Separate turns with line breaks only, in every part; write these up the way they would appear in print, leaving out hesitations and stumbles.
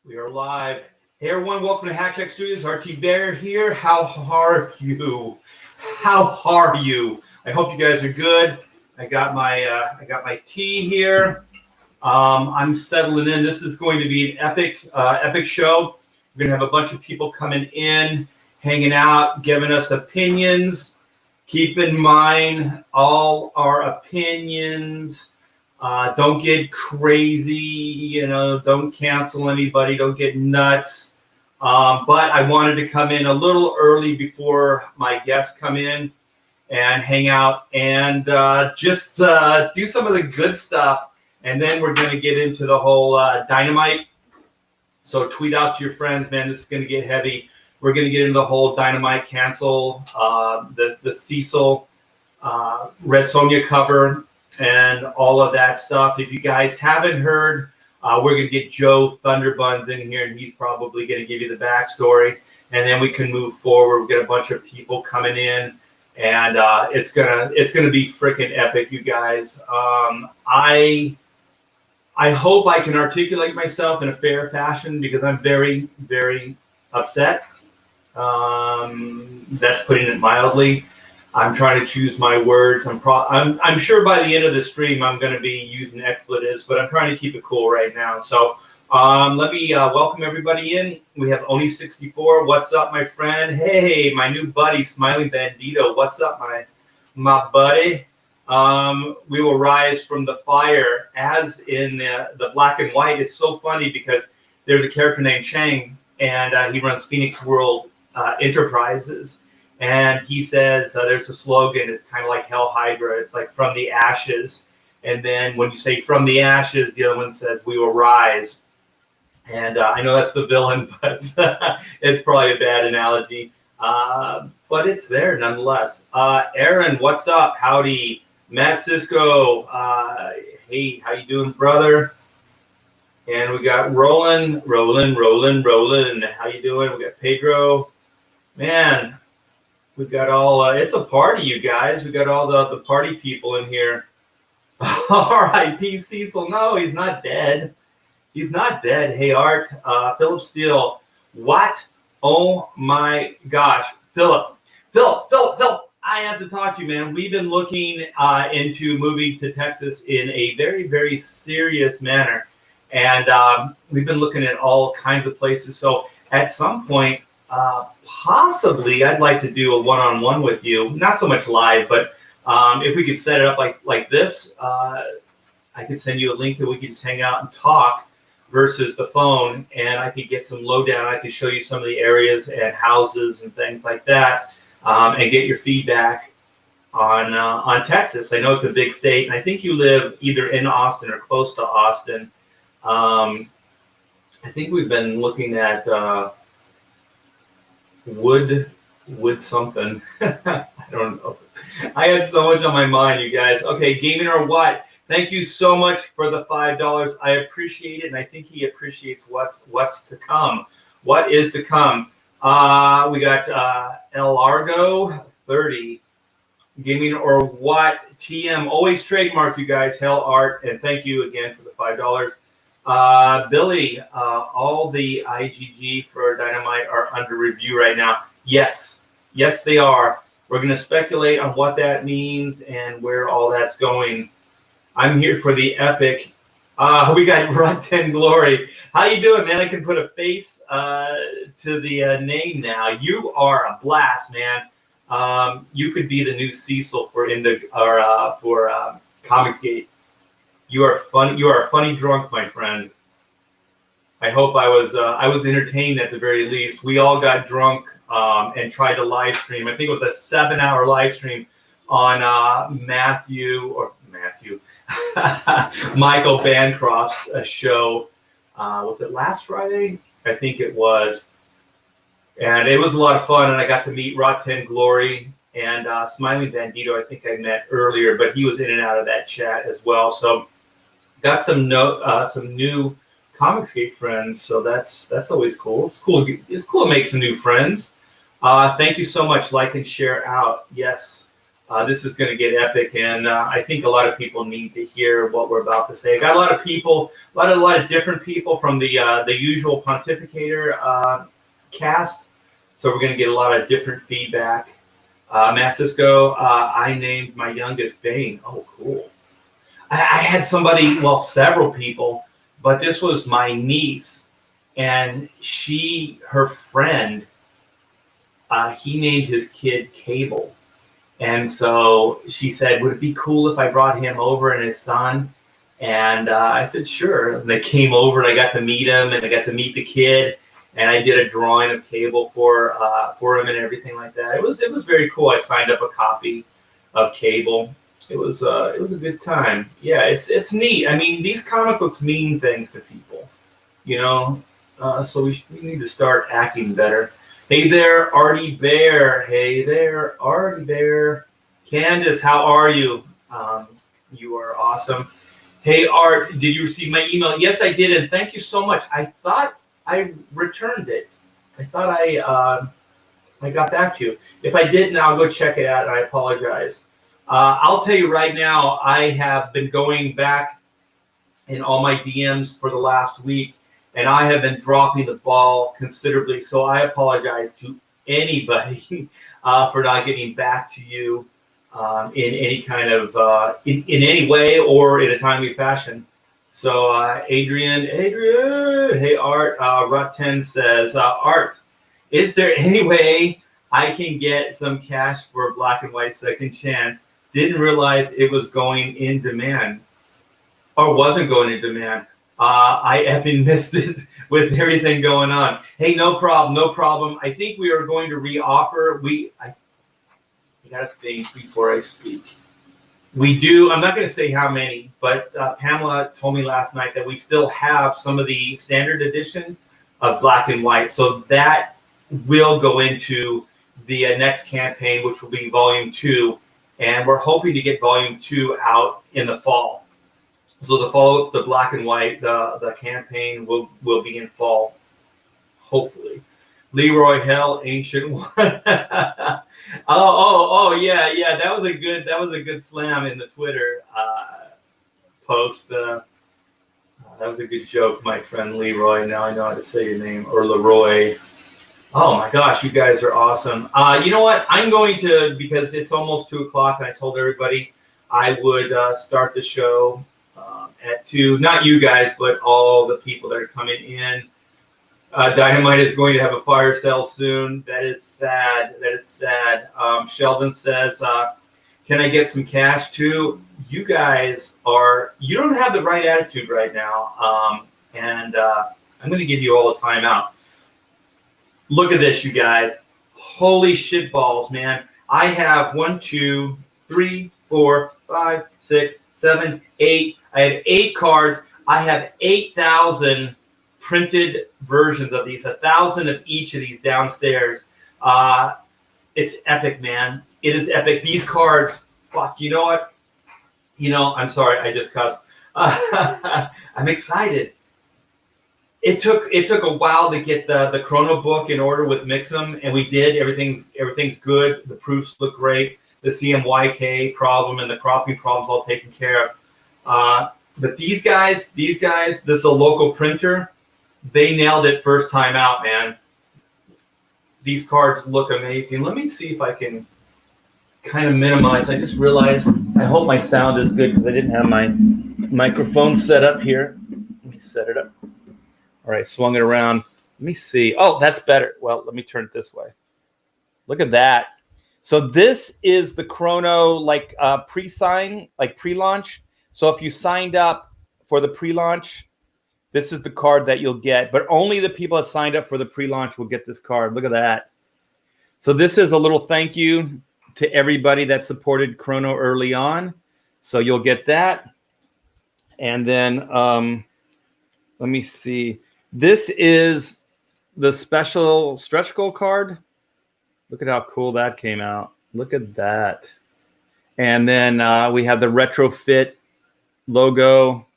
We are live. Hey everyone, welcome to Hack Studios. Thibert here. How are you? How are you? I hope you guys are good. I got my tea here. I'm settling in. This is going to be an epic show. We're gonna have a bunch of people coming in, hanging out, giving us opinions. Keep in mind all our opinions. Don't get crazy, don't cancel anybody, don't get nuts. But I wanted to come in a little early before my guests come in and hang out and just do some of the good stuff. And then we're going to get into the whole Dynamite. So tweet out to your friends, man, this is going to get heavy. We're going to get into the whole Dynamite cancel, the Cecil, Red Sonja cover, and all of that stuff. If you guys haven't heard, we're going to get Joe Thunderbuns in here, and he's probably going to give you the backstory, and then we can move forward. We'll get a bunch of people coming in, and it's gonna be freaking epic, you guys. I hope I can articulate myself in a fair fashion because I'm very, very upset. That's putting it mildly. I'm trying to choose my words. I'm sure by the end of the stream I'm going to be using expletives, but I'm trying to keep it cool right now. So let me welcome everybody in. We have Oni64. What's up, my friend? Hey, my new buddy, Smiling Bandito. What's up, my buddy? We will rise from the fire, as in the black and white. Is so funny because there's a character named Chang, and he runs Phoenix World Enterprises. And he says there's a slogan. It's kind of like Hell Hydra. It's like from the ashes. And then when you say from the ashes, the other one says we will rise. And I know that's the villain, but it's probably a bad analogy. But it's there nonetheless. Aaron, what's up? Howdy. Matt Cisco. Hey, how you doing, brother? And we got Roland. How you doing? We got Pedro. Man. We've got all, it's a party, you guys. We've got all the party people in here. R.I.P. Cecil. No, he's not dead. He's not dead. Hey, Art. Philip Steele. What? Oh, my gosh. Philip. I have to talk to you, man. We've been looking into moving to Texas in a very, very serious manner. And we've been looking at all kinds of places. So at some point, possibly I'd like to do a one-on-one with you, not so much live, but if we could set it up like this, I could send you a link that we could just hang out and talk versus the phone, and I could get some lowdown. I could show you some of the areas and houses and things like that, and get your feedback on Texas. I know it's a big state, and I think you live either in Austin or close to Austin. I think we've been looking at wood something. I don't know. I had so much on my mind, you guys. Okay, Gaming or What? Thank you so much for the $5. I appreciate it, and I think he appreciates what's to come. What is to come? We got El Largo 30. Gaming or What? TM. Always trademark, you guys. Hell Art, and thank you again for the $5. Billy, all the IGG for Dynamite are under review right now. Yes, they are. We're going to speculate on what that means and where all that's going. I'm here for the epic. We got Rod 10 Glory. How you doing, man? I can put a face to the name now. You are a blast, man. You could be the new Cecil for Comicsgate. You are fun. You are a funny drunk, my friend. I hope I was entertained at the very least. We all got drunk and tried to live stream. I think it was a 7-hour live stream on Michael Bancroft's show. Was it last Friday? I think it was. And it was a lot of fun. And I got to meet Rod 10 Glory and Smiling Bandito. I think I met earlier, but he was in and out of that chat as well. So got some new Comicsgate friends, so that's always cool. It's cool to make some new friends. Thank you so much. Like and share out. Yes. This is going to get epic, and I think a lot of people need to hear what we're about to say. Got a lot of people, a lot of different people from the usual Pontificator cast, so we're going to get a lot of different feedback. Matt Cisco, I named my youngest Bane. Oh, cool. I had somebody, well, several people, but this was my niece, and her friend, he named his kid Cable. And so she said, would it be cool if I brought him over and his son? And I said, sure. And they came over, and I got to meet him, and I got to meet the kid, and I did a drawing of Cable for him and everything like that. It was very cool. I signed up a copy of Cable. It was a good time. Yeah, it's neat. I mean, these comic books mean things to people, you know. So we need to start acting better. Hey there, Artie Bear. Hey there, Artie Bear. Candace, how are you? You are awesome. Hey, Art, did you receive my email? Yes, I did, and thank you so much. I thought I returned it. I thought I got back to you. If I didn't, I'll go check it out, and I apologize. I'll tell you right now, I have been going back in all my DMs for the last week, and I have been dropping the ball considerably. So I apologize to anybody for not getting back to you in any kind of in any way or in a timely fashion. So Adrian, hey Art, Rut10 says, Art, is there any way I can get some cash for Black and White Second Chance? Didn't realize it was going in demand, or wasn't going in demand. I effing missed it with everything going on. Hey, no problem. I think we are going to reoffer. I gotta think before I speak. We do. I'm not going to say how many, but Pamela told me last night that we still have some of the standard edition of Black and White. So that will go into the next campaign, which will be Volume 2. And we're hoping to get Volume 2 out in the fall. So the follow-up, the Black and White, the campaign will be in fall, hopefully. Leroy Hell, Ancient One. oh yeah. That was a good slam in the Twitter post. That was a good joke, my friend Leroy. Now I know how to say your name, or Leroy. Oh my gosh, you guys are awesome. You know what? I'm going to, because it's almost 2:00, and I told everybody I would start the show at 2. Not you guys, but all the people that are coming in. Dynamite is going to have a fire sale soon. That is sad. Sheldon says, can I get some cash too? You guys you don't have the right attitude right now. And I'm going to give you all the time out. Look at this, you guys. Holy shit balls, man. I have 1, 2, 3, 4, 5, 6, 7, 8. I have 8 cards. I have 8,000 printed versions of these, 1,000 of each of these downstairs. It's epic, man. It is epic. These cards, fuck, you know what? I'm sorry, I just cussed. I'm excited. It took a while to get the Chrono book in order with Mix'em, and we did. Everything's good. The proofs look great. The CMYK problem and the cropping problems all taken care of. But these guys, this is a local printer. They nailed it first time out, man. These cards look amazing. Let me see if I can kind of minimize. I just realized, I hope my sound is good because I didn't have my microphone set up here. Let me set it up. All right, swung it around. Let me see. Oh, that's better. Well, let me turn it this way. Look at that. So this is the Chrono pre-sign, like pre-launch. So if you signed up for the pre-launch, this is the card that you'll get. But only the people that signed up for the pre-launch will get this card. Look at that. So this is a little thank you to everybody that supported Chrono early on. So you'll get that. And then let me see. This is the special stretch goal card. Look at how cool that came out. Look at that. And then we have the retrofit logo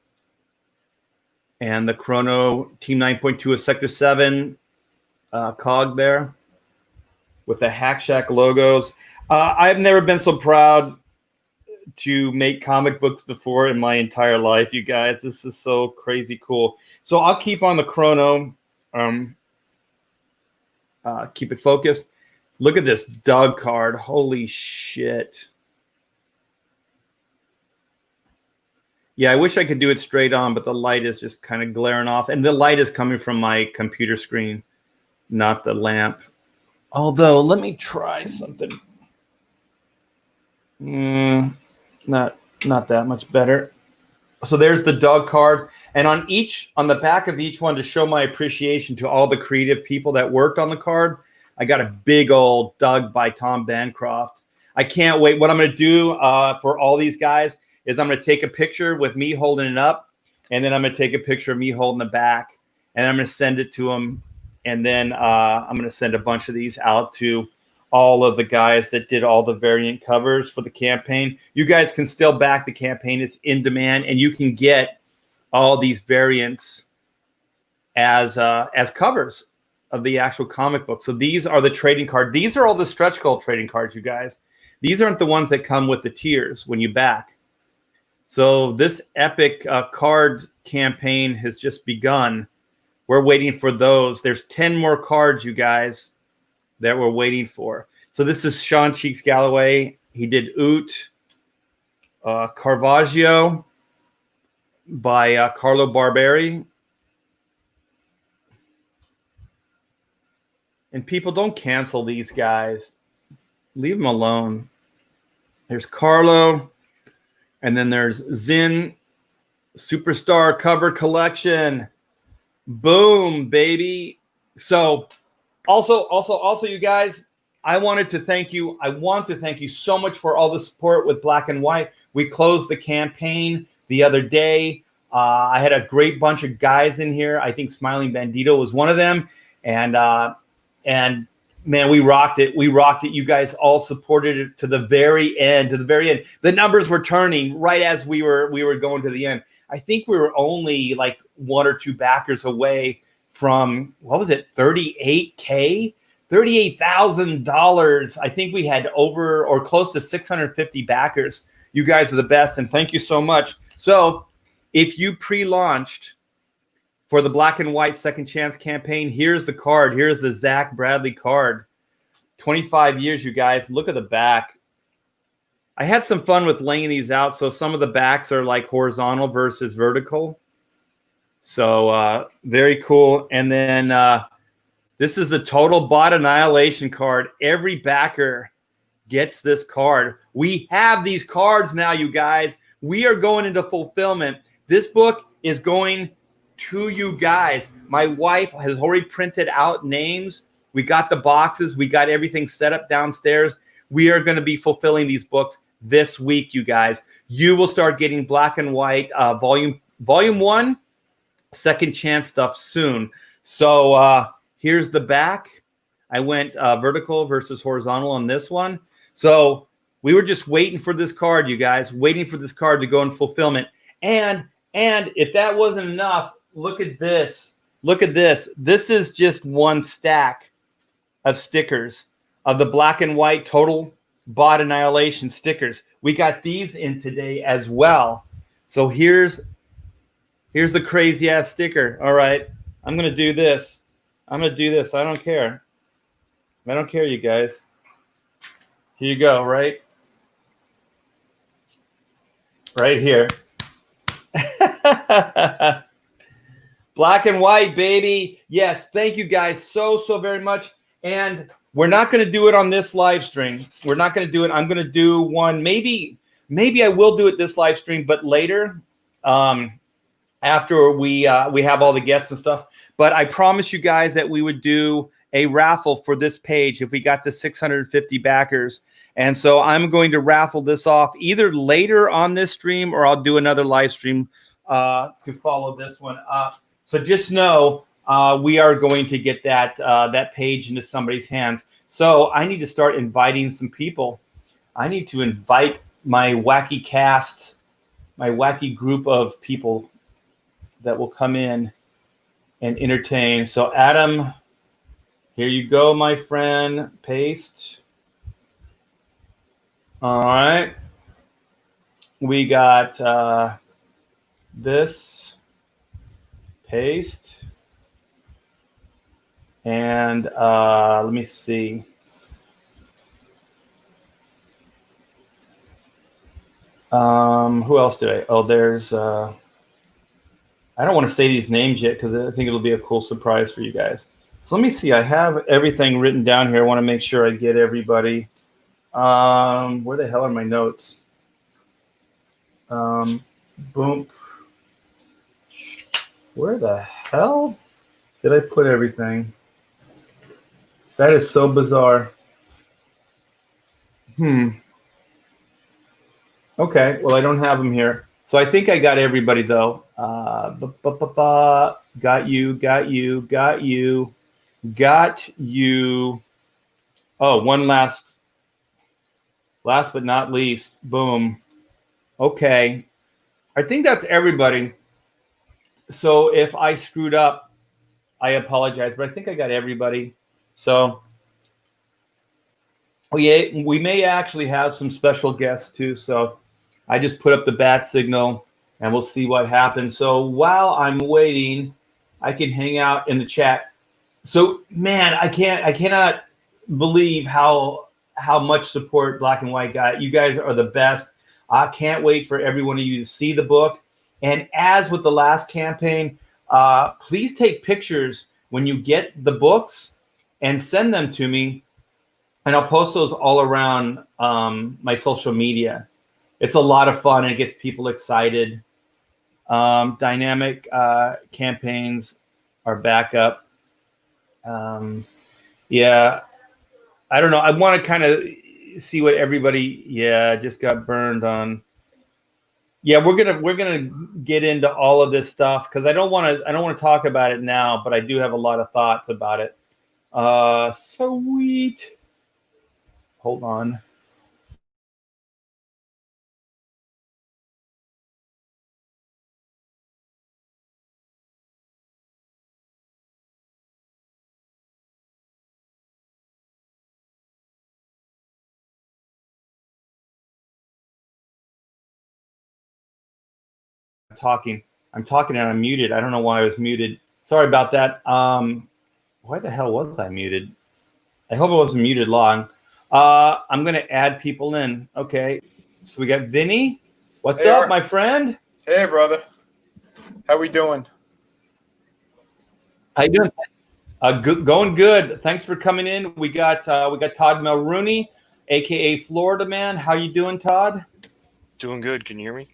and the Chrono Team 9.2 of Sector 7 cog there with the Hack Shack logos. I've never been so proud to make comic books before in my entire life, you guys. This is so crazy cool. So I'll keep on the chrono. Keep it focused. Look at this Doug card. Holy shit. Yeah, I wish I could do it straight on, but the light is just kind of glaring off. And the light is coming from my computer screen, not the lamp. Although, let me try something. Not that much better. So there's the Doug card. And on the back of each one, to show my appreciation to all the creative people that worked on the card, I got a big old Doug by Tom Bancroft. I can't wait. What I'm going to do for all these guys is I'm going to take a picture with me holding it up, and then I'm going to take a picture of me holding the back, and I'm going to send it to them. And then I'm going to send a bunch of these out to all of the guys that did all the variant covers for the campaign. You guys can still back the campaign. It's in demand, and you can get all these variants as covers of the actual comic book. So these are the trading cards. These are all the stretch goal trading cards, you guys. These aren't the ones that come with the tiers when you back. So this epic card campaign has just begun. We're waiting for those. There's 10 more cards, you guys, that we're waiting for. So this is Sean Cheeks Galloway. He did Oot, Caravaggio by Carlo Barberi. And people, don't cancel these guys. Leave them alone. There's Carlo. And then there's Zin Superstar Cover Collection. Boom, baby. So also, you guys, I want to thank you so much for all the support with Black and White. We closed the campaign the other day. I had a great bunch of guys in here. I think Smiling Bandito was one of them. And man, we rocked it. We rocked it. You guys all supported it to the very end. The numbers were turning right as we were going to the end. I think we were only like 1 or 2 backers away from, what was it, $38,000? $38,000. I think we had over or close to 650 backers. You guys are the best, and thank you so much. So if you pre-launched for the Black and White Second Chance campaign, here's the card. Here's the Zach Bradley card. 25 years, you guys. Look at the back. I had some fun with laying these out. So some of the backs are like horizontal versus vertical. So very cool. And then this is the Total Bot Annihilation card. Every backer gets this card. We have these cards now, you guys. We are going into fulfillment. This book is going to you guys. My wife has already printed out names. We got the boxes. We got everything set up downstairs. We are going to be fulfilling these books this week, you guys. You will start getting Black and White volume 1, Second Chance stuff soon. So here's the back. I went vertical versus horizontal on this one. So we were just waiting for this card, you guys, waiting for this card to go in fulfillment. And if that wasn't enough, look at this. Look at this. This is just one stack of stickers of the Black and White Total Bot Annihilation stickers. We got these in today as well. So here's the crazy ass sticker. All right, I'm gonna do this. I don't care. I don't care, you guys. Here you go. Right here. Black and White, baby. Yes, thank you guys so very much. And we're not going to do it on this live stream. We're not going to do it. I'm going to do one. Maybe I will do it this live stream, but later, after we have all the guests and stuff. But I promised you guys that we would do a raffle for this page if we got to 650 backers. And so I'm going to raffle this off either later on this stream, or I'll do another live stream to follow this one up. So just know we are going to get that page into somebody's hands. So I need to start inviting some people. I need to invite my wacky cast, my wacky group of people that will come in and entertain. So Adam, here you go, my friend. Paste. All right. We got this paste. And let me see. Who else did I? Oh, there's. I don't want to say these names yet because I think it'll be a cool surprise for you guys. So let me see. I have everything written down here. I want to make sure I get everybody. Where the hell are my notes? Boom. Where the hell did I put everything? That is so bizarre. Okay, well, I don't have them here. So I think I got everybody, though. Got you. Oh, one last but not least. Boom. Okay. I think that's everybody. So if I screwed up, I apologize, but I think I got everybody. So we may actually have some special guests too. So I just put up the bat signal and we'll see what happens. So while I'm waiting, I can hang out in the chat. So man, I cannot believe how much support Black and White got. You guys are the best. I can't wait for every one of you to see the book. And as with the last campaign, please take pictures when you get the books and send them to me. And I'll post those all around my social media. It's a lot of fun and it gets people excited. Dynamic campaigns are back up. Yeah, I don't know. I want to kind of see what everybody. Yeah, just got burned on. Yeah, we're gonna get into all of this stuff because I don't want to talk about it now, but I do have a lot of thoughts about it. Sweet. Hold on. I'm talking and I'm muted. I don't know why I was muted. Sorry about that. Why the hell was I muted? I hope I wasn't muted long. I'm going to add people in. Okay. So we got Vinny. What's up, my friend?
Hey, brother. How we doing?
How you doing? Going good. Thanks for coming in. We got Todd Mulrooney, aka Florida Man. How you doing, Todd?
Doing good. Can you hear me?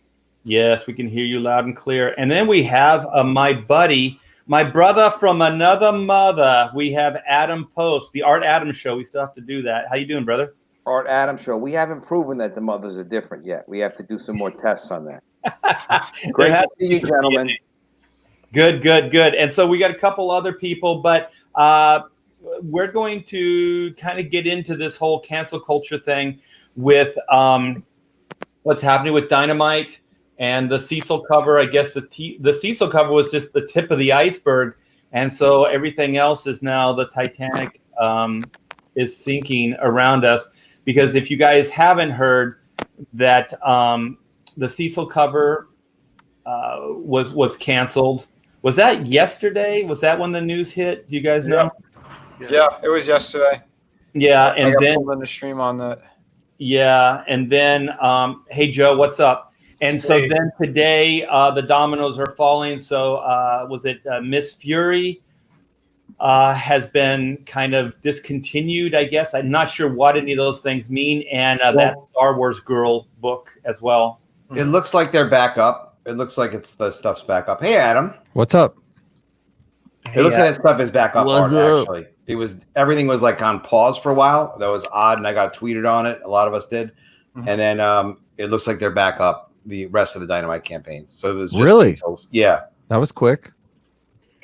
Yes, we can hear you loud and clear. And then we have my buddy, my brother from another mother. We have Adam Post, the Art Adam Show. We still have to do that. How you doing, brother?
Art Adam Show. We haven't proven that the mothers are different yet. We have to do some more tests on that. Great to see you, gentlemen.
Good. And so we got a couple other people, but we're going to kind of get into this whole cancel culture thing with what's happening with Dynamite and the Cecil cover. I guess the Cecil cover was just the tip of the iceberg, and so everything else is now the Titanic is sinking around us. Because if you guys haven't heard that the Cecil cover was canceled. Was that yesterday? Was that when the news hit? Do you guys know?
Yeah, it was yesterday.
Yeah, and then
pulled in the stream on that.
Yeah, and then hey Joe, what's up? And so then today the dominoes are falling. So was it Miss Fury has been kind of discontinued, I guess. I'm not sure what any of those things mean. And that Star Wars girl book as well.
It looks like they're back up. It looks like the stuff's back up. Hey, Adam.
What's up?
It looks like that stuff is back up. Actually, everything was like on pause for a while. That was odd, and I got tweeted on it. A lot of us did, and then it looks like they're back up. The rest of the Dynamite campaigns. So it was just
really,
yeah,
that was quick.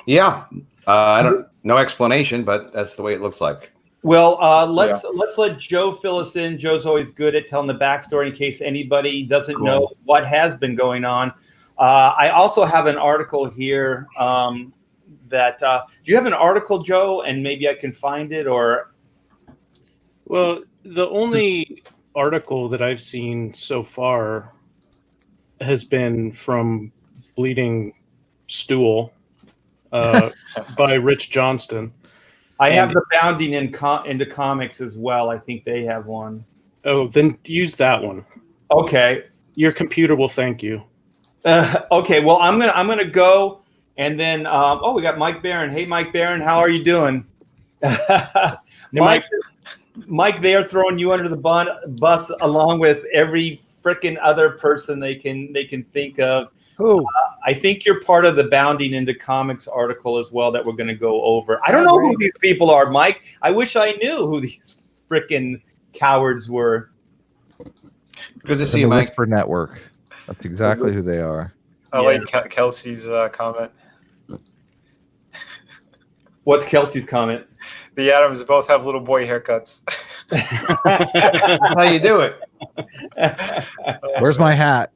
Yeah, I don't no explanation, but that's the way it looks like.
Well, let's let Joe fill us in. Joe's always good at telling the backstory in case anybody doesn't know what has been going on. I also have an article here that do you have an article, Joe? And maybe I can find it, or
well, the only
article that I've seen so far has been from Bleeding Stool by Rich Johnston.
I have the bounding into comics as well. I think they have one.
Oh, then use that one.
Okay.
Your computer will thank you.
Okay. Well, I'm gonna go, and then we got Mike Barron. Hey, Mike Barron, how are you doing? Mike, they are throwing you under the bus along with every freaking other person they can think of.
Who?
I think you're part of the Bounding into Comics article as well that we're going to go over. I don't know who these people are, Mike. I wish I knew who these freaking cowards were.
Good to see you, Mike.
Whisper Network. That's exactly who they are.
I like Kelsey's comment.
What's Kelsey's comment?
The Adams both have little boy haircuts.
That's how you do it.
Where's my hat?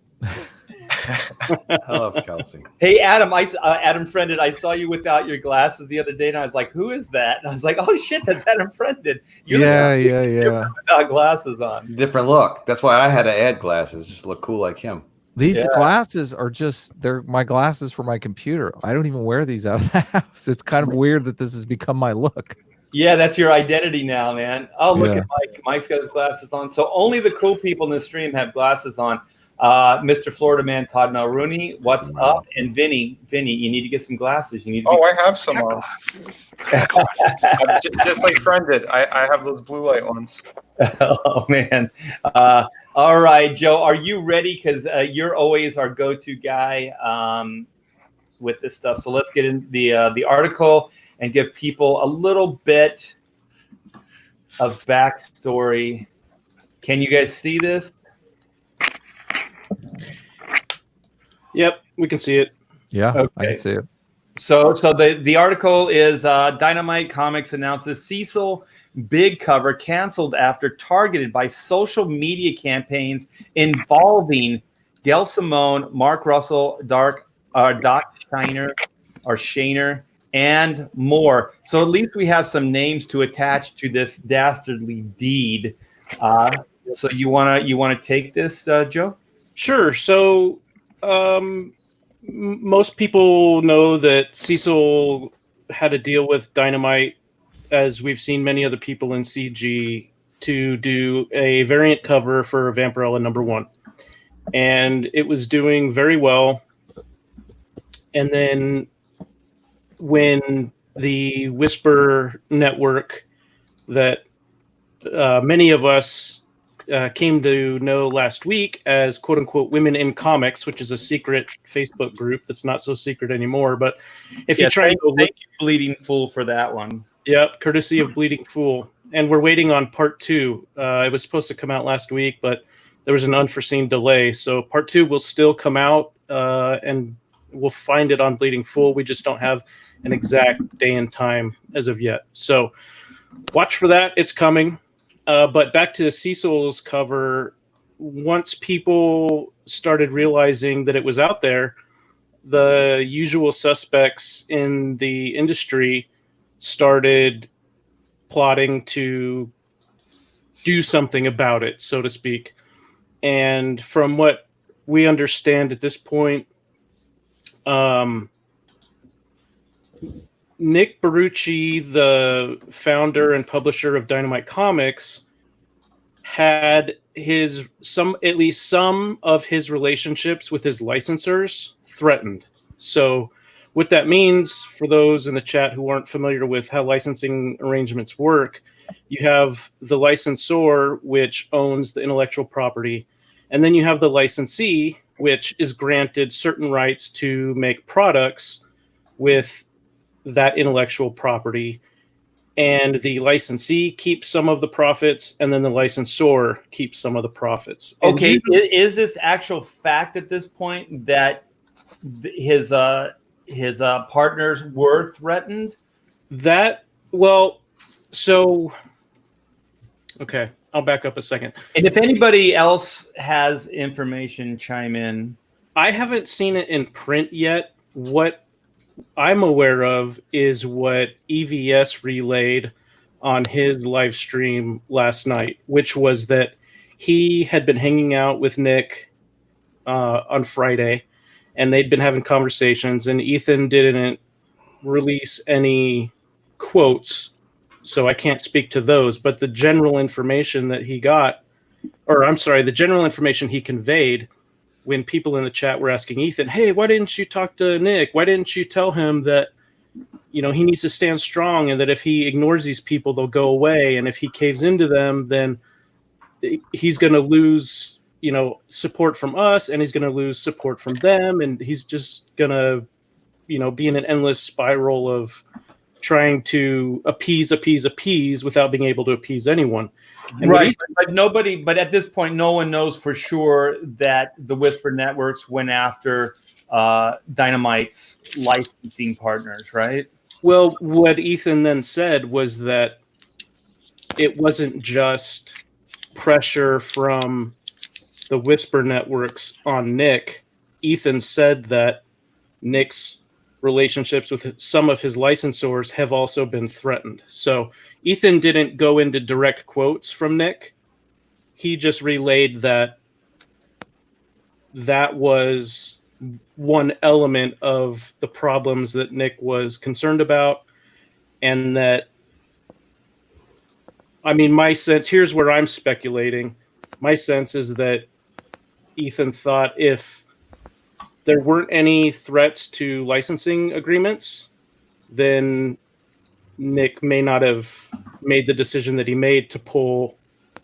I love Kelsey.
Hey, Adam, Adam Friended, I saw you without your glasses the other day, and I was like, who is that? And I was like, oh, shit, that's Adam Friended.
Yeah.
Without glasses on.
Different look. That's why I had to add glasses, just to look cool like him.
These glasses are they're my glasses for my computer. I don't even wear these out of the house. It's kind of weird that this has become my look.
Yeah, that's your identity now, man. Oh, look at Mike. Mike's got his glasses on. So only the cool people in the stream have glasses on. Mr. Florida Man, Todd Mulrooney, what's up? And Vinny, you need to get some glasses. You need. To
I have some glasses. Just like Friended, I have those blue light ones.
Oh man! All right, Joe, are you ready? Because you're always our go-to guy with this stuff. So let's get in the article and give people a little bit of backstory. Can you guys see this?
Yep, we can see it.
Yeah,
okay.
I can see it.
So the article is Dynamite Comics announces Cecil big cover canceled after targeted by social media campaigns involving Gail Simone, Mark Russell, Doc Shaner, and more. So at least we have some names to attach to this dastardly deed. So you wanna take this, Joe?
Sure. So most people know that Cecil had a deal with Dynamite, as we've seen many other people in CG, to do a variant cover for Vampirella #1. And it was doing very well. And then when the Whisper Network that many of us came to know last week as "quote unquote" Women in Comics, which is a secret Facebook group that's not so secret anymore. But if you try to go
thank you, Bleeding Fool, for that one.
Yep, courtesy of Bleeding Fool. And we're waiting on part 2. It was supposed to come out last week, but there was an unforeseen delay. So part 2 will still come out, and we'll find it on Bleeding Fool. We just don't have an exact day and time as of yet. So watch for that. It's coming. But back to Cecil's cover, once people started realizing that it was out there, the usual suspects in the industry started plotting to do something about it, so to speak. And from what we understand at this point, Nick Barucci, the founder and publisher of Dynamite Comics, had at least some of his relationships with his licensors threatened. So what that means, for those in the chat who aren't familiar with how licensing arrangements work, you have the licensor, which owns the intellectual property, and then you have the licensee, which is granted certain rights to make products with that intellectual property, and the licensee keeps some of the profits, and then the licensor keeps some of the profits.
Okay, is this actual fact at this point that his partners were threatened?
Okay, I'll back up a second.
And if anybody else has information, chime in.
I haven't seen it in print yet. What I'm aware of is what EVS relayed on his live stream last night, which was that he had been hanging out with Nick on Friday, and they'd been having conversations, and Ethan didn't release any quotes, so I can't speak to those, but the general information that he got, or I'm sorry, the general information he conveyed when people in the chat were asking Ethan, hey, why didn't you talk to Nick? Why didn't you tell him that, he needs to stand strong, and that if he ignores these people, they'll go away, and if he caves into them, then he's going to lose, support from us, and he's going to lose support from them, and he's just going to, be in an endless spiral of trying to appease without being able to appease anyone. And
right, but at this point, no one knows for sure that the Whisper Networks went after Dynamite's licensing partners, right?
Well, what Ethan then said was that it wasn't just pressure from the Whisper Networks on Nick. Ethan said that Nick's relationships with some of his licensors have also been threatened. So Ethan didn't go into direct quotes from Nick. He just relayed that was one element of the problems that Nick was concerned about, and that, my sense, here's where I'm speculating. My sense is that Ethan thought if there weren't any threats to licensing agreements, then Nick may not have made the decision that he made to pull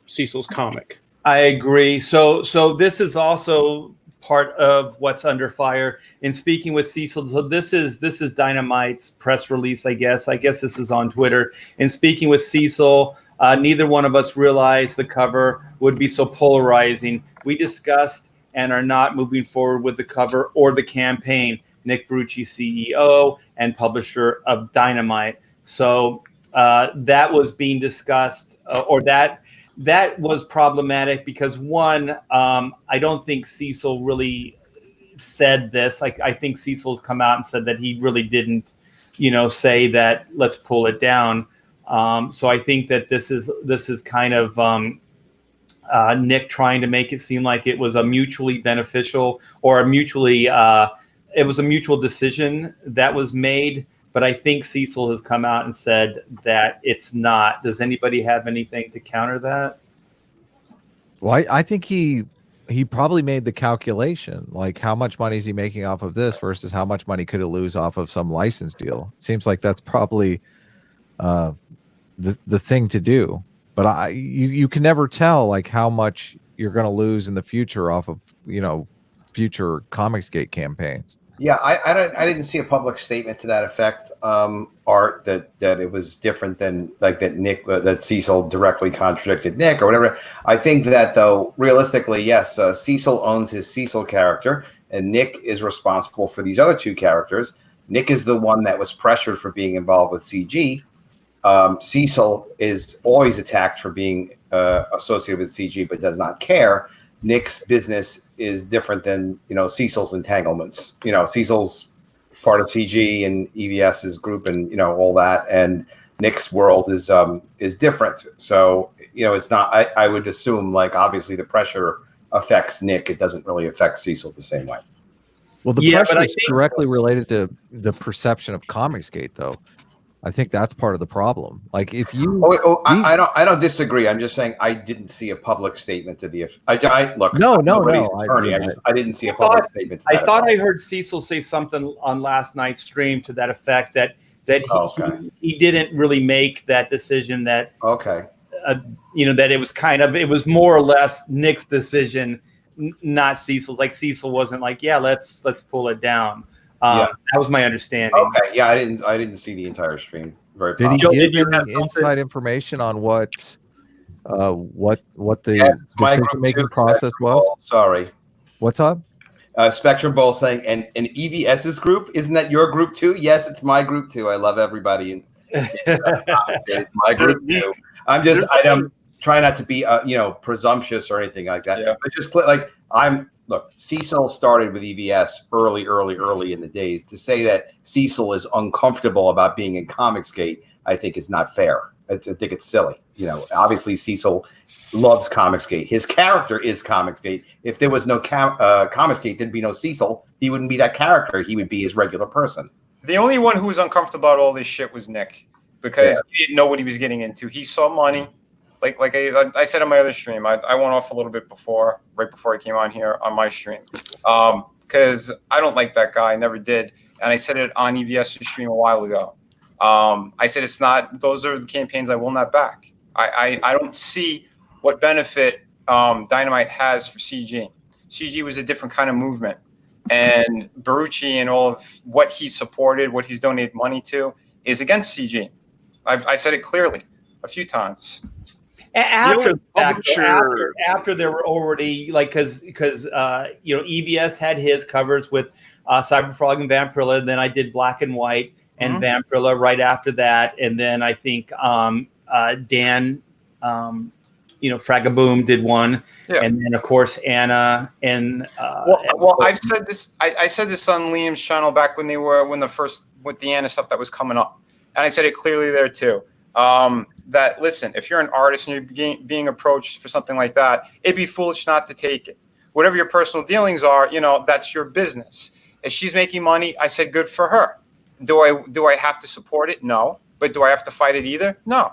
Cecil's comic.
I agree. So this is also part of what's under fire. In speaking with Cecil, so this is Dynamite's press release, I guess. I guess this is on Twitter. In speaking with Cecil, neither one of us realized the cover would be so polarizing. We discussed and are not moving forward with the cover or the campaign. Nick Brucci, CEO and publisher of Dynamite. So that was being discussed, or that was problematic because, one, I don't think Cecil really said this. I think Cecil's come out and said that he really didn't, say that let's pull it down. So I think that this is kind of Nick trying to make it seem like it was a mutually beneficial or it was a mutual decision that was made. But I think Cecil has come out and said that it's not. Does anybody have anything to counter that?
Well, I think he probably made the calculation, like how much money is he making off of this versus how much money could it lose off of some license deal. It seems like that's probably the thing to do. But you can never tell like how much you're going to lose in the future off of future Comicsgate campaigns.
Yeah, I didn't see a public statement to that effect, Art, that it was different than like that Cecil directly contradicted Nick or whatever. I think that though, realistically, yes, Cecil owns his Cecil character and Nick is responsible for these other two characters. Nick is the one that was pressured for being involved with CG. Cecil is always attacked for being associated with CG, but does not care. Nick's business is different than Cecil's entanglements. Cecil's part of CG and EVS's group, and all that. And Nick's world is different. So it's not. I would assume like obviously the pressure affects Nick. It doesn't really affect Cecil the same way.
Well, the pressure is directly related to the perception of Comicsgate, though. I think that's part of the problem. Like if you,
I don't disagree. I'm just saying I didn't see a public statement to the. Look.
No.
I didn't see a public statement.
I thought I heard Cecil say something on last night's stream to that effect that he didn't really make that decision. That that it was more or less Nick's decision, not Cecil's. Like Cecil wasn't like, yeah, let's pull it down. That was my understanding.
Okay, yeah, I didn't see the entire stream.
Did he give any inside information on what the decision-making process was?
Sorry.
What's up?
Spectrum Bowl saying, and EVS's group, isn't that your group too? Yes, it's my group too. I love everybody. It's my group too. I'm trying not to be presumptuous or anything like that. Yeah. But just like look, Cecil started with EVS early in the days. To say that Cecil is uncomfortable about being in Comicsgate, I think is not fair. I think it's silly. obviously Cecil loves Comicsgate. His character is Comicsgate. If there was no Comicsgate, there'd be no Cecil. He wouldn't be that character. He would be his regular person.
The only one who was uncomfortable about all this shit was Nick, because he didn't know what he was getting into. He saw money. Like I said on my other stream, I went off a little bit right before I came on here on my stream, because I don't like that guy. I never did. And I said it on EVS's stream a while ago. I said those are the campaigns I will not back. I don't see what benefit Dynamite has for CG. CG was a different kind of movement. And Barucci and all of what he supported, what he's donated money to, is against CG. I said it clearly a few times.
After there were already because EVS had his covers with Cyberfrog and Vampirilla, and then I did Black and White and Vampirilla right after that, and then I think Dan Fragaboom did one, and then of course Anna and
I've said this. I said this on Liam's channel back when the first with the Anna stuff that was coming up, and I said it clearly there too. That listen, if you're an artist and you're being approached for something like that, it'd be foolish not to take it. Whatever your personal dealings are, that's your business. If she's making money, I said good for her. Do I have to support it? No. But do I have to fight it either? No.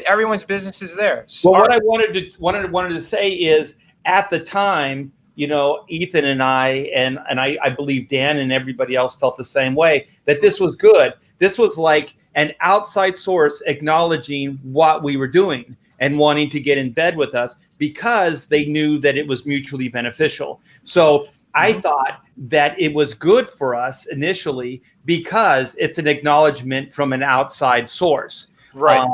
Everyone's business is there.
Well, what I wanted to say is at the time, Ethan and I believe Dan and everybody else felt the same way, that this was good. This was like an outside source acknowledging what we were doing and wanting to get in bed with us because they knew that it was mutually beneficial. So I thought that it was good for us initially because it's an acknowledgement from an outside source.
Right.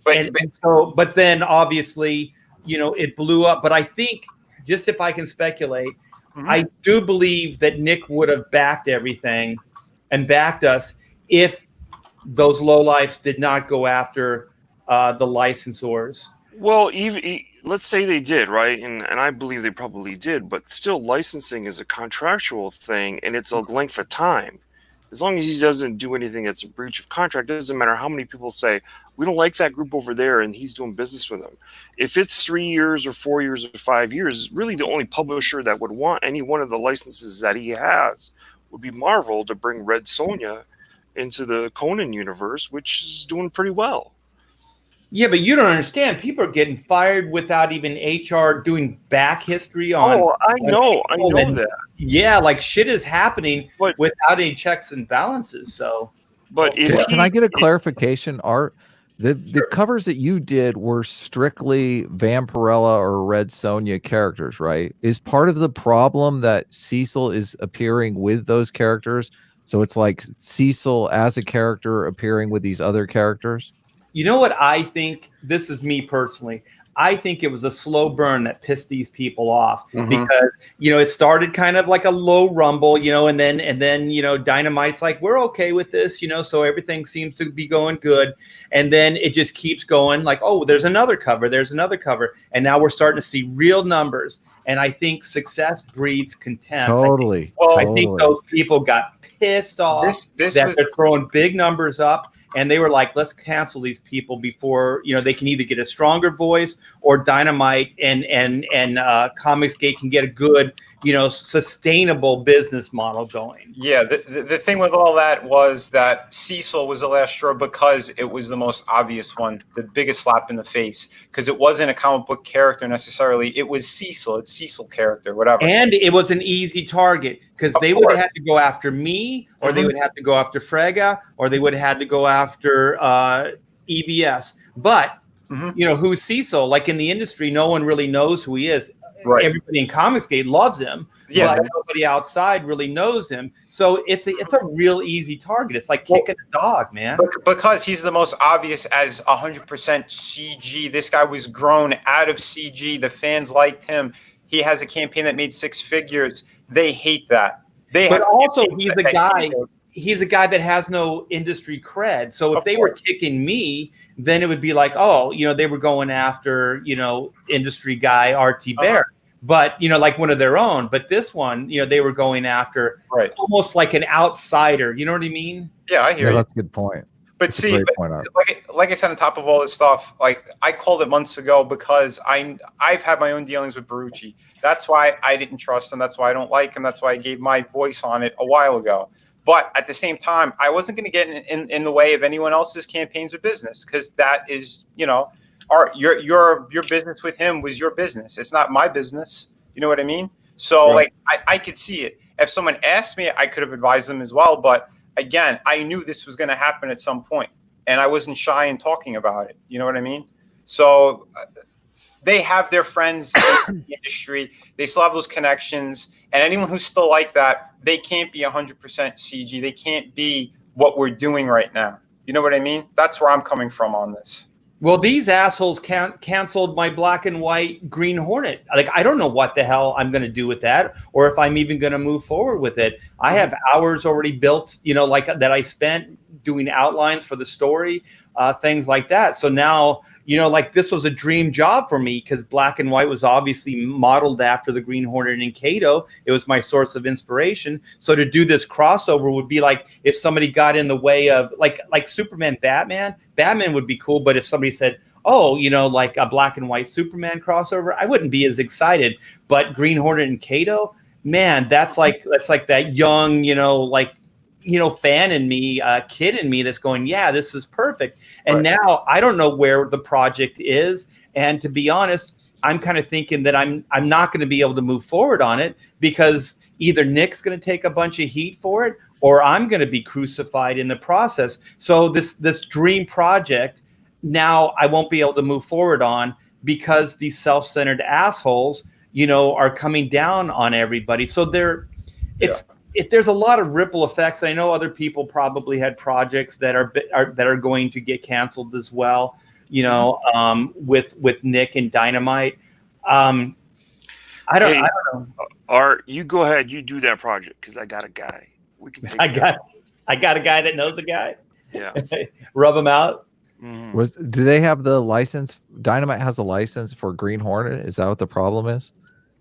But then obviously, it blew up. But I think, just if I can speculate, I do believe that Nick would have backed everything and backed us if those lowlifes did not go after the licensors.
Well, let's say they did, right? And I believe they probably did, but still licensing is a contractual thing, and it's a length of time. As long as he doesn't do anything that's a breach of contract, it doesn't matter how many people say, we don't like that group over there, and he's doing business with them. If it's 3 years or 4 years or 5 years, really the only publisher that would want any one of the licenses that he has would be Marvel to bring Red Sonja into the Conan universe, which is doing pretty well.
Yeah, but you don't understand. People are getting fired without even HR doing back history on.
Oh, I know that.
Yeah, like shit is happening without any checks and balances. So,
but
can I get a clarification, Art? The covers that you did were strictly Vampirella or Red Sonja characters, right? Is part of the problem that Cecil is appearing with those characters? So it's like Cecil as a character appearing with these other characters?
You know what I think? This is me personally. I think it was a slow burn that pissed these people off because, it started kind of like a low rumble, and then, Dynamite's like, we're okay with this, so everything seems to be going good. And then it just keeps going like, oh, there's another cover. And now we're starting to see real numbers. And I think success breeds contempt.
Totally.
I think those people got pissed off that they're throwing big numbers up. And they were like, let's cancel these people before, they can either get a stronger voice or Dynamite and Comicsgate can get a good, sustainable business model going.
Yeah, the thing with all that was that Cecil was the last straw because it was the most obvious one, the biggest slap in the face, because it wasn't a comic book character necessarily. It was Cecil. It's Cecil character, whatever.
And it was an easy target because they would have had to go after me, or they would have to go after Frega, or they would have had to go after EVS. But, who's Cecil? Like in the industry, no one really knows who he is. Right. Everybody in Comicsgate loves him, but nobody outside really knows him. So it's a real easy target. It's like kicking a dog, man.
Because he's the most obvious as 100% CG. This guy was grown out of CG. The fans liked him. He has a campaign that made 6 figures. They hate that. But
also, he's a guy. He's a guy that has no industry cred. So if they were kicking me, then it would be like, oh, they were going after, industry guy RT Bear. But, like one of their own. But this one, they were going after almost like an outsider. You know what I mean?
Yeah, I hear you.
That's a good point.
But
That's a
see,
great point, Art.
like I said, on top of all this stuff, like I called it months ago because I've had my own dealings with Barucci. That's why I didn't trust him. That's why I don't like him. That's why I gave my voice on it a while ago. But at the same time, I wasn't going to get in the way of anyone else's campaigns or business, because that is, you know, Art, your business with him was your business. It's not my business. You know what I mean? So
Right.
like I could see it. If someone asked me, I could have advised them as well. But again, I knew this was going to happen at some point, and I wasn't shy in talking about it. You know what I mean? So they have their friends in the industry. They still have those connections. And anyone who's still like that, they can't be 100% CG. They can't be what we're doing right now. You know what I mean? That's where I'm coming from on this.
Well, these assholes canceled my black and white Green Hornet. Like, I don't know what the hell I'm going to do with that, or if I'm even going to move forward with it. I have hours already built, you know, like that I spent doing outlines for the story, things like that. So now, you know, like this was a dream job for me, because black and white was obviously modeled after the Green Hornet and Kato. It was my source of inspiration. So to do this crossover would be like if somebody got in the way of like Superman, Batman would be cool. But if somebody said, oh, you know, like a black and white Superman crossover, I wouldn't be as excited. But Green Hornet and Kato, man, that's like that young, fan in me, kid in me that's going, yeah, this is perfect. And now I don't know where the project is. And to be honest, I'm kind of thinking that I'm not going to be able to move forward on it, because either Nick's going to take a bunch of heat for it, or I'm going to be crucified in the process. So this dream project, now I won't be able to move forward on, because these self-centered assholes, you know, are coming down on everybody. So there's a lot of ripple effects. I know other people probably had projects that are going to get canceled as well, you know, with Nick and Dynamite. I don't know.
Art, you go ahead, you do that project, because I got a guy. We can take
I got a guy that knows a guy.
Yeah.
Rub him out.
Mm-hmm.
Do they have the license? Dynamite has a license for Green Hornet. Is that what the problem is?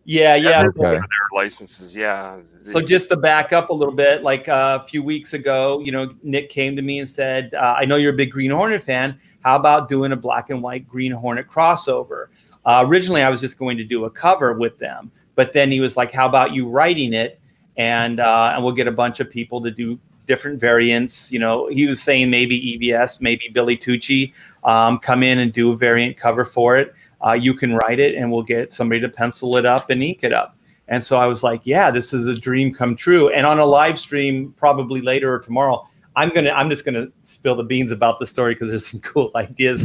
Yeah.
Okay.
Their licenses, yeah.
So just to back up a little bit, like a few weeks ago, you know, Nick came to me and said, I know you're a big Green Hornet fan. How about doing a black and white Green Hornet crossover? Originally, I was just going to do a cover with them. But then he was like, how about you writing it? And we'll get a bunch of people to do different variants. You know, he was saying maybe EBS, maybe Billy Tucci come in and do a variant cover for it. You can write it, and we'll get somebody to pencil it up and ink it up. And so I was like, yeah, this is a dream come true. And on a live stream, probably later or tomorrow, I'm just gonna spill the beans about the story, because there's some cool ideas.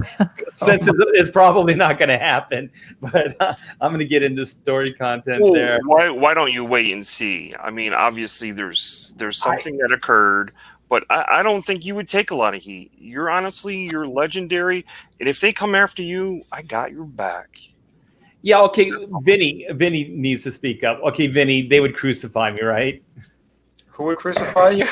Since it's probably not gonna happen, but I'm gonna get into story content there.
Why don't you wait and see? I mean, obviously there's something that occurred, but I don't think you would take a lot of heat. You're legendary, and if they come after you, I got your back.
Yeah, okay. Vinny needs to speak up. Okay, Vinny, they would crucify me, right?
Who would crucify you?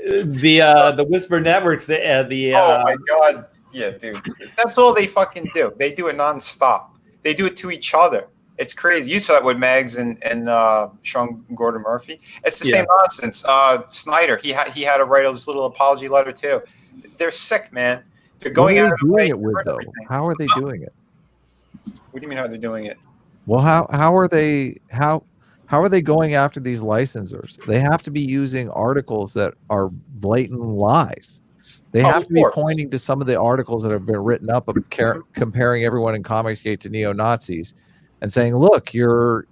The Whisper Networks.
Oh my God, yeah, dude. That's all they fucking do. They do it nonstop. They do it to each other. It's crazy. You saw that with Mags and Sean Gordon Murphy. It's the same nonsense. Snyder, he had to write this little apology letter too. They're sick, man. They're going out of the way.
How are they doing it?
What do you mean how they're doing it?
Well, how are they going after these licensors? They have to be using articles that are blatant lies. They have to be pointing to some of the articles that have been written up of comparing everyone in Comicsgate to neo-Nazis, and saying, look, you're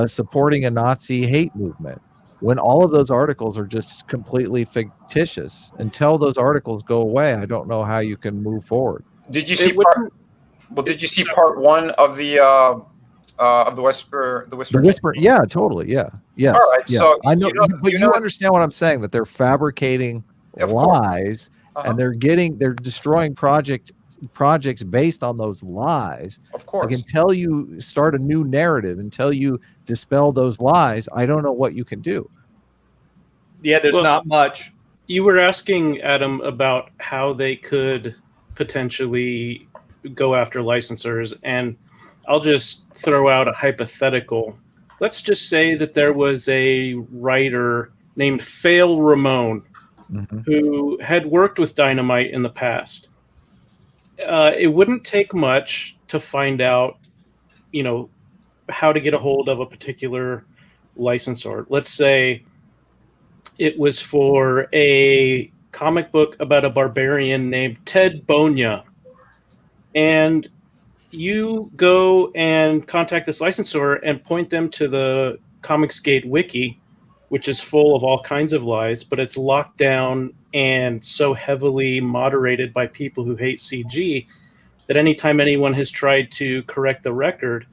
supporting a Nazi hate movement, when all of those articles are just completely fictitious. Until those articles go away, I don't know how you can move forward.
Did you see part one of the Whisper? The Whisper.
Yeah, totally. Yeah. Yes.
All right.
Yeah.
So
I know, but you understand what I'm saying? That they're fabricating lies, and they're destroying projects based on those lies.
Of course.
Like, until you start a new narrative, until you dispel those lies, I don't know what you can do.
Yeah, there's not much.
You were asking, Adam, about how they could potentially go after licensors, and I'll just throw out a hypothetical. Let's just say that there was a writer named Fail Ramon who had worked with Dynamite in the past. It wouldn't take much to find out, how to get a hold of a particular licensor. Let's say it was for a comic book about a barbarian named Ted Bonya. And you go and contact this licensor and point them to the Comicsgate wiki, which is full of all kinds of lies, but it's locked down and so heavily moderated by people who hate CG that anytime anyone has tried to correct the record,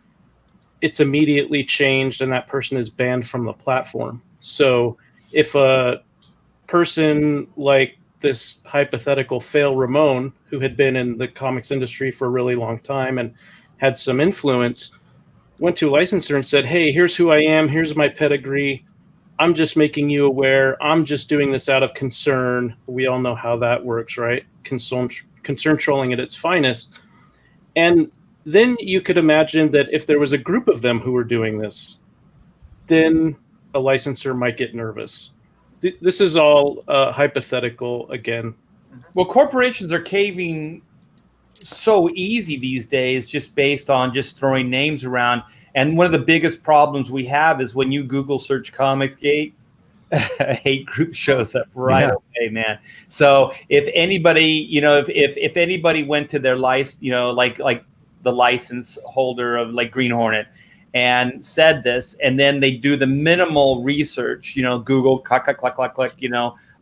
it's immediately changed and that person is banned from the platform. So if a person like this hypothetical Fail Ramon, who had been in the comics industry for a really long time and had some influence, went to a licensor and said, hey, here's who I am, here's my pedigree, I'm just making you aware, I'm just doing this out of concern. We all know how that works, right? Concern trolling at its finest. And then you could imagine that if there was a group of them who were doing this, then a licensor might get nervous. This is all hypothetical again.
Well, corporations are caving so easy these days just based on just throwing names around. And one of the biggest problems we have is when you Google search Comicsgate, a hate group shows up right away, man. So if anybody, if anybody went to their license, like the license holder of like Green Hornet and said this, and then they do the minimal research, Google, click,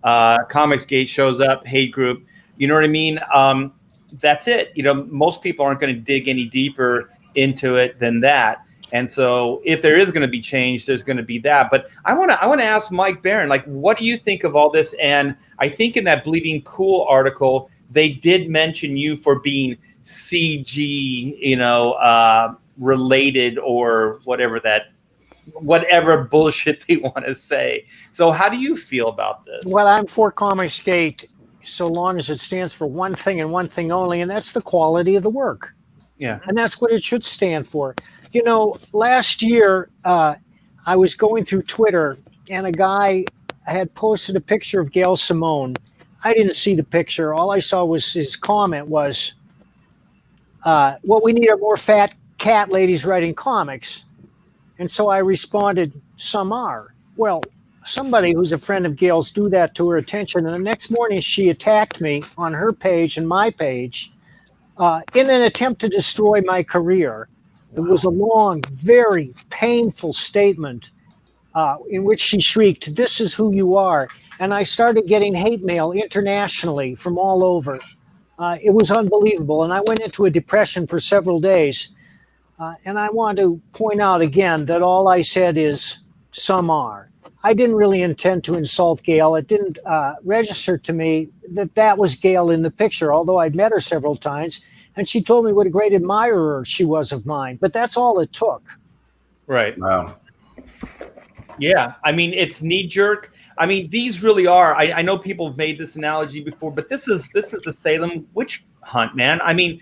Comicsgate shows up, hate group, you know what I mean? That's it. Most people aren't going to dig any deeper into it than that. And so if there is going to be change, there's going to be that. But I want to ask Mike Barron, like, what do you think of all this? And I think in that Bleeding Cool article, they did mention you for being CG, related or whatever bullshit they want to say. So how do you feel about this?
Well, I'm for Comicsgate so long as it stands for one thing and one thing only, and that's the quality of the work.
Yeah.
And that's what it should stand for. Last year, I was going through Twitter, and a guy had posted a picture of Gail Simone. I didn't see the picture. All I saw was his comment was, what we need are more fat cat ladies writing comics. And so I responded, some are. Well, somebody who's a friend of Gail's do that to her attention. And the next morning she attacked me on her page and my page in an attempt to destroy my career. It was a long, very painful statement in which she shrieked, this is who you are. And I started getting hate mail internationally from all over. It was unbelievable. And I went into a depression for several days. And I want to point out again that all I said is some are. I didn't really intend to insult Gail. It didn't register to me that was Gail in the picture, although I'd met her several times. And she told me what a great admirer she was of mine. But that's all it took.
Right.
Wow.
Yeah. I mean, it's knee jerk. I mean, these really are. I know people have made this analogy before, but this is the Salem witch hunt, man. I mean,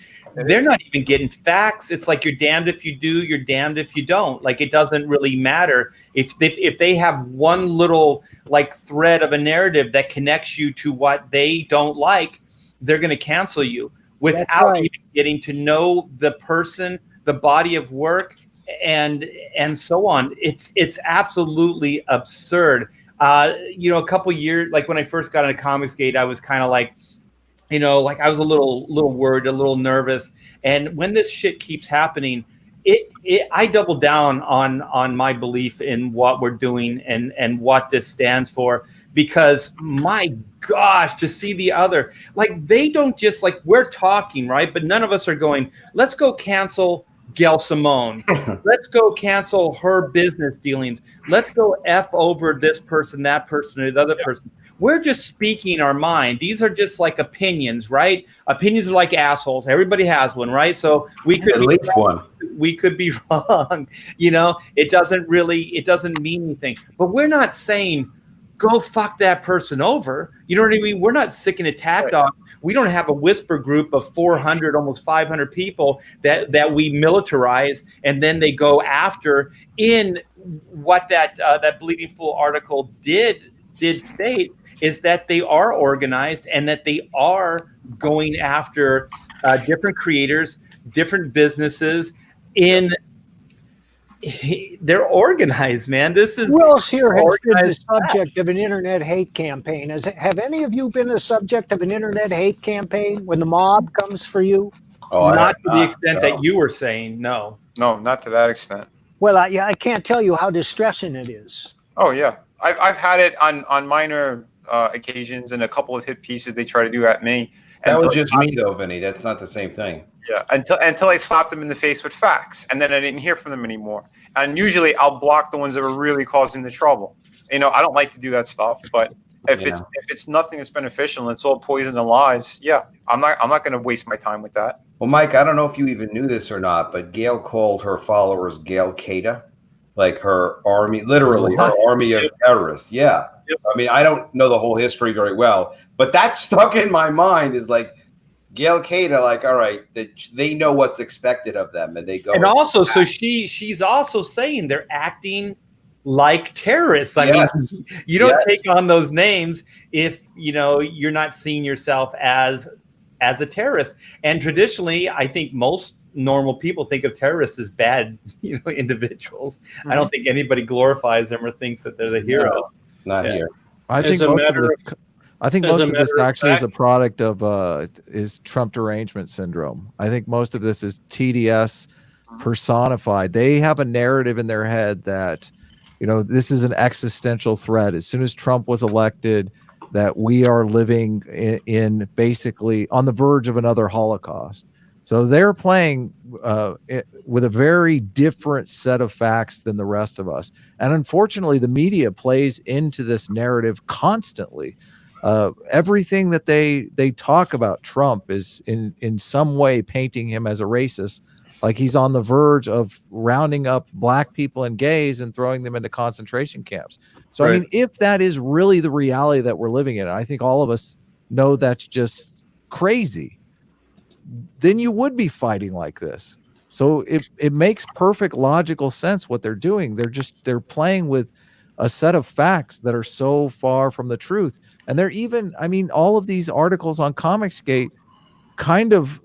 they're not even getting facts. It's like you're damned if you do, you're damned if you don't. Like, it doesn't really matter. If they have one little like thread of a narrative that connects you to what they don't like, they're going to cancel you without even getting to know the person, the body of work, and so on. It's absolutely absurd. A couple years, like when I first got into Comicsgate, I was kind of like, I was a little worried, a little nervous. And when this shit keeps happening, I double down on my belief in what we're doing and what this stands for, because my gosh, to see the other, like, they don't just, like, we're talking, right? But none of us are going, let's go cancel Gail Simone. Let's go cancel her business dealings. Let's go F over this person, that person, or the other person. We're just speaking our mind. These are just like opinions, right? Opinions are like assholes. Everybody has one, right? So we could be wrong. We could be wrong. It doesn't mean anything. But we're not saying go fuck that person over. You know what I mean? We're not sick and attack dog. We don't have a whisper group of 400, almost 500 people that we militarize, and then they go after. In what that Bleeding Fool article did state is that they are organized and that they are going after different creators, different businesses. They're organized, man. This is
Who else here has been the
organized
subject of an internet hate campaign? Have any of you been the subject of an internet hate campaign when the mob comes for you?
Oh,
not to the extent that you were saying. No,
not to that extent.
Well, I can't tell you how distressing it is.
Oh yeah, I've had it on minor occasions, and a couple of hit pieces they try to do at me.
That was just me though, Vinny. That's not the same thing.
Yeah, until I slapped them in the face with facts, and then I didn't hear from them anymore. And usually I'll block the ones that are really causing the trouble. I don't like to do that stuff, but if it's nothing that's beneficial and it's all poison and lies, yeah, I'm not going to waste my time with that.
Well, Mike, I don't know if you even knew this or not, but Gail called her followers Gail Qaeda, like her army, literally her army of terrorists. Yeah. Yep. I mean, I don't know the whole history very well, but that's stuck in my mind is like Gail Qaeda, like, all right, they know what's expected of them, and they go.
And also, so she's also saying they're acting like terrorists. I mean, you don't take on those names if you're not seeing yourself as a terrorist. And traditionally, I think most normal people think of terrorists as bad, individuals. Mm-hmm. I don't think anybody glorifies them or thinks that they're the heroes.
Not here.
I think most of this actually is a product of is Trump derangement syndrome. I think most of this is TDS personified. They have a narrative in their head that, this is an existential threat. As soon as Trump was elected, that we are living in basically on the verge of another Holocaust. So they're playing with a very different set of facts than the rest of us. And unfortunately, the media plays into this narrative constantly. Everything that they talk about Trump is in some way painting him as a racist, like he's on the verge of rounding up black people and gays and throwing them into concentration camps. So, right. I mean, if that is really the reality that we're living in, I think all of us know that's just crazy, then you would be fighting like this. So it makes perfect logical sense what they're doing. They're playing with a set of facts that are so far from the truth. And they're even, all of these articles on Comicsgate kind of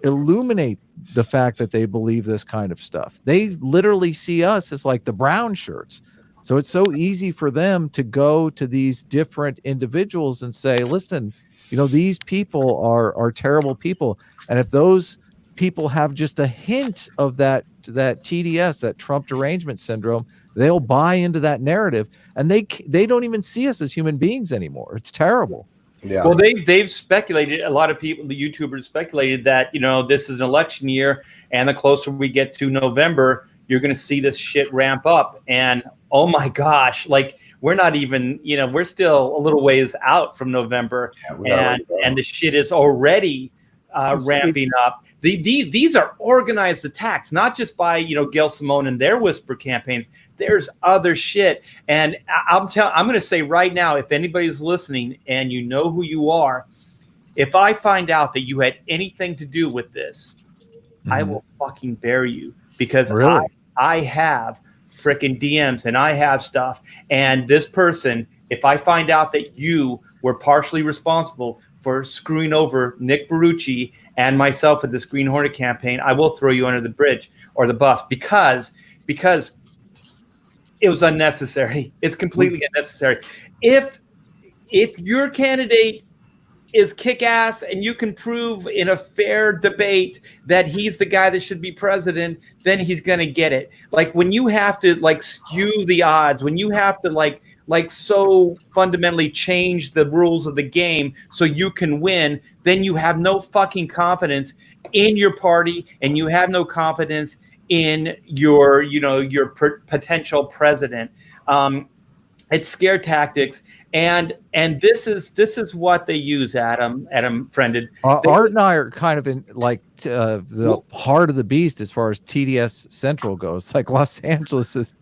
illuminate the fact that they believe this kind of stuff. They literally see us as like the brown shirts. So it's so easy for them to go to these different individuals and say, listen, these people are terrible people. And if those people have just a hint of that TDS, that Trump derangement syndrome, they'll buy into that narrative, and they don't even see us as human beings anymore. It's terrible.
Yeah. Well, they've speculated. A lot of people, the YouTubers, speculated that this is an election year, and the closer we get to November, you're going to see this shit ramp up. And oh my gosh, like we're not even, we're still a little ways out from November, and the shit is already ramping up. These are organized attacks, not just by Gail Simone and their whisper campaigns. There's other shit, and I'm going to say right now, if anybody's listening and you know who you are, if I find out that you had anything to do with this, I will fucking bury you, because
really?
I have freaking DMs and I have stuff. And this person, if I find out that you were partially responsible for screwing over Nick Barucci and myself with this Green Hornet campaign, I will throw you under the bridge or the bus, because it was unnecessary. It's completely unnecessary. If your candidate is kick-ass and you can prove in a fair debate that he's the guy that should be president, then he's going to get it. Like when you have to skew the odds, when you have to so fundamentally change the rules of the game so you can win, then you have no fucking confidence in your party, and you have no confidence in your potential president. It's scare tactics. And this is what they use, Adam Friended.
Art and I are kind of in the heart of the beast as far as TDS Central goes. Like Los Angeles is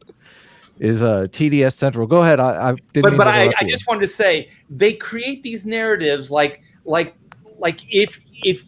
TDS Central. Go ahead. I didn't.
But I just wanted to say they create these narratives like if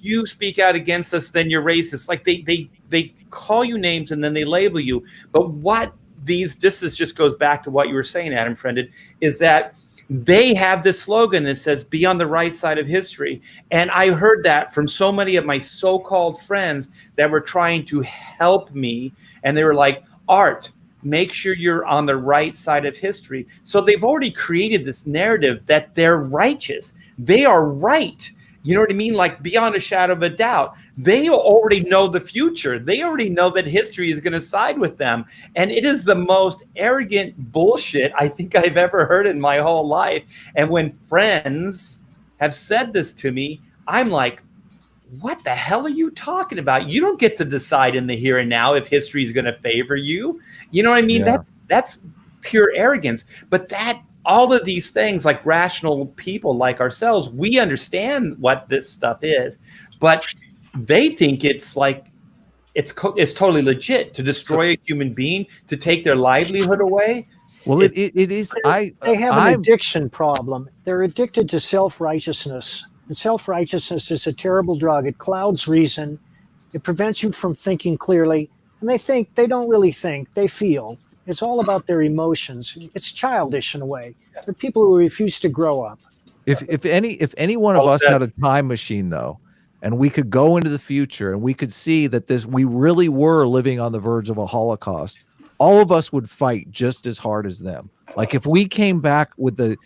you speak out against us, then you're racist. Like they call you names and then they label you. But what just goes back to what you were saying, Adam Friended, is that they have this slogan that says, be on the right side of history. And I heard that from so many of my so-called friends that were trying to help me. And they were like, Art, make sure you're on the right side of history. So they've already created this narrative that they're righteous. They are right. You know what I mean? Like beyond a shadow of a doubt. They already know the future. They already know that history is going to side with them. And it is the most arrogant bullshit I think I've ever heard in my whole life. And when friends have said this to me, I'm like, what the hell are you talking about? You don't get to decide in the here and now if history is going to favor you. You know what I mean?
Yeah.
That's pure arrogance. But that all of these things, like rational people like ourselves, we understand what this stuff is, but they think it's like it's totally legit to destroy a human being, to take their livelihood away.
Well, it is.
They have an addiction problem. They're addicted to self-righteousness. And self-righteousness is a terrible drug. It clouds reason. It prevents you from thinking clearly. And they don't really think, they feel. It's all about their emotions. It's childish in a way. They're people who refuse to grow up.
If any one of us had a time machine, though, and we could go into the future and we could see that we really were living on the verge of a Holocaust, all of us would fight just as hard as them. Like if we came back with the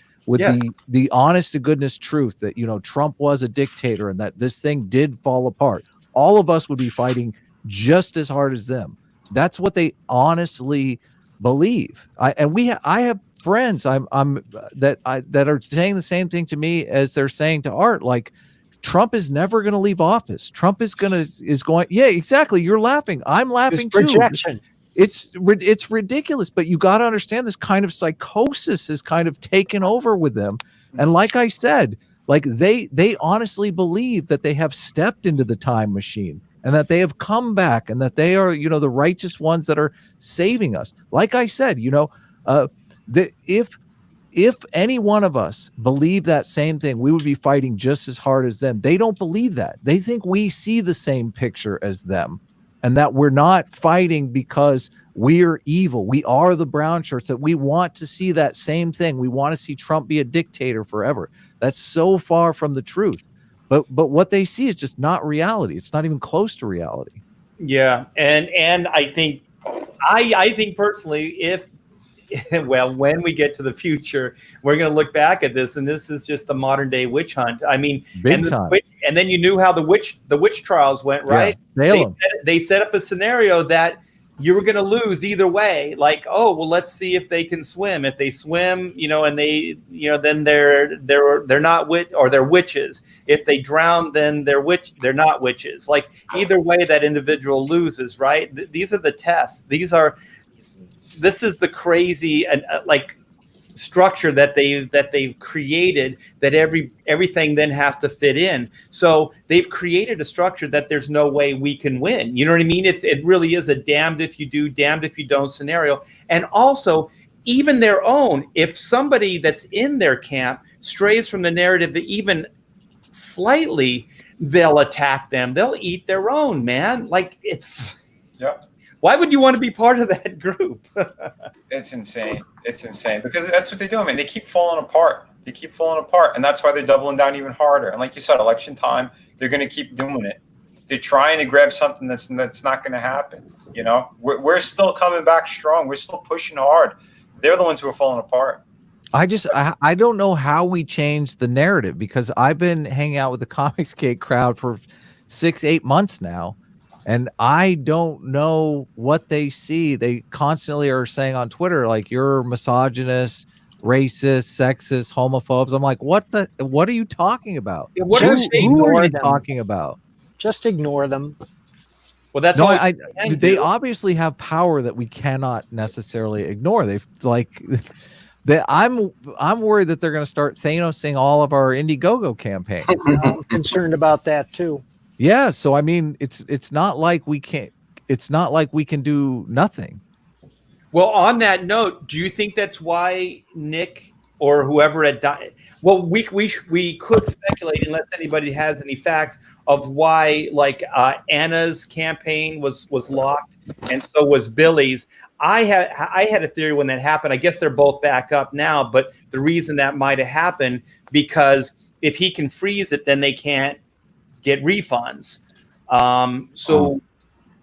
honest to goodness truth that, you know, Trump was a dictator and that this thing did fall apart, all of us would be fighting just as hard as them. That's what they honestly believe. I have friends that are saying the same thing to me as they're saying to Art. Like, Trump is never going to leave office. Trump is going. Yeah, exactly. You're laughing. I'm laughing too.
Projection.
It's ridiculous. But you got to understand, this kind of psychosis has kind of taken over with them. And like I said, like they honestly believe that they have stepped into the time machine and that they have come back and that they are, you know, the righteous ones that are saving us. Like I said, you know, that if any one of us believed that same thing, we would be fighting just as hard as them. They don't believe that. They think we see the same picture as them and that we're not fighting because we're evil. We are the brown shirts, that we want to see that same thing. We want to see Trump be a dictator forever. That's so far from the truth. But what they see is just not reality. It's not even close to reality.
Yeah. And I think personally, when we get to the future, we're going to look back at this, and this is just a modern day witch hunt. I mean,
big time.
And then you knew how the witch trials went, right?
Yeah,
they set up a scennario that you were going to lose either way. Like, oh, well, let's see if they can swim. If they swim, you know, and they, you know, then they're not they're witches. If they drown, then they're not witches. Like either way, that individual loses, right? These are the tests. This is the crazy and like structure that they've created, that everything then has to fit in. So they've created a structure that there's no way we can win. You know what I mean? It really is a damned if you do, damned if you don't scenario. And also, even their own, if somebody that's in their camp strays from the narrative even slightly, they'll attack them. They'll eat their own, man. Like it's.
Yep.
Why would you want to be part of that group?
It's insane. It's insane because that's what they do. I mean, they keep falling apart. And that's why they're doubling down even harder. And like you said, election time, they're going to keep doing it. They're trying to grab something that's not going to happen. You know, we're still coming back strong. We're still pushing hard. They're the ones who are falling apart.
I don't know how we change the narrative, because I've been hanging out with the Comics Gate crowd for 6-8 months now. And I don't know what they see. They constantly are saying on Twitter, like, you're misogynist, racist, sexist, homophobes. I'm like, what are you talking about?
Yeah,
who are you talking about?
Just ignore them.
Well, that's
they obviously have power that we cannot necessarily ignore. I'm worried that they're going to start Thanosing all of our Indiegogo campaigns.
I'm concerned about that too.
Yeah, so I mean, it's not like we can't. It's not like we can do nothing.
Well, on that note, do you think that's why Nick or whoever at well, we could speculate unless anybody has any facts of why, like Anna's campaign was locked, and so was Billy's. I had a theory when that happened. I guess they're both back up now, but the reason that might have happened because if he can freeze it, then they can't get refunds. So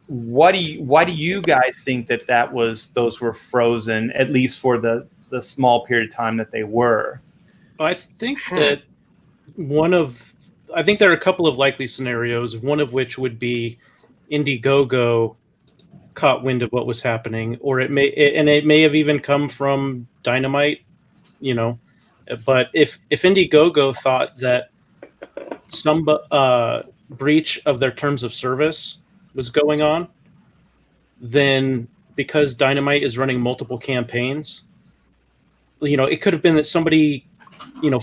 why do you guys think that those were frozen, at least for the small period of time that they were?
I think that I think there are a couple of likely scenarios, one of which would be Indiegogo caught wind of what was happening, or it may have even come from Dynamite, but if Indiegogo thought that some breach of their terms of service was going on, then because Dynamite is running multiple campaigns, it could have been that somebody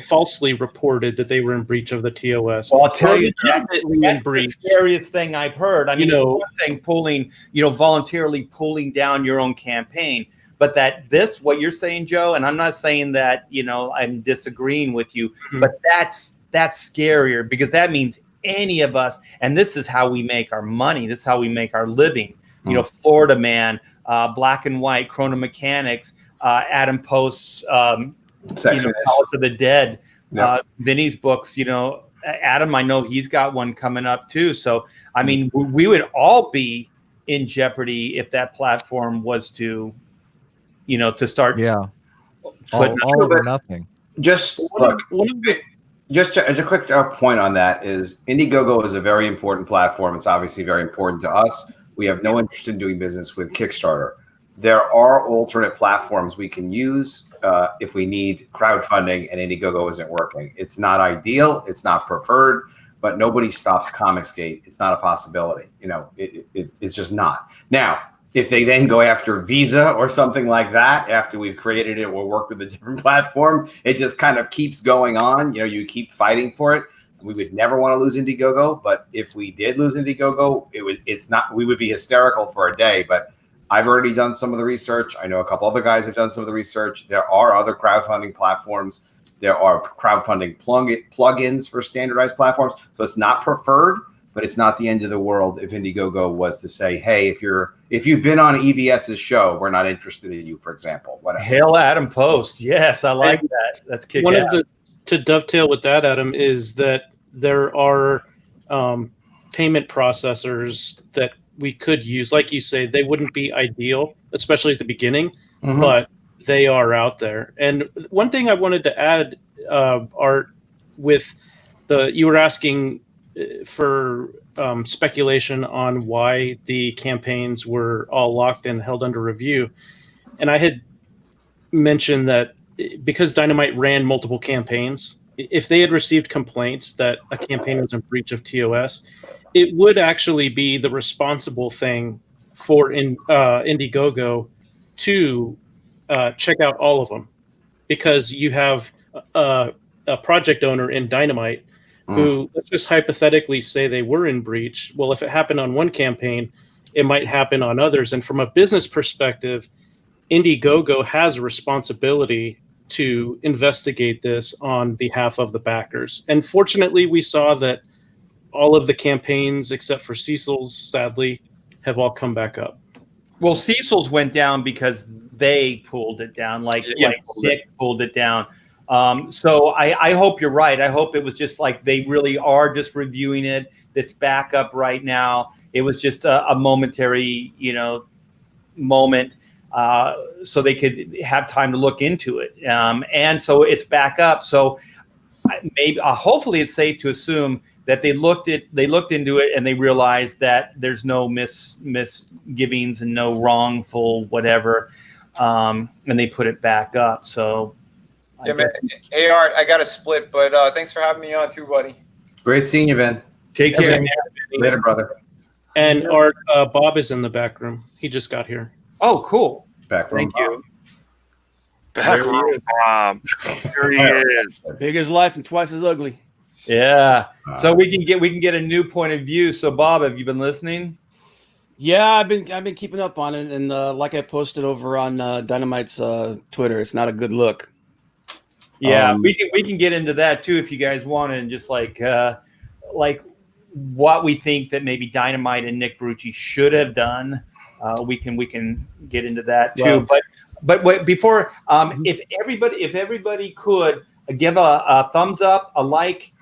falsely reported that they were in breach of the TOS.
Well, I'll tell you, that's the scariest thing I've heard. I mean, it's one thing voluntarily pulling down your own campaign, but what you're saying, Joe, and I'm not saying that, I'm disagreeing with you, but that's scarier because that means any of us, and this is how we make our money. This is how we make our living. Florida Man, Black and White, Chrono Mechanics, Adam Post's, College of the Dead, Vinny's books, Adam, I know he's got one coming up too. So, I mean, we would all be in jeopardy if that platform was to, to start.
Yeah. All or nothing.
Just a quick point on that is Indiegogo is a very important platform. It's obviously very important to us. We have no interest in doing business with Kickstarter. There are alternate platforms we can use if we need crowdfunding and Indiegogo isn't working. It's not ideal. It's not preferred, but nobody stops Comicsgate. It's not a possibility. It's just not. Now, if they then go after Visa or something like that, after we've created it, we'll work with a different platform. It just kind of keeps going on. You keep fighting for it. We would never want to lose Indiegogo, but if we did lose Indiegogo, we would be hysterical for a day, but I've already done some of the research. I know a couple other guys have done some of the research. There are other crowdfunding platforms. There are crowdfunding plugins for standardized platforms. So it's not preferred, but it's not the end of the world if Indiegogo was to say, hey, if you've been on EVS's show, we're not interested in you, for example. Whatever.
Hail Adam Post. Yes, I like that. That's kick ass.
To dovetail with that, Adam, is that there are payment processors that we could use. Like you say, they wouldn't be ideal, especially at the beginning, but they are out there. And one thing I wanted to add, Art, with you were asking for speculation on why the campaigns were all locked and held under review. And I had mentioned that because Dynamite ran multiple campaigns, if they had received complaints that a campaign was in breach of TOS, it would actually be the responsible thing for Indiegogo to check out all of them, because you have a project owner in Dynamite who, let's just hypothetically say they were in breach. Well, if it happened on one campaign, it might happen on others. And from a business perspective, Indiegogo has a responsibility to investigate this on behalf of the backers. And fortunately, we saw that all of the campaigns, except for Cecil's, sadly, have all come back up.
Well, Cecil's went down because they pulled it down, like Nick pulled it down. So I hope you're right. I hope it was just like they really are just reviewing it. That's back up right now. It was just a momentary, moment, so they could have time to look into it. And so it's back up. So maybe, hopefully, it's safe to assume that they looked into it and they realized that there's no misgivings and no wrongful whatever, and they put it back up. So,
yeah, man. Hey, Art, I got to split, but thanks for having me on too, buddy.
Great seeing you, Ben.
Take care.
Later, brother.
And Art, Bob is in the back room. He just got here.
Oh, cool.
Back room.
Thank you.
Back room, Bob. There he is.
Big as life and twice as ugly.
Yeah. So we can get a new point of view. So Bob, have you been listening?
Yeah, I've been keeping up on it, and like I posted over on Dynamite's Twitter, it's not a good look.
Yeah, we can get into that too if you guys want, and just like what we think that maybe Dynamite and Nick Brucci should have done. We can get into that too.
Well,
but before, if everybody could give a thumbs up, a like,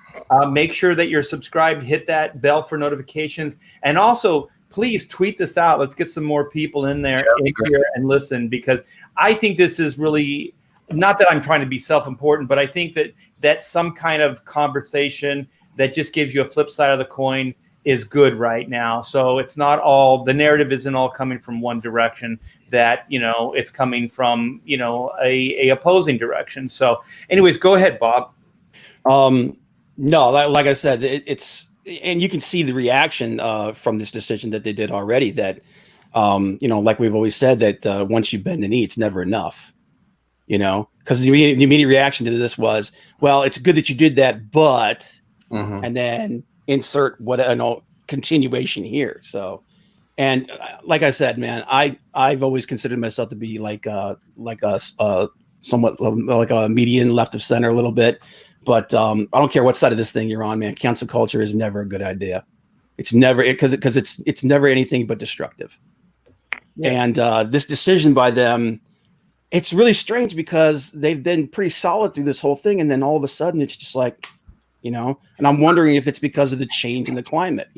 make sure that you're subscribed, hit that bell for notifications, and also please tweet this out. Let's get some more people in there here and listen, because I think this is really, not that I'm trying to be self-important, but I think that some kind of conversation that just gives you a flip side of the coin is good right now. So it's not all, the narrative isn't all coming from one direction, that, it's coming from, a opposing direction. So anyways, go ahead, Bob.
No, like I said, it's, and you can see the reaction from this decision that they did already, that, like we've always said, that once you bend the knee, it's never enough. Because the immediate reaction to this was, well, it's good that you did that, but, and then insert continuation here. So, and like I said, man, I've always considered myself to be like a somewhat like a median left of center a little bit, but I don't care what side of this thing you're on, man. Cancel culture is never a good idea. It's never, because it's never anything but destructive. Yeah. And this decision by them, it's really strange, because they've been pretty solid through this whole thing, and then all of a sudden it's just like, and I'm wondering if it's because of the change in the climate.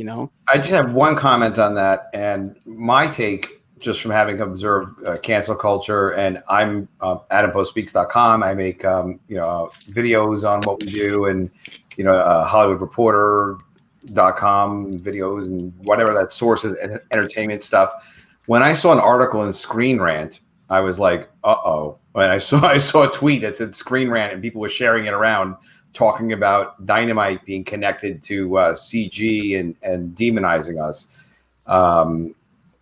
I just have one comment on that, and my take, just from having observed cancel culture, and I'm AdamPostSpeaks.com. I make videos on what we do, and HollywoodReporter.com videos and whatever that source is, entertainment stuff. When I saw an article in Screen Rant, I was like, uh-oh. And I saw a tweet that said Screen Rant, and people were sharing it around, talking about Dynamite being connected to CG and demonizing us.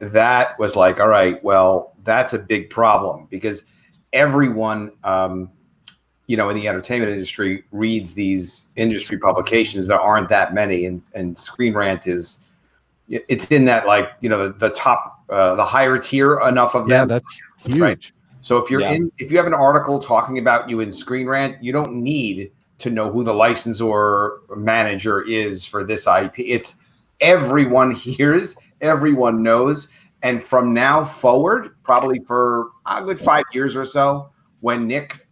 That was like, all right, well, that's a big problem, because everyone, in the entertainment industry reads these industry publications. There aren't that many. And Screen Rant it's in that, like, the top, the higher tier, enough of them.
Yeah, that's huge.
Right? So if if you have an article talking about you in Screen Rant, you don't need to know who the licensor manager is for this IP. It's everyone hears, everyone knows. And from now forward, probably for a good 5 years or so, when Nick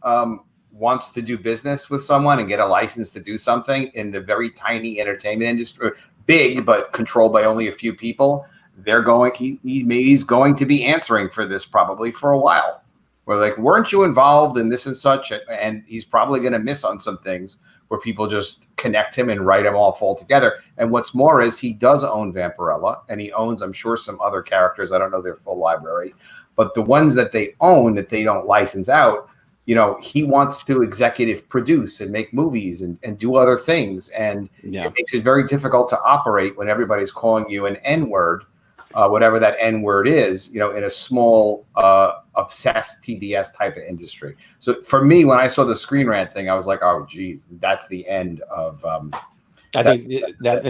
wants to do business with someone and get a license to do something in the very tiny entertainment industry, big but controlled by only a few people, he's going to be answering for this probably for a while. We're like, weren't you involved in this and such? And he's probably going to miss on some things where people just connect him and write him off altogether. And what's more is, he does own Vampirella, and he owns, I'm sure, some other characters. I don't know their full library, but the ones that they own that they don't license out, he wants to executive produce and make movies and do other things. And it makes it very difficult to operate when everybody's calling you an N-word, whatever that N-word is, in a small, obsessed TBS type of industry. So for me, when I saw the Screen Rant thing, I was like, oh, geez, that's the end of.
I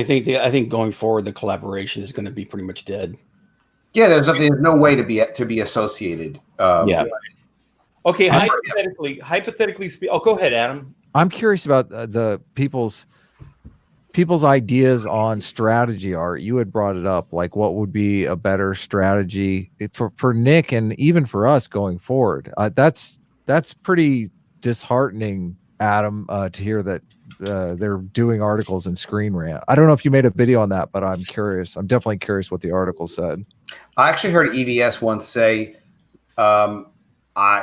think going forward, the collaboration is going to be pretty much dead.
Yeah, there's no way to be associated.
Okay, hypothetically speak. Oh, go ahead, Adam.
I'm curious about the people's ideas on strategy art. You had brought it up, like what would be a better strategy for Nick and even for us going forward. That's pretty disheartening, Adam, to hear that they're doing articles in Screen Rant. I don't know if you made a video on that, but I'm curious. I'm definitely curious what the article said.
I actually heard EVS once say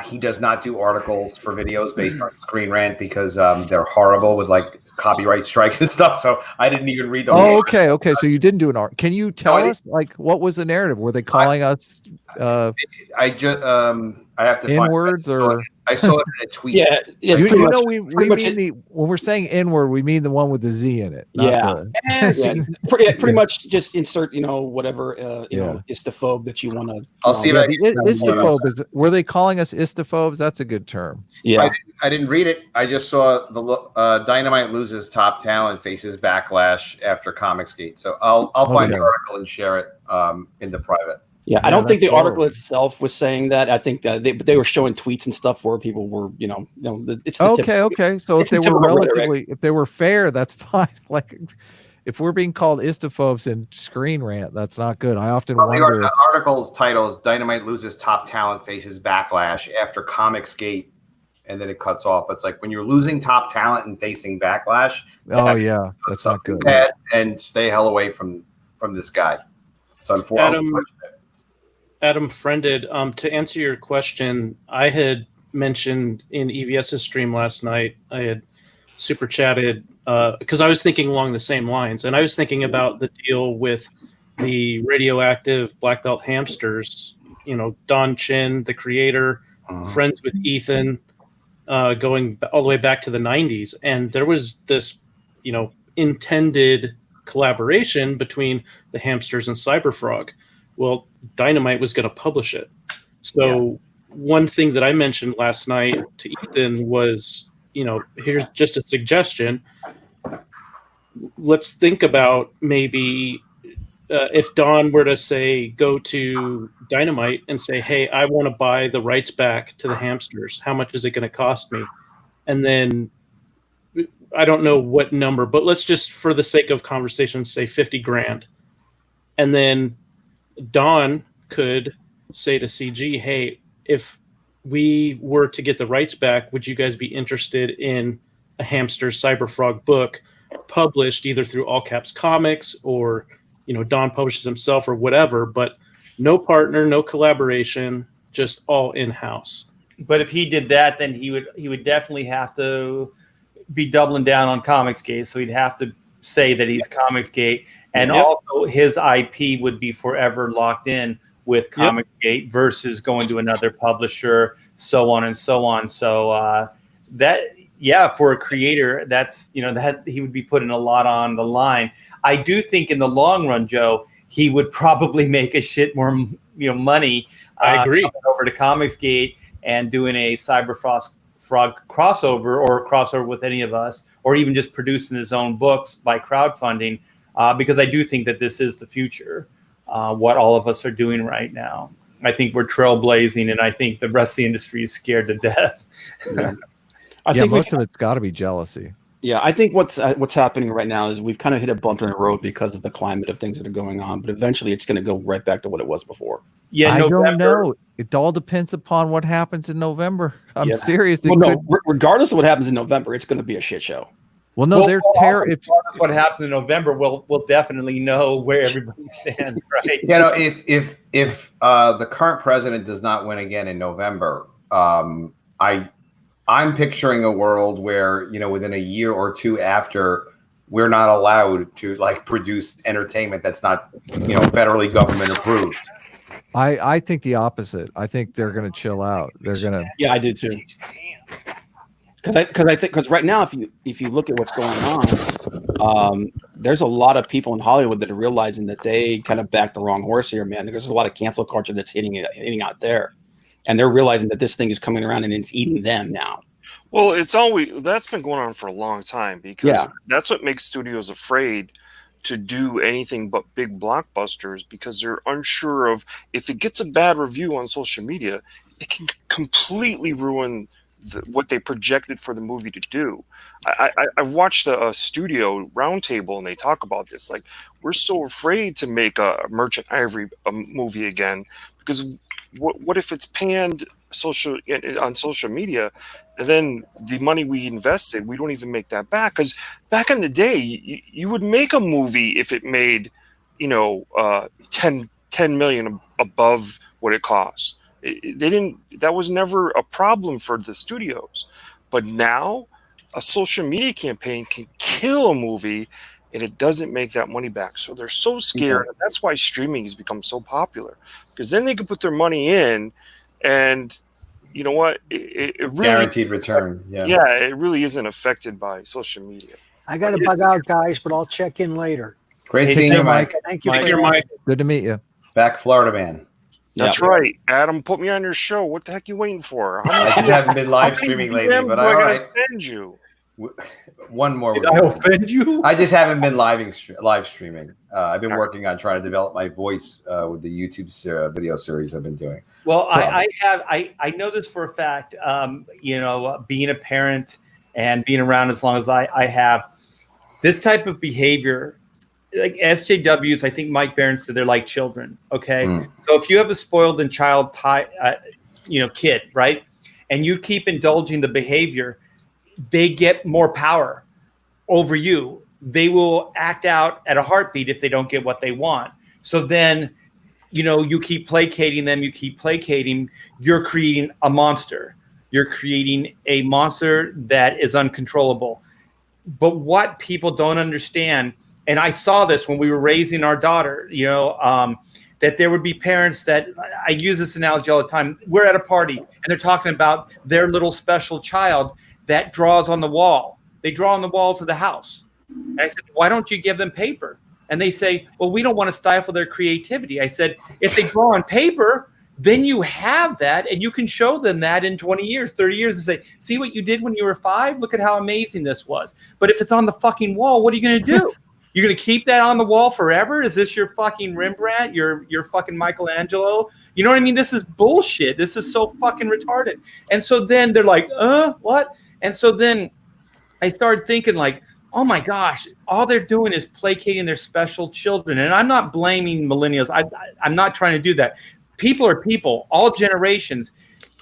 he does not do articles for videos based on Screen Rant because they're horrible with like copyright strikes and stuff. So I didn't even read the whole
okay. So you didn't do an art. Can you tell us, like, what was the narrative? Were they calling us
I have to find
N-words, or
I saw it in a tweet.
Yeah.
We mean when we're saying N-word, we mean the one with the Z in it.
Pretty much just insert, whatever, istophobe that you want to.
I'll see if I can.
Istophobe were they calling us istophobes? That's a good term.
Yeah.
I didn't read it. I just saw the Dynamite loses top talent, faces backlash after Comicsgate. So I'll find the article and share it in the private.
Yeah, I don't think the article itself was saying that. I think they were showing tweets and stuff where people were, it's the
okay. So if they were relatively, if they were fair, that's fine. Like, if we're being called istophobes and Screen Rant, that's not good. I often wonder.
The article's title is "Dynamite Loses Top Talent Faces Backlash After Comicsgate," and then it cuts off. It's like when you're losing top talent and facing backlash.
Oh yeah, that's not good.
Bad, and stay hell away from this guy. It's unfortunate.
Adam Friended, to answer your question, I had mentioned in EVS's stream last night, I had super chatted because I was thinking along the same lines, and I was thinking about the deal with the radioactive black belt hamsters. Don Chin, the creator, friends with Ethan, going all the way back to the 90s, and there was this, intended collaboration between the hamsters and Cyberfrog. Well, Dynamite was going to publish it. So one thing that I mentioned last night to Ethan was, here's just a suggestion. Let's think about maybe if Don were to say, go to Dynamite and say, hey, I want to buy the rights back to the hamsters. How much is it going to cost me? And then I don't know what number, but let's just, for the sake of conversation, say 50 grand. And then Don could say to CG, hey, if we were to get the rights back, would you guys be interested in a Hamster Cyberfrog book published either through All Caps Comics or, Don publishes himself or whatever, but no partner, no collaboration, just all in-house.
But if he did that, then he would definitely have to be doubling down on Comicsgate. So he'd have to say that he's Comicsgate, and also his IP would be forever locked in with Comicsgate versus going to another publisher, so on and so on. So for a creator, that's that he would be putting a lot on the line. I do think in the long run, Joe, he would probably make a shit more money.
I agree.
Over to Comicsgate and doing a Cyberfrog crossover or crossover with any of us, or even just producing his own books by crowdfunding, because I do think that this is the future, what all of us are doing right now. I think we're trailblazing, and I think the rest of the industry is scared to death.
I think most of it's got to be jealousy.
Yeah, I think what's happening right now is we've kind of hit a bump in the road because of the climate of things that are going on, but eventually it's going to go right back to what it was before.
Yeah, I don't know. It all depends upon what happens in November. I'm serious.
Regardless of what happens in November, it's going to be a shit show.
Well, no, they're terrible.
Regardless of what happens in November, we'll definitely know where everybody stands, right?
If the current president does not win again in November, I'm picturing a world where, within a year or two after, we're not allowed to produce entertainment that's not, federally government approved.
I think the opposite. I think they're going to chill out. They're going to.
Yeah, I do too. Because right now, if you look at what's going on, there's a lot of people in Hollywood that are realizing that they kind of backed the wrong horse here, man. There's a lot of cancel culture that's hitting out there. And they're realizing that this thing is coming around and it's eating them now.
Well, that's been going on for a long time, because that's what makes studios afraid to do anything but big blockbusters, because they're unsure of if it gets a bad review on social media, it can completely ruin what they projected for the movie to do. I've watched a studio roundtable and they talk about this. Like, we're so afraid to make a Merchant Ivory movie again, because what if it's panned on social media, and then the money we invested, we don't even make that back? Because back in the day, you would make a movie if it made 10 million above what it cost. That was never a problem for the studios. But now a social media campaign can kill a movie and it doesn't make that money back. So they're so scared. And that's why streaming has become so popular, because then they can put their money in, and you know what? It really
guaranteed return. Yeah,
it really isn't affected by social media.
I got to bug out, guys, but I'll check in later.
Great seeing you, Mike.
Thank you,
Mike.
Good to meet you.
Back Florida man.
That's right. Adam, put me on your show. What the heck are you waiting for?
I just haven't been live streaming lately, but all right.
Send you.
One more.
Did I offend you?
I just haven't been live streaming. I've been working on trying to develop my voice with the YouTube video series I've been doing.
Well,
So,
I know this for a fact. Being a parent and being around as long as I have, this type of behavior, like SJWs, I think Mike Barron said they're like children. Okay, so if you have a spoiled and child kid, right, and you keep indulging the behavior, they get more power over you. They will act out at a heartbeat if they don't get what they want. So then, you keep placating them, you're creating a monster. You're creating a monster that is uncontrollable. But what people don't understand, and I saw this when we were raising our daughter, that there would be parents that, I use this analogy all the time. We're at a party and they're talking about their little special child that draws on the wall. They draw on the walls of the house. And I said, why don't you give them paper? And they say, well, we don't want to stifle their creativity. I said, if they draw on paper, then you have that and you can show them that in 20 years, 30 years and say, see what you did when you were 5? Look at how amazing this was. But if it's on the fucking wall, what are you going to do? You're going to keep that on the wall forever? Is this your fucking Rembrandt, your fucking Michelangelo? You know what I mean? This is bullshit. This is so fucking retarded. And so then they're like, what? And so then I started thinking like, oh my gosh, all they're doing is placating their special children. And I'm not blaming millennials. I'm not trying to do that. People are people, all generations.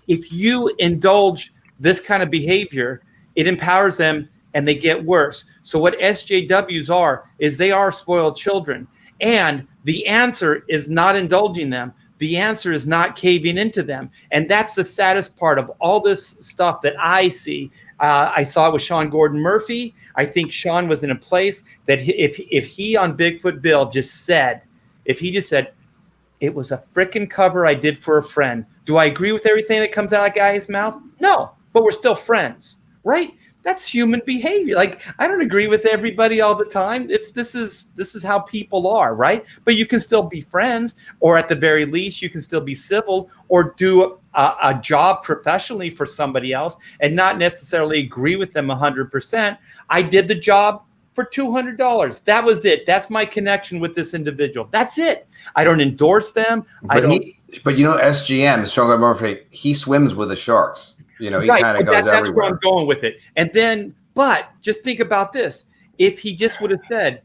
If you indulge this kind of behavior, it empowers them and they get worse. So what SJWs are, is they are spoiled children. And the answer is not indulging them. The answer is not caving into them. And that's the saddest part of all this stuff that I see. I saw it with Sean Gordon Murphy. I think Sean was in a place that if he on Bigfoot Bill just said, it was a frickin' cover I did for a friend. Do I agree with everything that comes out of that guy's mouth? No, but we're still friends, right? That's human behavior. Like, I don't agree with everybody all the time. This is how people are, right? But you can still be friends, or at the very least, you can still be civil or do a job professionally for somebody else and not necessarily agree with them 100%. I did the job for $200. That was it. That's my connection with this individual. That's it. I don't endorse them.
But SGM, Strong Murphy, he swims with the sharks. He kind of goes everywhere.
That's where I'm going with it. And then, but just think about this. If he just would have said,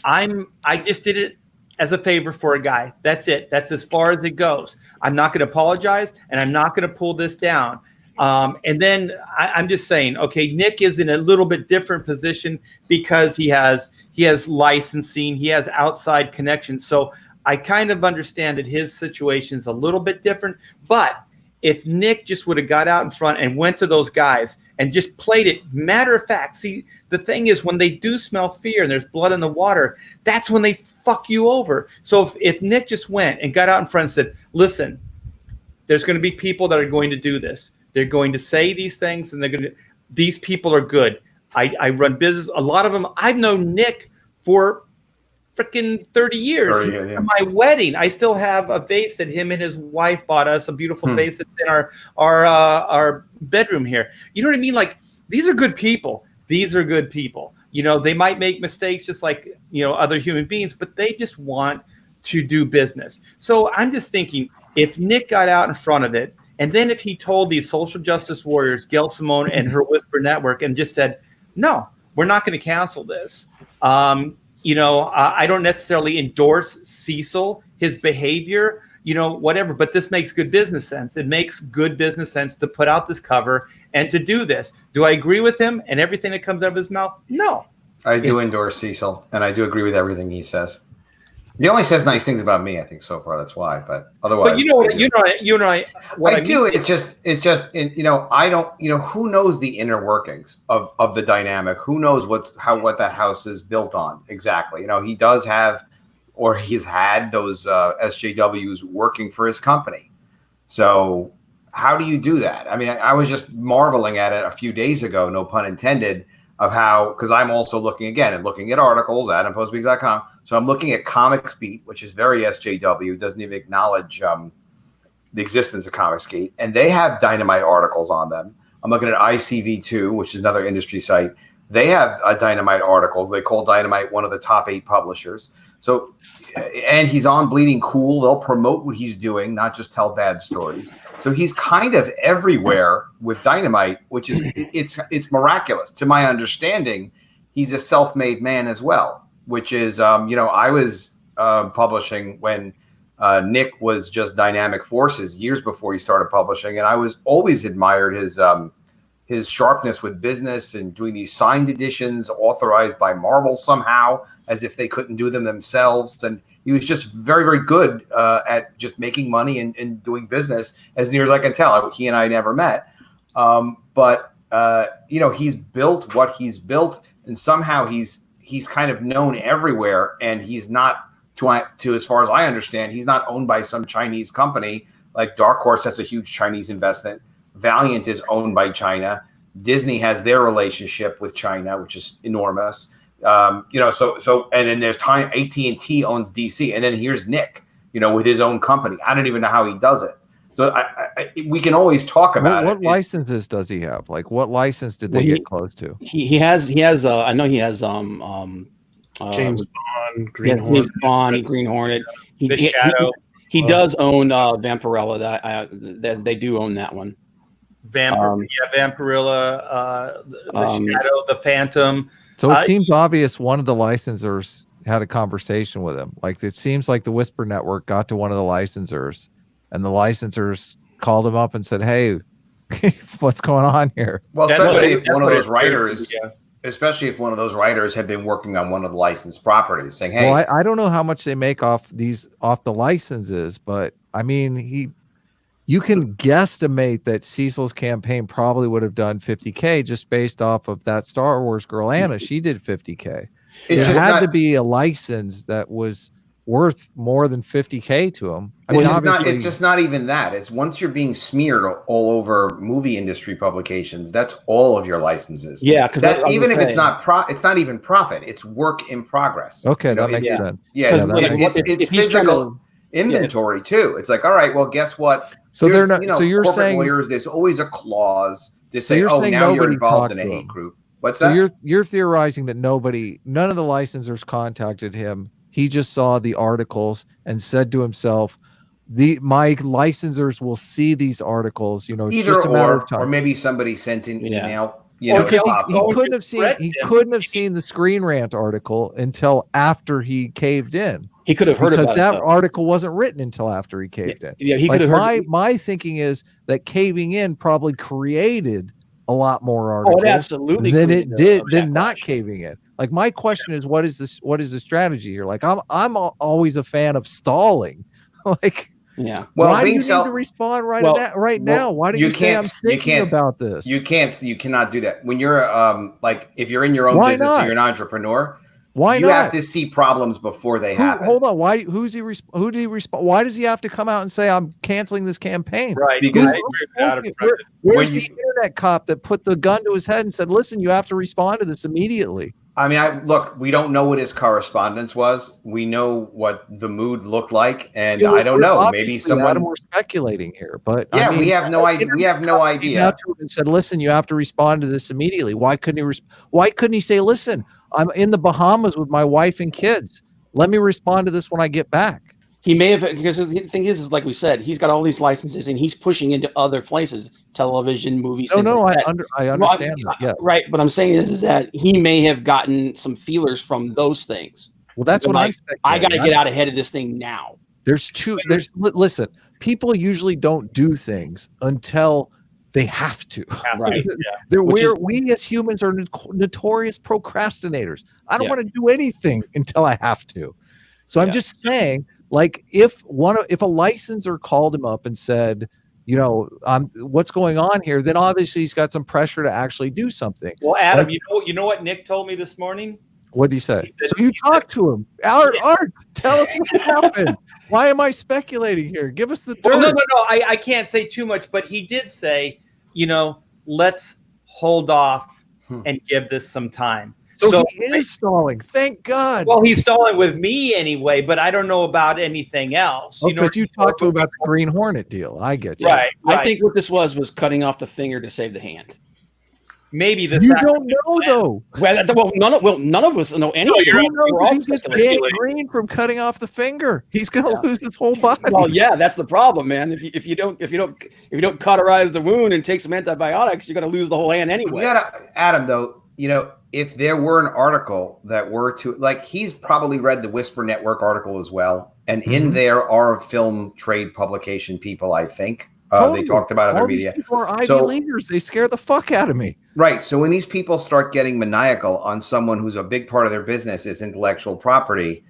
I just did it as a favor for a guy. That's it. That's as far as it goes. I'm not going to apologize, and I'm not going to pull this down. And then I'm just saying, okay, Nick is in a little bit different position because he has licensing, he has outside connections. So I kind of understand that his situation is a little bit different. But if Nick just would have got out in front and went to those guys and just played it, matter of fact, see, the thing is when they do smell fear and there's blood in the water, that's when they fuck you over. So if Nick just went and got out in front and said, listen, there's going to be people that are going to do this. They're going to say these things, and these people are good. I run business. A lot of them, I've known Nick for freaking 30 years.
Yeah.
My wedding, I still have a vase that him and his wife bought us, a beautiful vase that's in our bedroom here. You know what I mean? Like, these are good people. These are good people. They might make mistakes just like, other human beings, but they just want to do business. So I'm just thinking, if Nick got out in front of it, and then if he told these social justice warriors, Gail Simone and her Whisper Network, and just said, no, we're not going to cancel this. I don't necessarily endorse Cecil, his behavior, whatever, but this makes good business sense. It makes good business sense to put out this cover and to do this. Do I agree with him and everything that comes out of his mouth? No.
I do endorse Cecil, and I do agree with everything he says. He only says nice things about me, I think, so far. That's why. But otherwise,
but I
do. It's just, I don't, who knows the inner workings of the dynamic? Who knows what that house is built on exactly? He does have, or he's had those SJWs working for his company. So how do you do that? I mean, I was just marveling at it a few days ago, no pun intended, of how, because I'm also looking at articles at AdamPostBeats.com. So I'm looking at Comics Beat, which is very SJW, doesn't even acknowledge the existence of Comics Beat. And they have Dynamite articles on them. I'm looking at ICV2, which is another industry site. They have Dynamite articles. They call Dynamite one of the top 8 publishers. So, and he's on Bleeding Cool. They'll promote what he's doing, not just tell bad stories. So he's kind of everywhere with Dynamite, which is it's miraculous. To my understanding, he's a self-made man as well, which is I was publishing when Nick was just Dynamic Forces years before he started publishing, and I was always admired his sharpness with business and doing these signed editions authorized by Marvel somehow, as if they couldn't do them themselves. And he was just very, very good at just making money and doing business, as near as I can tell. He and I never met. But he's built what he's built, and somehow he's kind of known everywhere, and he's not, to as far as I understand, he's not owned by some Chinese company. Like Dark Horse has a huge Chinese investment. Valiant is owned by China. Disney has their relationship with China, which is enormous. And then there's time. AT&T owns DC, and then here's Nick, with his own company. I don't even know how he does it. So we can always talk about
what licenses does he have? Like, what license did they get close to?
He has. I know he has.
James Bond, Green Hornet.
James Bond, Green Hornet. He does own Vampirella. That they do own that one.
Vampirella, the Shadow, the Phantom.
So it seems obvious one of the licensors had a conversation with him. Like, it seems like the Whisper Network got to one of the licensors, and the licensors called him up and said, "Hey, what's going on here?"
Well, especially if one of those writers had been working on one of the licensed properties, saying, "Hey."
Well, I don't know how much they make off the licenses, but I mean, you can guesstimate that Cecil's campaign probably would have done $50K just based off of that Star Wars girl, Anna. She did $50K. It had to be a license that was worth more than $50K to him.
It's just not even that. It's once you're being smeared all over movie industry publications, that's all of your licenses.
Yeah, because
even if it's not even profit. It's work in progress.
Okay, that makes sense.
Yeah, it's physical inventory too. It's like, all right, well, guess what?
So they're not. So you're saying
lawyers, there's always a clause to say, "Oh, now you're involved in a hate group." What's that?
So you're theorizing that none of the licensors contacted him. He just saw the articles and said to himself, my licensors will see these articles. It's
either
just a matter of time.
Or maybe somebody sent an email.
He couldn't have seen the Screen Rant article until after he caved in.
He could have heard about it,
because that article wasn't written until after he caved in.
Yeah, he could have heard.
My thinking is that caving in probably created a lot more articles than it did than not caving in. Like, my question is, what is the strategy here? Like, I'm always a fan of stalling. Like,
yeah.
Well, why do you need to respond right now? Why do you say I'm thinking about this?
You cannot do that. When you're if you're in your own business or you're an entrepreneur, you have to see problems before they happen.
Hold on. Why? Who did he respond? Why does he have to come out and say, "I'm canceling this campaign"?
Right.
Because where's the internet cop that put the gun to his head and said, "Listen, you have to respond to this immediately"?
I mean, we don't know what his correspondence was. We know what the mood looked like, and I don't know. Maybe someone.
We're speculating here, but
yeah, we have no idea. We have no idea.
And said, "Listen, you have to respond to this immediately." Why couldn't he? Why couldn't he say, "Listen, I'm in the Bahamas with my wife and kids. Let me respond to this when I get back"?
He may have, because the thing is like we said, he's got all these licenses and he's pushing into other places, television, movies.
I understand that. Yeah.
Right. But I'm saying is that he may have gotten some feelers from those things.
Well, that's what
I got to get out ahead of this thing now.
Listen, people usually don't do things until they have to.
Right.
We as humans are notorious procrastinators. I don't want to do anything until I have to. So I'm just saying, like, if a licensor called him up and said, what's going on here, then obviously he's got some pressure to actually do something.
Well, Adam, you know what Nick told me this morning?
What did he say? So you talked to him. Art, tell us what happened. Why am I speculating here? Give us the dirt.
Well, no. I can't say too much, but he did say, let's hold off and give this some time. So
he is stalling. Thank God.
Well, he's stalling with me anyway, but I don't know about anything else.
Because you talked to him about the Green Hornet deal. I get you.
Right.
I think what this was cutting off the finger to save the hand.
Maybe this.
You don't know though.
Well, none of us know anything.
He gets gangrene from cutting off the finger. He's gonna lose his whole body.
Well, yeah, that's the problem, man. If you don't cauterize the wound and take some antibiotics, you're gonna lose the whole hand anyway.
You gotta, Adam, though, if there were an article that were to, like, he's probably read the Whisper Network article as well, and in there are film trade publication people, I think. They talked about other media.
These people are Ivy leaguers. They scare the fuck out of me.
Right. So when these people start getting maniacal on someone who's a big part of their business is intellectual property,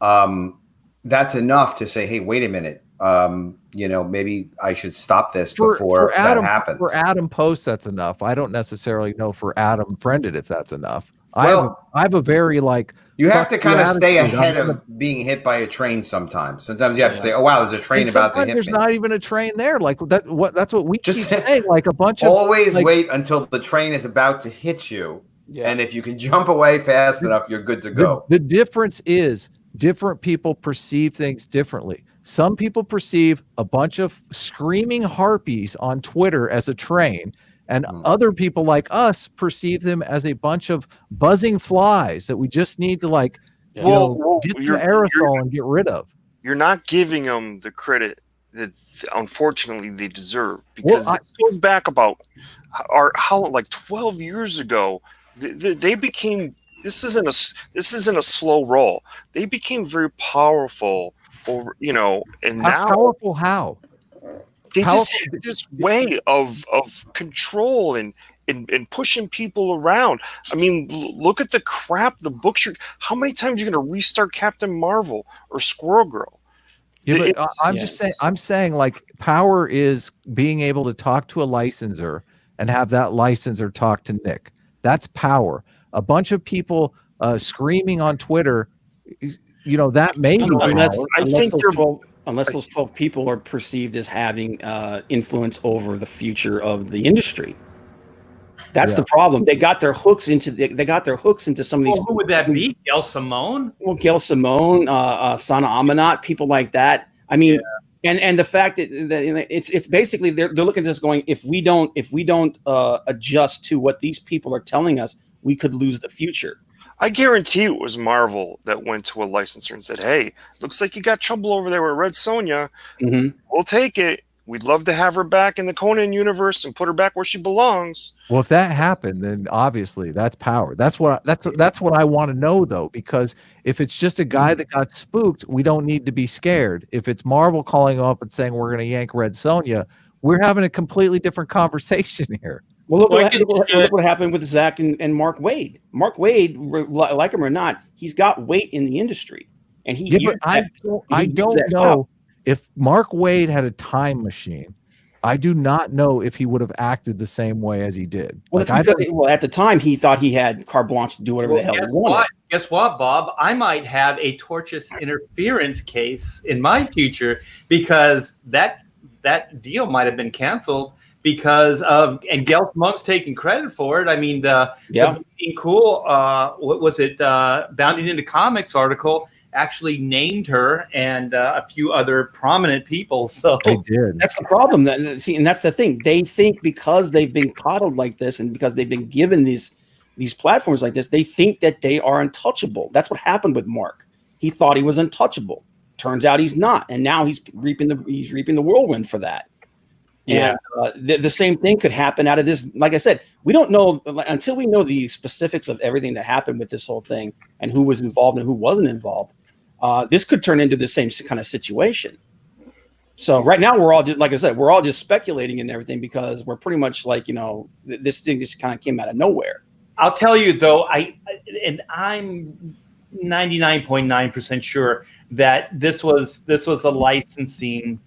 that's enough to say, hey, wait a minute. Maybe I should stop this before that happens.
For Adam Post, that's enough. I don't necessarily know for Adam Friended if that's enough. I have a very
you have to kind of stay ahead of being hit by a train sometimes. Sometimes you have to say, oh wow, there's a train about to hit me.
There's not even a train there. That's what we keep saying. Like a bunch of
always wait until the train is about to hit you. Yeah. And if you can jump away fast enough, you're good to go.
The difference is different people perceive things differently. Some people perceive a bunch of screaming harpies on Twitter as a train. And other people like us perceive them as a bunch of buzzing flies that we just need to get the aerosol and get rid of.
You're not giving them the credit that unfortunately they deserve, because this goes back about 12 years ago. They became, this isn't a slow roll. They became very powerful and now
powerful how?
They just have this way of control and pushing people around. I mean, look at the crap, the books. How many times are you going to restart Captain Marvel or Squirrel Girl?
Yeah, but I'm saying power is being able to talk to a licensor and have that licensor talk to Nick. That's power. A bunch of people screaming on Twitter, that may be power.
Unless those 12 people are perceived as having influence over the future of the industry. That's the problem. They got their hooks into some of these.
Who would that be? Gail Simone?
Well, Gail Simone, Sana Amanat, people like that. I mean, and the fact that it's basically they're looking at this going, if we don't adjust to what these people are telling us, we could lose the future.
I guarantee it was Marvel that went to a licensor and said, hey, looks like you got trouble over there with Red Sonja. Mm-hmm. We'll take it. We'd love to have her back in the Conan universe and put her back where she belongs.
Well, if that happened, then obviously that's power. That's what I want to know, though, because if it's just a guy that got spooked, we don't need to be scared. If it's Marvel calling up and saying we're going to yank Red Sonja, we're having a completely different conversation here.
Well, look what happened with Zach and Mark Waid. Mark Waid, like him or not, he's got weight in the industry, and
I don't know if Mark Waid had a time machine. I do not know if he would have acted the same way as he did.
Well, at the time, he thought he had carte blanche to do whatever the hell he wanted.
Guess what, Bob? I might have a tortious interference case in my future because that deal might have been canceled. Because of, and Gail Simone's taking credit for it. I mean, the Being Cool, what was it? Bounding Into Comics article actually named her and a few other prominent people. So
they did.
That's the problem. And that's the thing. They think because they've been coddled like this, and because they've been given these platforms like this, they think that they are untouchable. That's what happened with Mark. He thought he was untouchable. Turns out he's not, and now he's reaping the whirlwind for that. And the same thing could happen out of this. Like I said, we don't know until we know the specifics of everything that happened with this whole thing and who was involved and who wasn't involved. This could turn into the same kind of situation. So right now we're all just, like I said, we're all just speculating and everything because we're pretty much this thing just kind of came out of nowhere.
I'll tell you though, I'm 99.9% sure that this was a licensing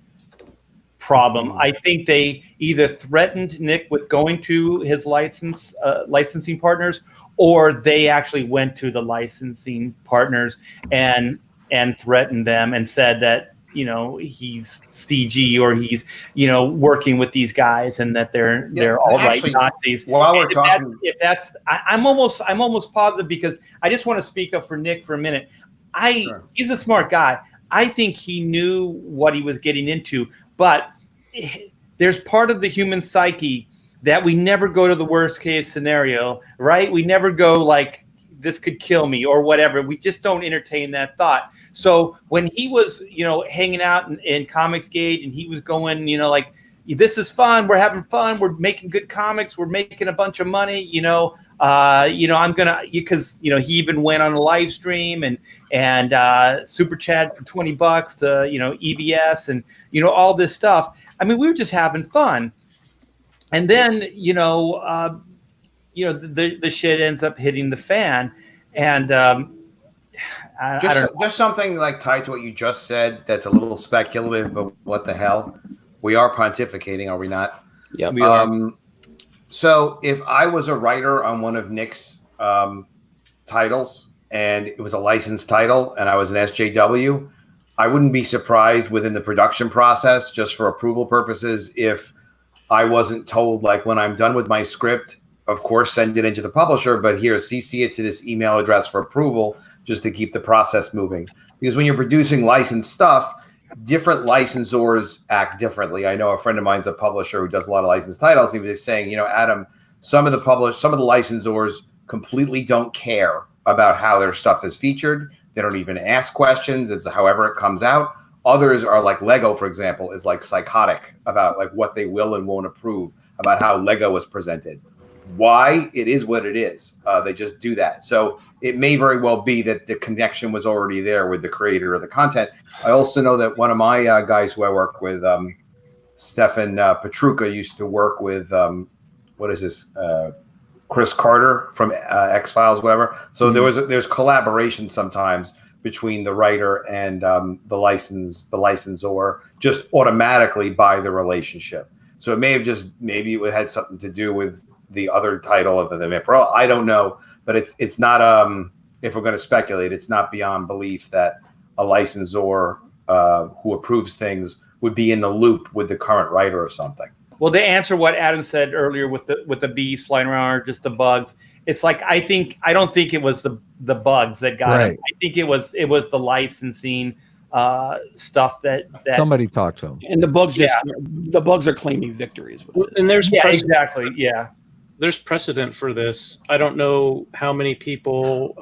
problem. I think they either threatened Nick with going to his licensing partners, or they actually went to the licensing partners and threatened them and said that he's CG or he's working with these guys and that they're all
actually,
right Nazis.
While we're talking,
I'm almost positive, because I just want to speak up for Nick for a minute.
Sure.
He's a smart guy. I think he knew what he was getting into, but there's part of the human psyche that we never go to the worst case scenario, right? We never go like, this could kill me or whatever. We just don't entertain that thought. So when he was, hanging out in Comicsgate and he was going, like, this is fun. We're having fun. We're making good comics. We're making a bunch of money. I'm gonna, because he even went on a live stream and super chat for $20 to EBS and all this stuff. I mean, we were just having fun, and then the shit ends up hitting the fan, and I don't know.
Just something like tied to what you just said that's a little speculative, but what the hell? We are pontificating, are we not?
Yeah,
we are.
So if I was a writer on one of Nick's titles and it was a licensed title and I was an SJW, I wouldn't be surprised within the production process, just for approval purposes, if I wasn't told, like, when I'm done with my script, of course, send it into the publisher, but here, CC it to this email address for approval, just to keep the process moving. Because when you're producing licensed stuff, different licensors act differently. I know a friend of mine's a publisher who does a lot of licensed titles. He was just saying, Adam, some of the licensors completely don't care about how their stuff is featured. They don't even ask questions. It's however it comes out. Others are like Lego, for example, is like psychotic about like what they will and won't approve about how Lego is presented. Why? It is what it is. They just do that. So it may very well be that the connection was already there with the creator of the content. I also know that one of my guys who I work with, Stefan Petruka, used to work with, Chris Carter from X-Files, whatever. So there's collaboration sometimes between the writer and the licensor, just automatically by the relationship. So it may have maybe it had something to do with the other title of the Vampirella. I don't know, but it's not, if we're going to speculate, it's not beyond belief that a licensor who approves things would be in the loop with the current writer or something.
Well, to answer what Adam said earlier with the bees flying around or just the bugs, it's like I don't think it was the bugs that got him. I think it was the licensing stuff that
somebody talked to him.
And the bugs are claiming victories.
And there's there's precedent for this. I don't know how many people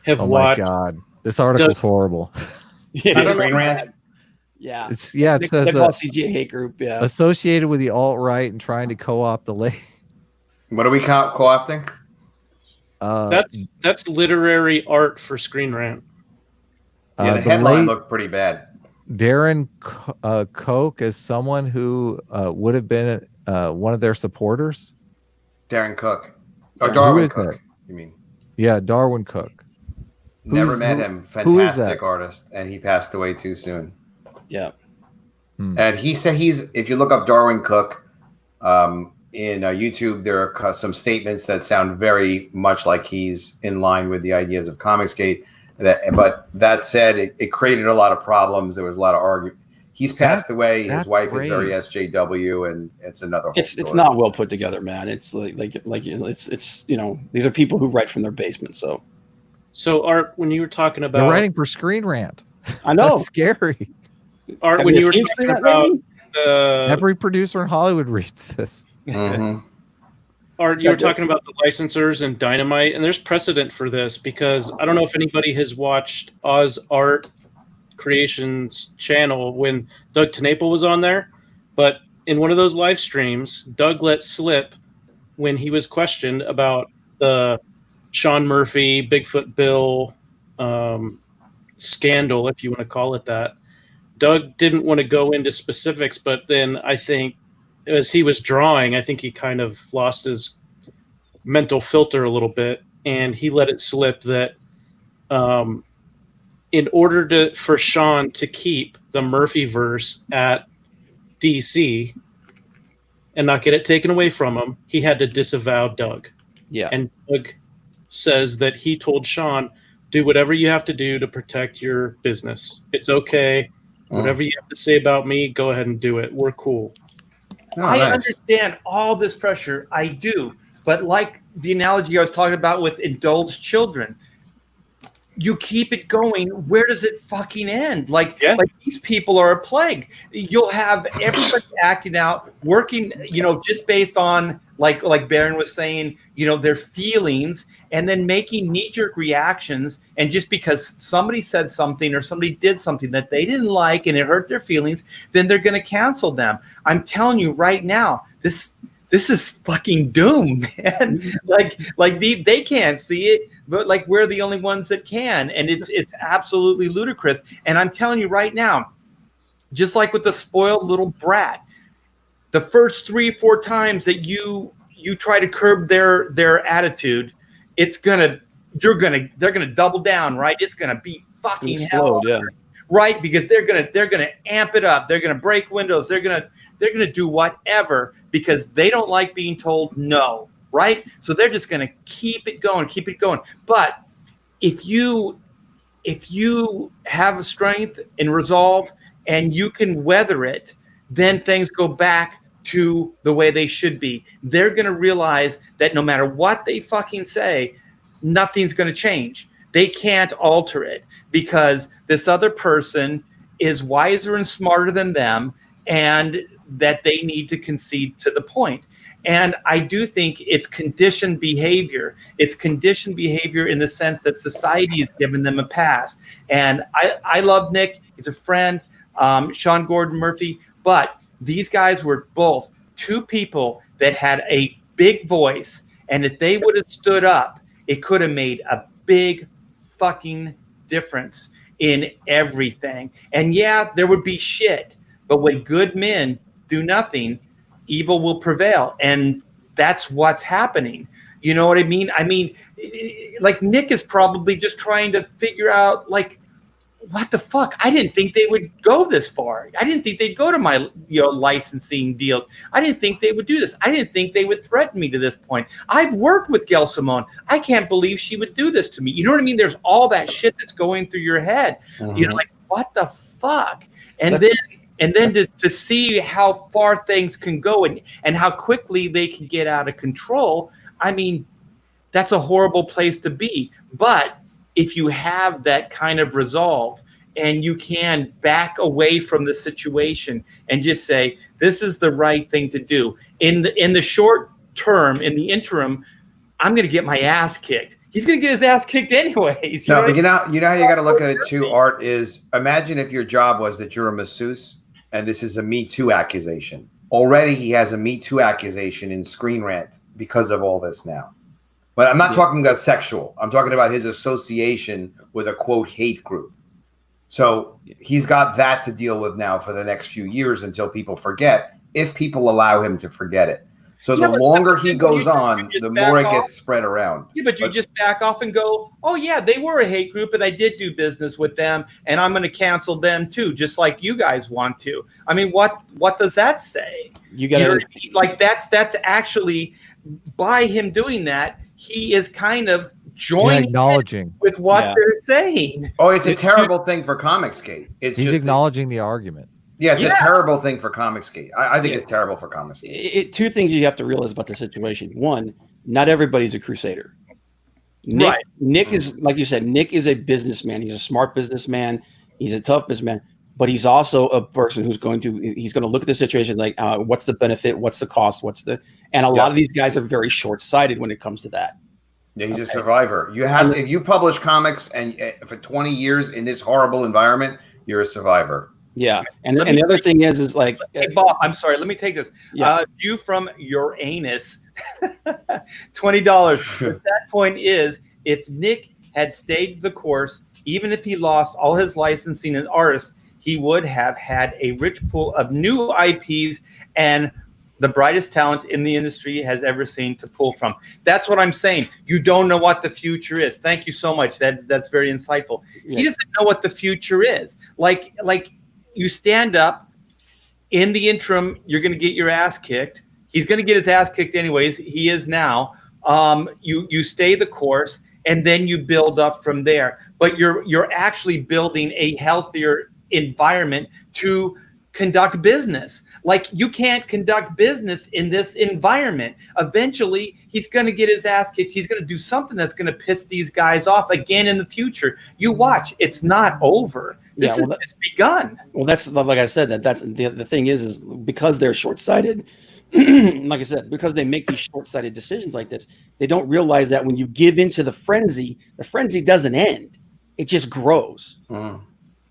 have watched.
Oh my God, this article's horrible.
Yeah,
it says
the
the
CGA hate group. Yeah,
associated with the alt-right and trying to co-opt the late.
What are we co-opting?
That's literary art for Screen Rant.
Yeah, the headline looked pretty bad.
Darren Koch as someone who would have been one of their supporters.
Darren Cook. Or Darwin Cook, you mean?
Yeah, Darwin Cook.
Never met him. Fantastic artist. And he passed away too soon.
Yeah.
And he said if you look up Darwin Cook in YouTube, there are some statements that sound very much like he's in line with the ideas of Comicsgate. But that said, it created a lot of problems. There was a lot of argument. He's passed away. His wife is very SJW, and it's another.
It's not well put together, man. It's like it's these are people who write from their basement.
So Art, when you were talking about
you're writing for Screen Rant,
I know.
That's scary.
Art, when you were talking about
every producer in Hollywood reads this.
Mm-hmm.
Art, you were talking about the licensors and Dynamite, and there's precedent for this because I don't know if anybody has watched Oz Art Creations channel when Doug TenNapel was on there, but in one of those live streams, Doug let slip when he was questioned about the Sean Murphy, Bigfoot Bill scandal, if you want to call it that. Doug didn't want to go into specifics, but then I think as he was drawing, I think he kind of lost his mental filter a little bit, and he let it slip that in order for Sean to keep the Murphyverse at DC and not get it taken away from him, he had to disavow Doug.
Yeah.
And Doug says that he told Sean, Do whatever you have to do to protect your business. It's okay. Whatever you have to say about me, go ahead and do it. We're cool.
Oh,
I
nice.
understand all this pressure. I do. But like the analogy I was talking about with indulged children, you keep it going. Where does it fucking end? Like these people are a plague. You'll have everybody acting out, working, just based on like Baron was saying, their feelings, and then making knee-jerk reactions. And just because somebody said something or somebody did something that they didn't like and it hurt their feelings, then they're going to cancel them. I'm telling you right now, this is fucking doom, man. They can't see it, but like we're the only ones that can, and it's absolutely ludicrous. And I'm telling you right now, just like with the spoiled little brat, the first 3-4 times that you try to curb their attitude, they're gonna double down, right? It's gonna be fucking hell, right? Because they're gonna amp it up. They're gonna break windows. They're gonna do whatever because they don't like being told no, right? So they're just gonna keep it going. But if you have strength and resolve and you can weather it, then things go back to the way they should be. They're gonna realize that no matter what they fucking say, nothing's gonna change. They can't alter it because this other person is wiser and smarter than them, and that they need to concede to the point. And I do think it's conditioned behavior. It's conditioned behavior in the sense that society has given them a pass. And I love Nick. He's a friend, Sean Gordon Murphy. But these guys were both two people that had a big voice. And if they would have stood up, it could have made a big fucking difference in everything. And yeah, there would be shit. But when good men do nothing, evil will prevail. And that's what's happening. You know what I mean? I mean, like Nick is probably just trying to figure out, like, what the fuck? I didn't think they would go this far. I didn't think they'd go to my licensing deals. I didn't think they would do this. I didn't think they would threaten me to this point. I've worked with Gail Simone. I can't believe she would do this to me. You know what I mean? There's all that shit that's going through your head. Like, what the fuck? And then to see how far things can go and how quickly they can get out of control, I mean, that's a horrible place to be. But if you have that kind of resolve and you can back away from the situation and just say, this is the right thing to do. In the short term, in the interim, I'm going to get my ass kicked. He's going to get his ass kicked anyways.
No, but you know how you got to look at it too, Art, is imagine if your job was that you're a masseuse and this is a Me Too accusation. Already he has a Me Too accusation in Screen Rant because of all this now. But I'm not talking about sexual. I'm talking about his association with a, quote, hate group. So he's got that to deal with now for the next few years until people forget, if people allow him to forget it. So the longer he goes on, the more it gets spread around.
Yeah, but you just back off and go, oh, yeah, they were a hate group, and I did do business with them, and I'm going to cancel them too, just like you guys want to. I mean, what does that say? You got to like that's actually, by him doing that, he is kind of joining
acknowledging
with what they're saying.
Oh, it's a terrible thing for Comicsgate.
He's acknowledging the argument.
Yeah, it's a terrible thing for Comicsgate. I think it's terrible for Comicsgate.
Two things you have to realize about the situation. One, not everybody's a crusader. Nick is, like you said, Nick is a businessman. He's a smart businessman. He's a tough businessman. But he's also a person he's going to look at the situation like, what's the benefit? What's the cost? And a lot of these guys are very short-sighted when it comes to that.
Yeah, he's a survivor. If you publish comics and for 20 years in this horrible environment, you're a survivor.
Yeah, and the other thing is like,
hey Bob, I'm sorry. Let me take this. View from your anus, $20. The sad point is, if Nick had stayed the course, even if he lost all his licensing and artists, he would have had a rich pool of new IPs and the brightest talent in the industry has ever seen to pull from. That's what I'm saying. You don't know what the future is. Thank you so much. That's very insightful. He doesn't know what the future is. Like you stand up. In the interim, you're going to get your ass kicked. He's going to get his ass kicked anyways. He is now. You stay the course. and then you build up from there. But you're actually building a healthier environment to conduct business. Like, you can't conduct business in this environment. Eventually, he's going to get his ass kicked. He's going to do something that's going to piss these guys off again in the future. You watch. It's not over. This has just begun.
Well, that's like I said. That's the thing is because they're short-sighted. Like I said, because they make these short-sighted decisions like this, they don't realize that when you give into the frenzy doesn't end. It just grows.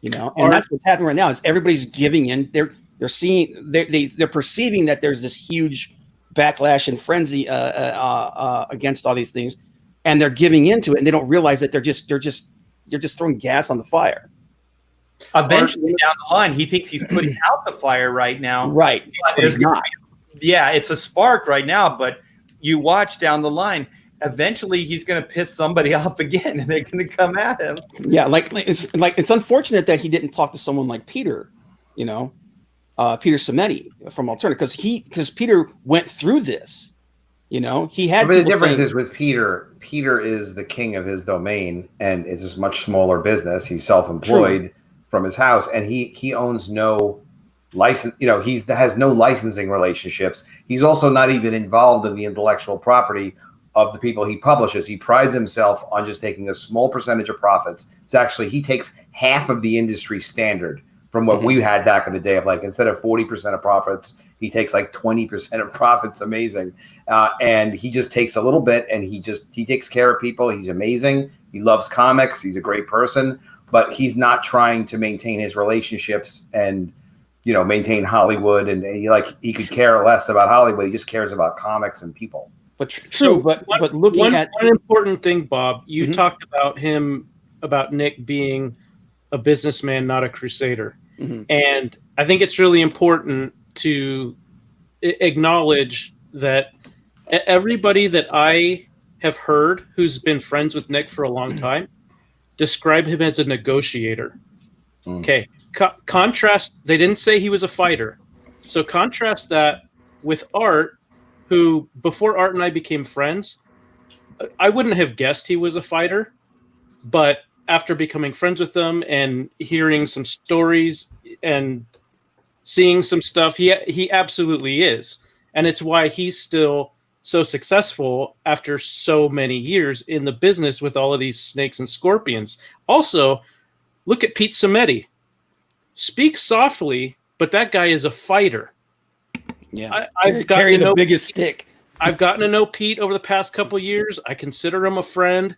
You know, and that's what's happening right now. Is everybody's giving in? They're perceiving that there's this huge backlash and frenzy against all these things, and they're giving into it, and they don't realize that they're just throwing gas on the fire.
Eventually, down the line, he thinks he's putting out the fire right now.
Right. But he's not.
Yeah, it's a spark right now, but you watch down the line. Eventually, he's going to piss somebody off again, and they're going to come at him.
Yeah, it's unfortunate that he didn't talk to someone like Peter, you know, Peter Samedi from Alternative, because Peter went through this. You know, he had.
But the difference is with Peter. Peter is the king of his domain, and it's just much smaller business. He's self-employed from his house, and he owns no license. You know, he has no licensing relationships. He's also not even involved in the intellectual property of the people he publishes. He prides himself on just taking a small percentage of profits. It's actually, he takes half of the industry standard from what we had back in the day of, like, instead of 40% of profits, he takes like 20% of profits. Amazing. And he just takes a little bit, and he takes care of people. He's amazing. He loves comics. He's a great person, but he's not trying to maintain his relationships and, you know, maintain Hollywood. And he could care less about Hollywood. He just cares about comics and people.
But true, but looking at
one important thing, Bob, you talked about Nick being a businessman, not a crusader. And I think it's really important to acknowledge that everybody that I have heard who's been friends with Nick for a long time describe him as a negotiator. Okay. Contrast, they didn't say he was a fighter. So contrast that with Art, who, before Art and I became friends, I wouldn't have guessed he was a fighter, but after becoming friends with him and hearing some stories and seeing some stuff, he absolutely is. And it's why he's still so successful after so many years in the business with all of these snakes and scorpions. Also, look at Pete Samedi. Speaks softly, but that guy is a fighter.
Yeah,
I've
carry the biggest stick.
I've gotten to know Pete over the past couple of years. I consider him a friend.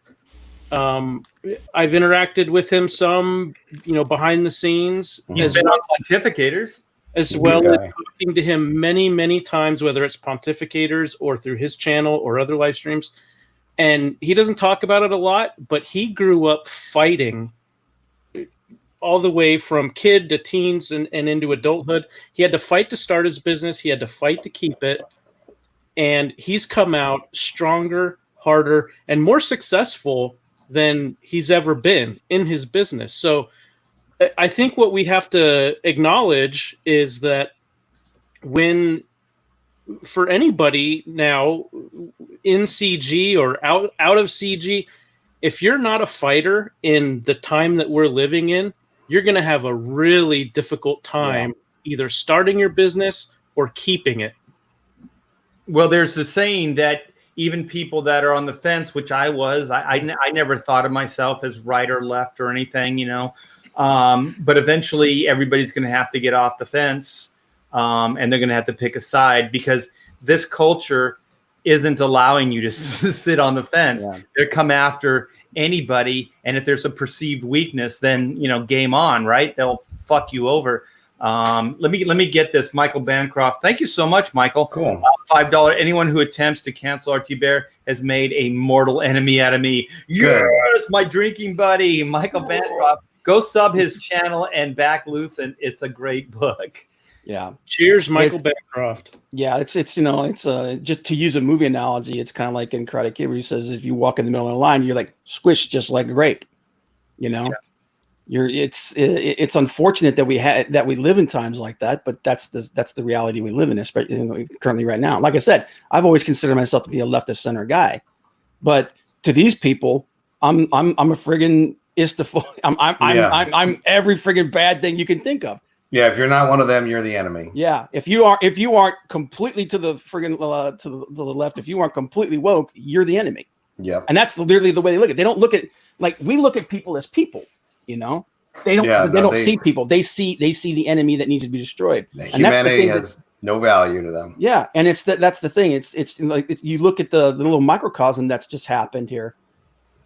I've interacted with him some, you know, behind the scenes.
He's been on Pontificators,
as well as talking to him many, many times, whether it's Pontificators or through his channel or other live streams. And he doesn't talk about it a lot, but he grew up fighting all the way from kid to teens and into adulthood. He had to fight to start his business. He had to fight to keep it. And he's come out stronger, harder, and more successful than he's ever been in his business. So I think what we have to acknowledge is that for anybody now in CG or out of CG, if you're not a fighter in the time that we're living in, you're going to have a really difficult time either starting your business or keeping it.
Well, there's the saying that even people that are on the fence, which I was, I never thought of myself as right or left or anything, you know. But eventually everybody's going to have to get off the fence, and they're going to have to pick a side, because this culture isn't allowing you to sit on the fence. They come after anybody, and if there's a perceived weakness, then, you know, game on, right? They'll fuck you over. Let me get this. Michael Bancroft, thank you so much, Michael.
Cool.
$5. Anyone who attempts to cancel our Thibert has made a mortal enemy out of me. Yes, my drinking buddy, Michael Bancroft. Go sub his channel and back loose, and it's a great book.
Yeah.
Cheers, Michael Bancroft.
Yeah, it's you know, it's just to use a movie analogy, it's kind of like in Karate Kid where he says if you walk in the middle of the line, you're like squished just like a grape. You know? Yeah. It's unfortunate that we live in times like that, but that's the reality we live in, especially currently right now. Like I said, I've always considered myself to be a left of center guy, but to these people, I'm a friggin' I'm every friggin' bad thing you can think of.
Yeah, if you're not one of them, you're the enemy.
Yeah, if you aren't completely to the friggin' to the left, if you aren't completely woke, you're the enemy.
Yep.
And that's literally the way they look at it. They don't look at like we look at people as people, you know. They don't see people. They see the enemy that needs to be destroyed. And
humanity has no value to them.
Yeah, and that's the thing. It's like you look at the little microcosm that's just happened here.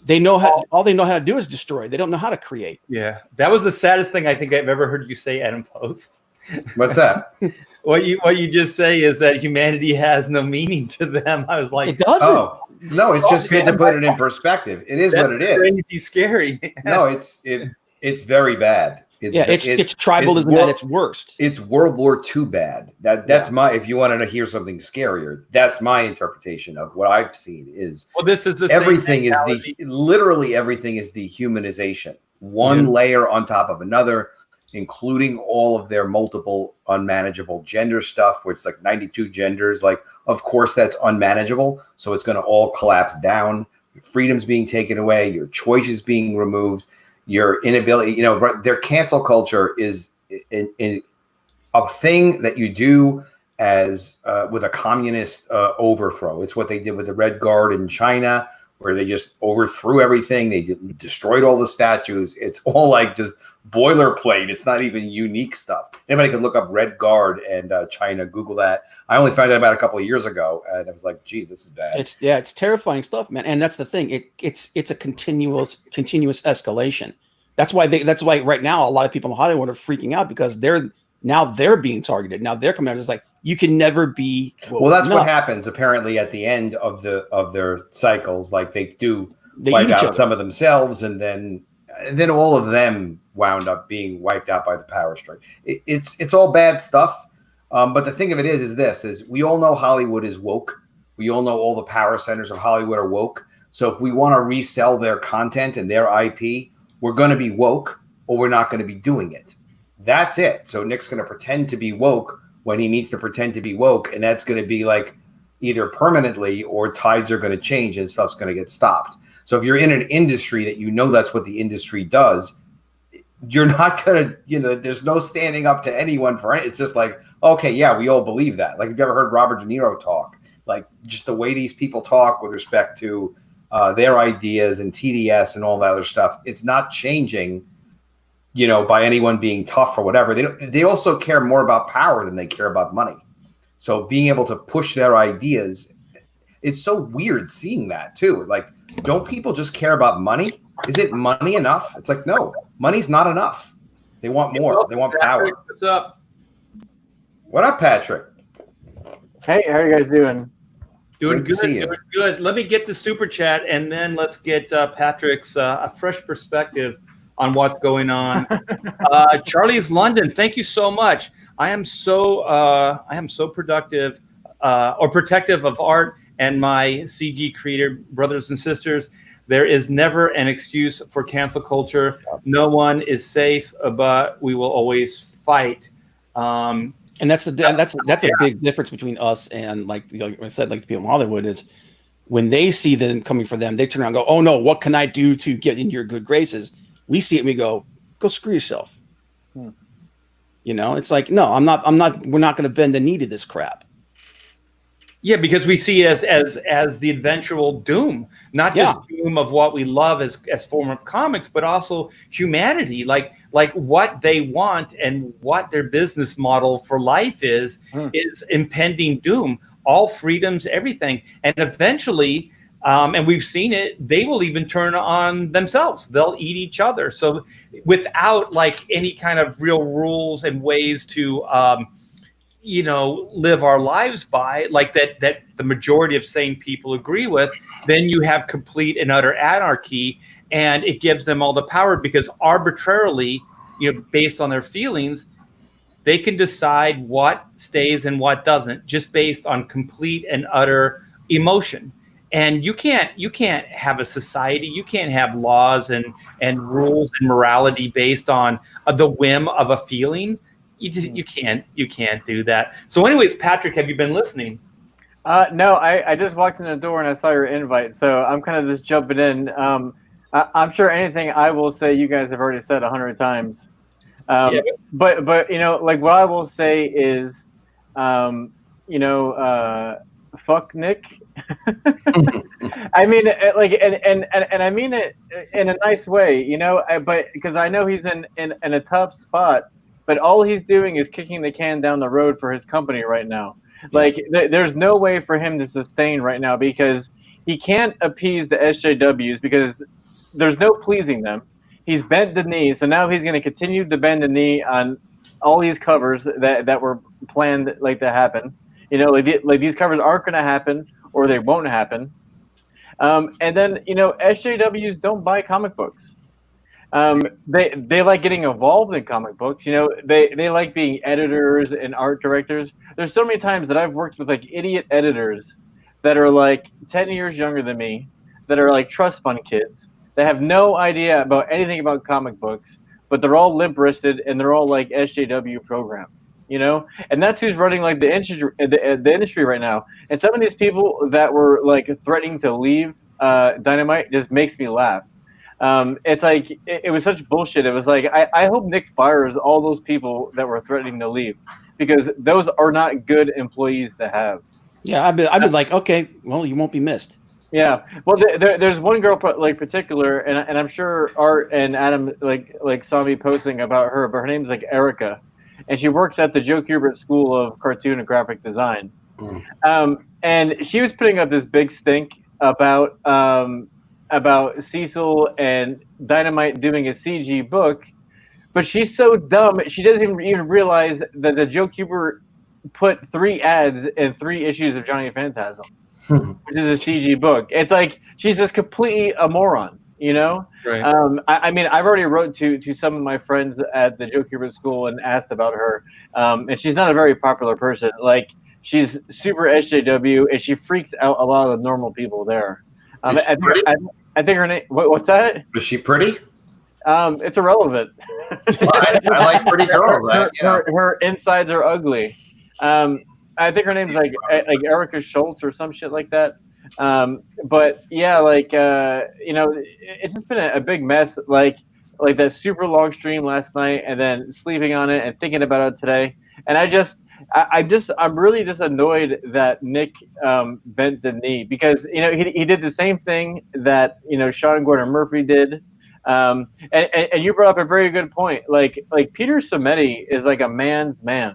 They know all they know how to do is destroy. They don't know how to create.
Yeah, that was the saddest thing I think I've ever heard you say, Adam Post.
What's that?
What you just say is that humanity has no meaning to them. I was like,
it doesn't.
Oh, no, it's just good to put it in perspective. It is what it is.
Crazy, scary.
No, it's very bad.
It's tribalism at its worst.
It's World War II bad. That's my. If you wanted to hear something scarier, that's my interpretation of what I've seen. Is
this is the
everything is literally everything is dehumanization. One layer on top of another, including all of their multiple unmanageable gender stuff, where it's like 92 genders. Like, of course, that's unmanageable. So it's going to all collapse down. Your freedom's being taken away. Your choices being removed. Your inability, their cancel culture is a thing that you do as with a communist overthrow. It's what they did with the Red Guard in China, where they just overthrew everything. They destroyed all the statues. It's all like just boilerplate. It's not even unique stuff. Anybody can look up Red Guard and China, Google that. I only found out about a couple of years ago, and I was like, geez, this is bad.
It's terrifying stuff, man. And that's the thing. It's a continuous escalation. That's why right now a lot of people in Hollywood are freaking out because they're being targeted. Now they're coming out as like, you can never be.
Well, that's what happens apparently at the end of their cycles. Like they wipe out some of themselves, and then all of them wound up being wiped out by the power strike. It's all bad stuff. But the thing of it is we all know Hollywood is woke. We all know all the power centers of Hollywood are woke. So if we want to resell their content and their IP, we're going to be woke or we're not going to be doing it. That's it. So Nick's going to pretend to be woke when he needs to pretend to be woke. And that's going to be like either permanently or tides are going to change and stuff's going to get stopped. So if you're in an industry that that's what the industry does, you're not going to, there's no standing up to anyone for it. It's just like, okay, yeah, we all believe that. Like, have you ever heard Robert De Niro talk? Like, just the way these people talk with respect to their ideas and TDS and all that other stuff, it's not changing, by anyone being tough or whatever. They also care more about power than they care about money. So being able to push their ideas, it's so weird seeing that too. Like, don't people just care about money? Is it money enough? It's like, no, money's not enough. They want more. They want power.
What's up?
What up, Patrick?
Hey, how are you guys doing?
Doing good. Doing good. Let me get the super chat, and then let's get Patrick's a fresh perspective on what's going on. Charlie's London, thank you so much. I am so productive or protective of art and my CG creator brothers and sisters. There is never an excuse for cancel culture. No one is safe, but we will always fight.
And that's a big difference between us and like I said, like the people in Hollywood is when they see them coming for them, they turn around and go, "Oh no, what can I do to get in your good graces?" We see it and we go screw yourself. It's like, no, we're not going to bend the knee to this crap.
Yeah, because we see it as the eventual doom, not just doom of what we love as form of comics, but also humanity, like what they want and what their business model for life is impending doom, all freedoms, everything. And eventually, and we've seen it, they will even turn on themselves. They'll eat each other. So without like any kind of real rules and ways to live our lives by, like that the majority of sane people agree with, then you have complete and utter anarchy, and it gives them all the power because arbitrarily, based on their feelings, they can decide what stays and what doesn't, just based on complete and utter emotion. And you can't have a society, you can't have laws and rules and morality based on the whim of a feeling. You can't do that. So anyways, Patrick, have you been listening?
No, I just walked in the door and I saw your invite, so I'm kind of just jumping in. I'm sure anything I will say, you guys have already said 100 times. But like what I will say is, fuck Nick. I mean, and I mean it in a nice way, but because I know he's in a tough spot, but all he's doing is kicking the can down the road for his company right now. Like, there's no way for him to sustain right now because he can't appease the SJWs because there's no pleasing them. He's bent the knee, so now he's going to continue to bend the knee on all these covers that were planned to happen. Like these covers aren't going to happen or they won't happen. And then SJWs don't buy comic books. They like getting involved in comic books. They like being editors and art directors. There's so many times that I've worked with like idiot editors that are like 10 years younger than me, that are like trust fund kids. They have no idea about anything about comic books, but they're all limp-wristed and they're all like SJW programmed. And that's who's running like the industry right now. And some of these people that were like threatening to leave Dynamite just makes me laugh. It's like it was such bullshit. It was like I hope Nick fires all those people that were threatening to leave because those are not good employees to have.
Yeah, I've been like, okay, well, you won't be missed.
Yeah, well, there's one girl like particular, and I'm sure Art and Adam like saw me posting about her, but her name's like Erica, and she works at the Joe Kubert School of Cartoon and Graphic Design. And she was putting up this big stink about Cecil and Dynamite doing a CG book, but she's so dumb she doesn't even realize that the Joe Kubert put 3 ads in 3 issues of Johnny Phantasm. Which is a CG book. It's like she's just completely a moron, Right. I mean, I've already wrote to some of my friends at the Joe Kubert School and asked about her, and she's not a very popular person. Like, she's super SJW, and she freaks out a lot of the normal people there. I think her name. What's that?
Was she pretty?
It's irrelevant.
Well, I like pretty girls.
Her insides are ugly. I think her name's like Erica Schultz or some shit like that. But yeah, it's just been a big mess. Like that super long stream last night, and then sleeping on it and thinking about it today. And I'm really just annoyed that Nick bent the knee because he did the same thing that Sean Gordon Murphy did. And you brought up a very good point. Like Peter Simeti is like a man's man.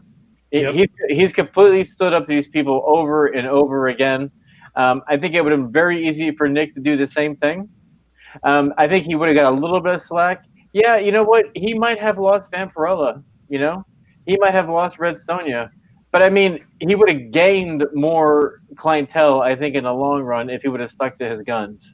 Yep. He's completely stood up to these people over and over again. I think it would have been very easy for Nick to do the same thing. I think he would have got a little bit of slack. Yeah, you know what? He might have lost Vampirella. He might have lost Red Sonja. But I mean, he would have gained more clientele, I think, in the long run if he would have stuck to his guns.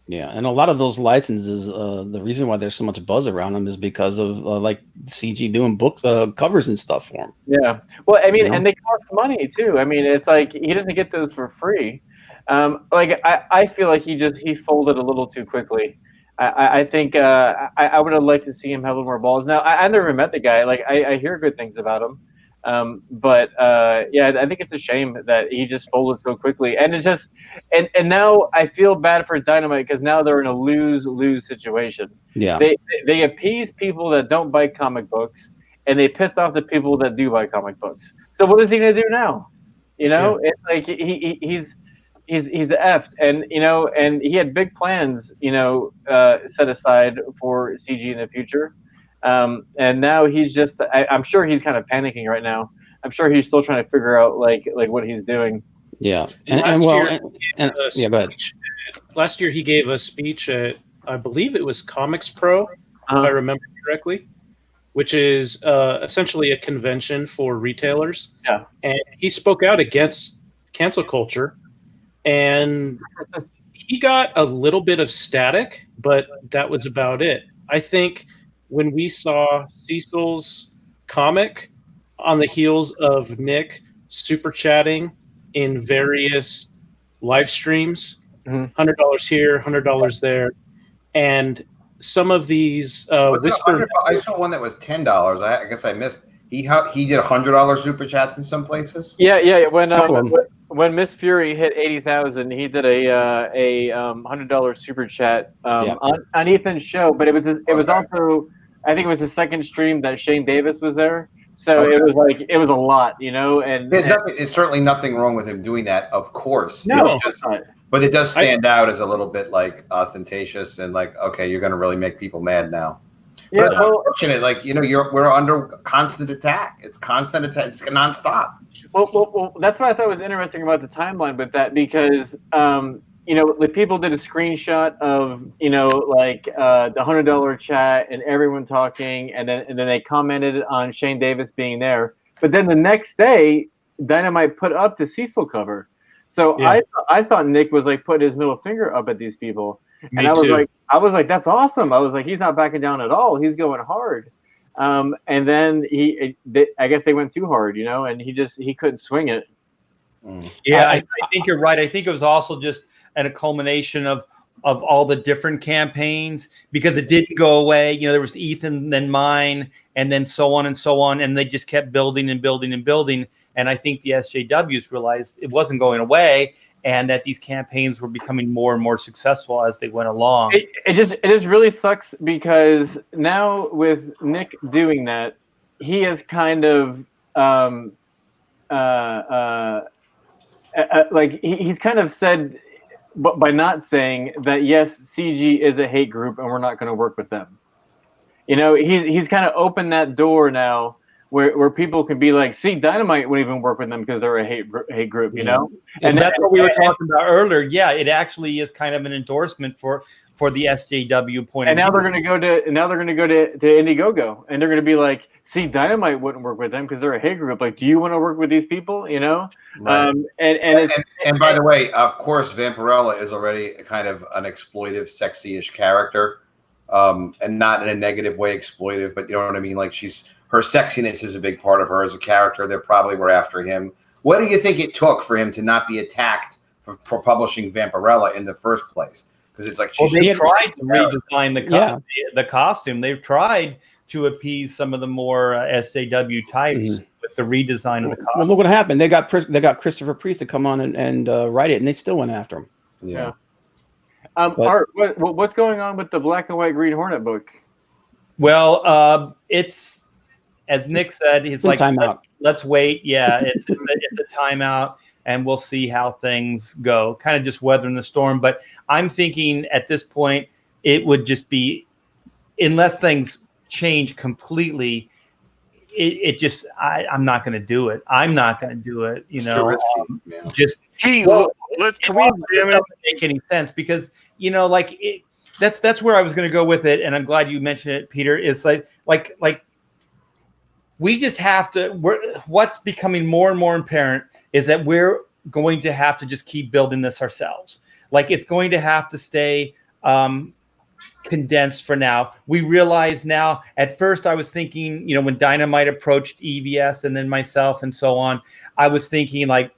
Yeah, and a lot of those licenses, the reason why there's so much buzz around them is because of like CG doing book covers and stuff for them.
Yeah, well, I mean, and they cost money too. I mean, it's like he doesn't get those for free. I feel like he folded a little too quickly. I think I would have liked to see him have a little more balls. Now, I never met the guy. Like I hear good things about him. But I think it's a shame that he just folded so quickly, and it's just, and now I feel bad for Dynamite because now they're in a lose situation.
Yeah,
they appease people that don't buy comic books, and they pissed off the people that do buy comic books. So what is he gonna do now? It's like he's effed, and and he had big plans, set aside for CG in the future. And now he's just, I'm sure he's kind of panicking right now. I'm sure he's still trying to figure out like what he's doing.
Yeah. Go ahead.
Last year he gave a speech at, I believe it was Comics Pro, if I remember correctly, which is essentially a convention for retailers.
Yeah.
And he spoke out against cancel culture, and he got a little bit of static, but that was about it. I think when we saw Cecil's comic on the heels of Nick super chatting in various live streams, $100 here, $100 there, and some of these whisper.
I saw one that was $10. I guess I missed. He did $100 super chats in some places.
Yeah. When when Miss Fury hit 80,000, he did a $100 super chat on Ethan's show, but it was also, I think it was the second stream that Shane Davis was there, so it was a lot, and
There's certainly nothing wrong with him doing that, of course.
No,
but it does stand out as a little bit like ostentatious and like, okay, you're going to really make people mad now.
Yeah,
but it's unfortunate, like we're under constant attack. It's constant attack. It's nonstop.
Well, that's what I thought was interesting about the timeline with that, because like people did a screenshot of the $100 chat and everyone talking, and then they commented on Shane Davis being there. But then the next day, Dynamite put up the Cecil cover. So yeah. I thought Nick was like putting his middle finger up at these people, and I was like, that's awesome. I was like, he's not backing down at all. He's going hard. And then I guess they went too hard, and he couldn't swing it.
Yeah, I think you're right. I think it was also just a culmination of all the different campaigns, because it didn't go away. There was Ethan, then mine, and then so on and so on. And they just kept building and building and building. And I think the SJWs realized it wasn't going away, and that these campaigns were becoming more and more successful as they went along.
It just really sucks, because now with Nick doing that, he has kind of he's kind of said, but by not saying that, yes, CG is a hate group and we're not going to work with them. He's kind of opened that door now where people can be like, see, Dynamite wouldn't even work with them because they're a hate group,
And that's what we were talking about earlier. Yeah, it actually is kind of an endorsement for the SJW point.
And now they're going to go to Indiegogo, and they're going to be like, see, Dynamite wouldn't work with them because they're a hate group. Like, do you want to work with these people?
Right. And by the way, of course, Vampirella is already kind of an exploitive, sexy-ish character, and not in a negative way exploitive, but you know what I mean? Like, her sexiness is a big part of her as a character. They probably were after him. What do you think it took for him to not be attacked for publishing Vampirella in the first place? Because it's like
they tried to redesign the costume. They've tried to appease some of the more SJW types with the redesign of the costume.
Well, look what happened. They got Christopher Priest to come on and write it, and they still went after him.
Yeah. Art, what's going on with the Black and White Green Hornet book?
Well, it's, as Nick said, he's like, let's wait. Yeah, it's a timeout, and we'll see how things go. Kind of just weathering the storm. But I'm thinking at this point, it would just be, unless things change completely, I'm not going to do it. I'm not going to do it.
Can we
doesn't make any sense, because that's where I was going to go with it, and I'm glad you mentioned it, Peter. Is like we just have to. What's becoming more and more apparent is that we're going to have to just keep building this ourselves. Like, it's going to have to stay condensed for now. We realize now. At first, I was thinking, when Dynamite approached EVS and then myself and so on, I was thinking like,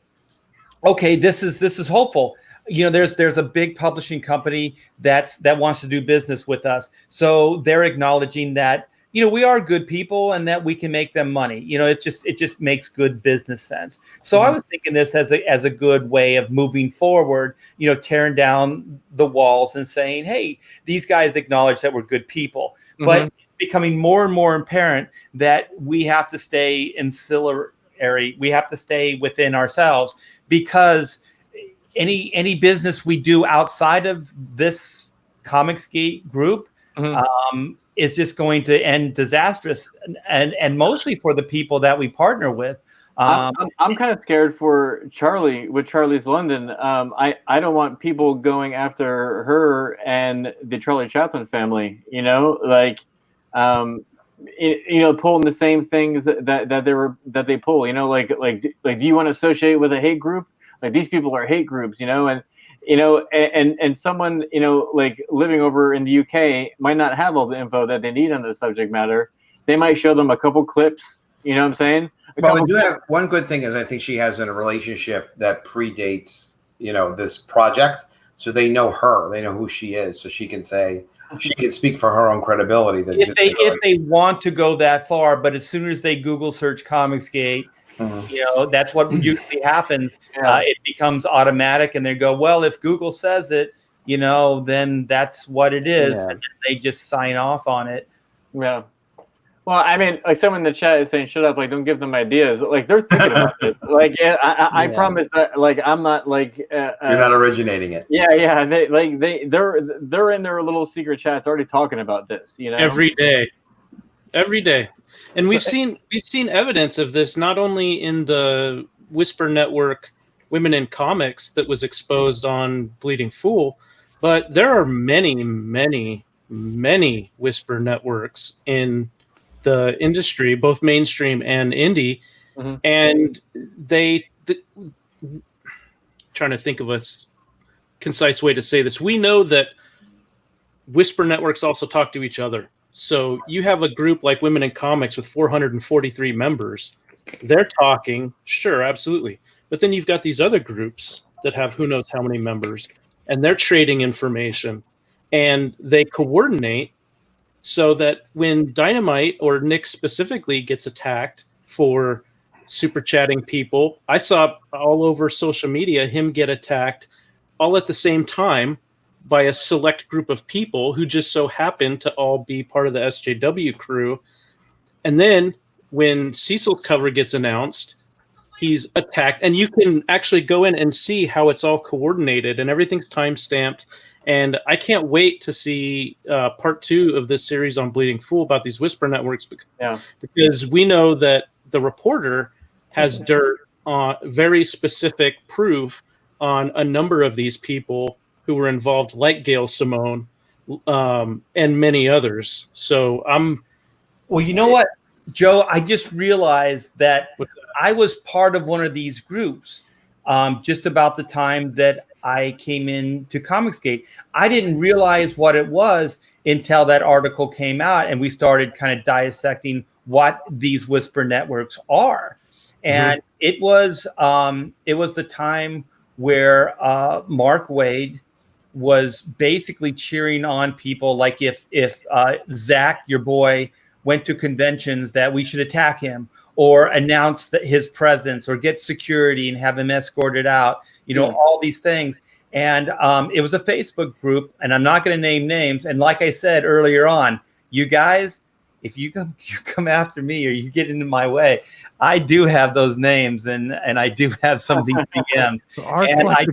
okay, this is hopeful. There's a big publishing company that wants to do business with us, so they're acknowledging that we are good people and that we can make them money. It just makes good business sense. So I was thinking this as a good way of moving forward, tearing down the walls and saying, hey, these guys acknowledge that we're good people. But it's becoming more and more apparent that we have to stay ancillary. We have to stay within ourselves, because any business we do outside of this Comicsgate group is just going to end disastrous, and mostly for the people that we partner with.
I'm kind of scared for Charlie with Charlie's London. I don't want people going after her and the Charlie Chaplin family. Pulling the same things that they pull. Like do you want to associate with a hate group? Like, these people are hate groups, and someone, like living over in the UK might not have all the info that they need on the subject matter. They might show them a couple clips. You know what I'm saying?
One good thing is I think she has a relationship that predates, this project. So they know her, they know who she is. So she can speak for her own credibility.
If they want to go that far, but as soon as they Google search Comicsgate You know, that's what usually happens. It becomes automatic, and they go, well, if Google says it, you know, then that's what it is.
Yeah.
And they just sign off on it.
Yeah. Well, I mean, like someone in the chat is saying, "Shut up!" Like, don't give them ideas. Like, they're thinking about this. Like, I promise that. Like, I'm not like
you're not originating it.
Yeah. They're in their little secret chats already talking about this. You know,
every day, and we've seen evidence of this not only in the Whisper Network Women in Comics that was exposed on Bleeding Fool, but there are many Whisper networks in the industry, both mainstream and indie, and trying to think of a concise way to say this. We know that Whisper networks also talk to each other. So you have a group like Women in Comics with 443 members. They're talking, sure, absolutely. But then you've got these other groups that have who knows how many members, and they're trading information, and they coordinate so that when Dynamite or Nick specifically gets attacked for super chatting people, I saw all over social media him get attacked all at the same time by a select group of people who just so happened to all be part of the SJW crew. And then when Cecil's cover gets announced, he's attacked, and you can actually go in and see how it's all coordinated and everything's time-stamped. And I can't wait to see part 2 of this series on Bleeding Fool about these Whisper networks, because we know that the reporter has dirt on very specific proof on a number of these people who were involved, like Gail Simone and many others. So
Well, you know what, Joe? I just realized that I was part of one of these groups just about the time that I came into Comicsgate. I didn't realize what it was until that article came out and we started kind of dissecting what these Whisper networks are. And it was the time where Mark Waid was basically cheering on people, like if Zach, your boy, went to conventions, that we should attack him or announce that his presence or get security and have him escorted out, you know, all these things. And it was a Facebook group, and I'm not going to name names. And like I said earlier on, you guys, if you come after me or you get into my way, I do have those names, and I do have some of these DMs.
And like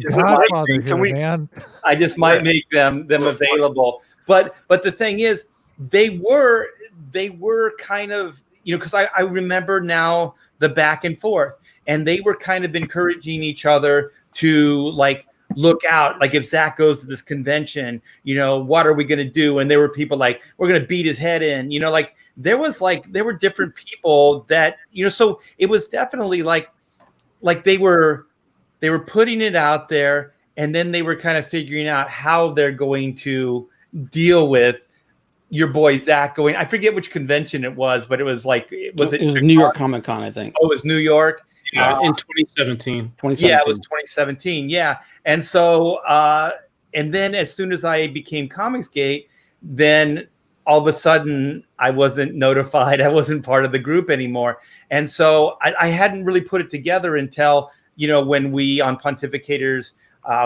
I just might make them available. But the thing is, they were kind of, you know, because I remember now the back and forth, and they were kind of encouraging each other to like look out, like if Zach goes to this convention, you know, what are we going to do? And there were people like, we're going to beat his head in, you know, like there were different people that, you know, so it was definitely like they were putting it out there, and then they were kind of figuring out how they're going to deal with your boy Zach going. I forget which convention it was, but it was like,
it was New York Comic Con, I think.
Oh, it was New York.
In 2017.
Yeah, it was 2017. Yeah. And so, and then as soon as I became Comicsgate, then all of a sudden I wasn't notified. I wasn't part of the group anymore. And so I hadn't really put it together until, you know, when we on Pontificators,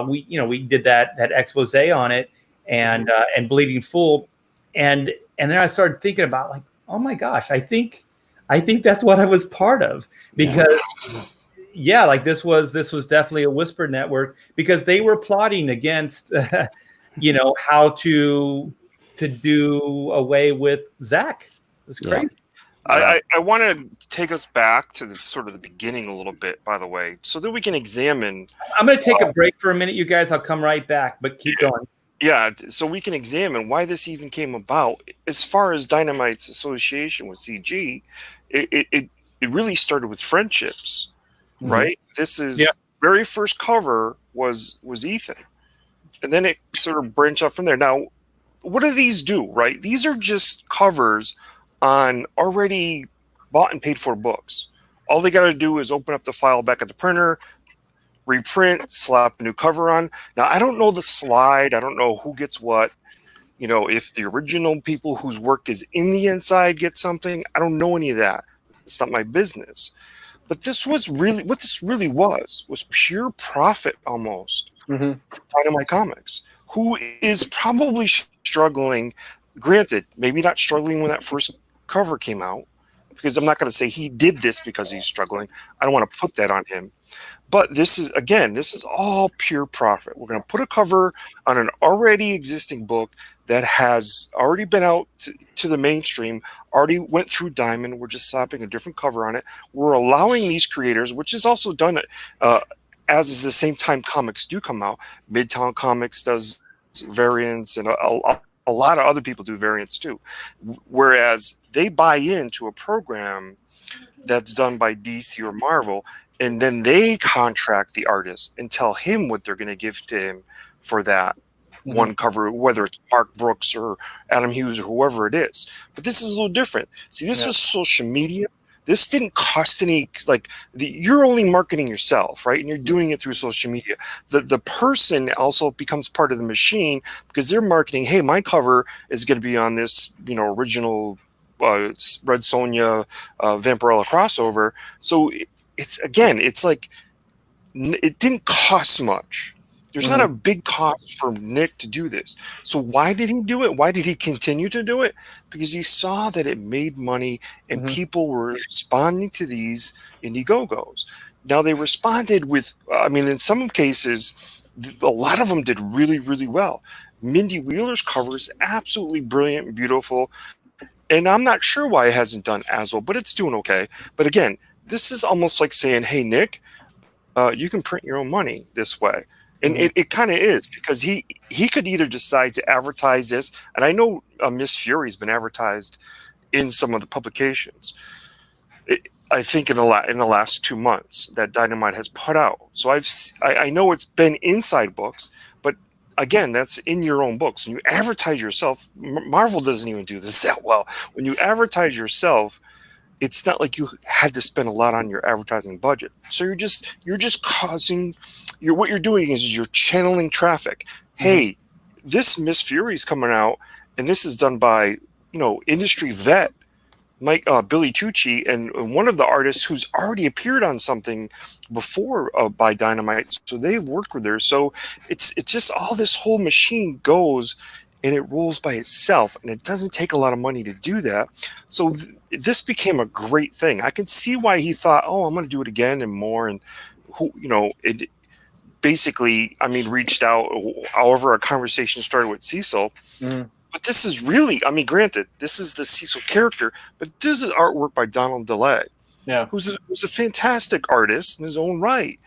we did that expose on it and Bleeding Fool. And then I started thinking about like, oh my gosh, I think that's what I was part of, because like this was definitely a Whisper network, because they were plotting against, you know, how to do away with Zach. It was crazy.
I want to take us back to the sort of the beginning a little bit, by the way, so that we can examine.
I'm going to take a break for a minute, you guys. I'll come right back, but keep going.
Yeah, so we can examine why this even came about. As far as Dynamite's association with CG, it really started with friendships, right? This is very first cover was Ethan, and then it sort of branched out from there. Now, what do these do, right? These are just covers on already bought and paid for books. All they got to do is open up the file back at the printer, reprint, slap a new cover on. Now, I don't know the slide. I don't know who gets what. You know, if the original people whose work is in the inside get something, I don't know any of that. It's not my business. But this was really what this really was pure profit almost for Dynamite Comics, who is probably struggling. Granted, maybe not struggling when that first cover came out, because I'm not going to say he did this because he's struggling. I don't want to put that on him. But this is all pure profit. We're going to put a cover on an already existing book that has already been out to the mainstream, already went through Diamond. We're just slapping a different cover on it. We're allowing these creators, which is also done as is the same time comics do come out. Midtown Comics does variants, and a lot of other people do variants too. Whereas they buy into a program that's done by DC or Marvel, and then they contract the artist and tell him what they're going to give to him for that one cover, whether it's Mark Brooks or Adam Hughes or whoever it is. But this is a little different. See, this was social media. This didn't cost any, you're only marketing yourself, right? And you're doing it through social media. The person also becomes part of the machine because they're marketing, hey, my cover is going to be on this, original Red Sonja Vampirella crossover. So it's like, it didn't cost much. There's not a big cost for Nick to do this. So why did he do it? Why did he continue to do it? Because he saw that it made money and people were responding to these Indiegogos. Now they responded with, in some cases, a lot of them did really, really well. Mindy Wheeler's cover is absolutely brilliant and beautiful. And I'm not sure why it hasn't done as well, but it's doing okay. But again, this is almost like saying, hey, Nick, you can print your own money this way. And it kind of is, because he could either decide to advertise this, and I know Miss Fury's been advertised in some of the publications. I think in the last 2 months that Dynamite has put out. So I know it's been inside books, but again, that's in your own books. When you advertise yourself, Marvel doesn't even do this that well. When you advertise yourself, it's not like you had to spend a lot on your advertising budget. So you're just causing. What you're doing is you're channeling traffic. Hey, this Miss Fury's coming out, and this is done by industry vet Billy Tucci, and one of the artists who's already appeared on something before by Dynamite. So they've worked with her. So it's just all this whole machine goes and it rolls by itself, and it doesn't take a lot of money to do that. So this became a great thing. I can see why he thought, oh, I'm going to do it again and more, and it basically, reached out. However, our conversation started with Cecil. But this is really, granted, this is the Cecil character, but this is artwork by Donald DeLay, who's a fantastic artist in his own right.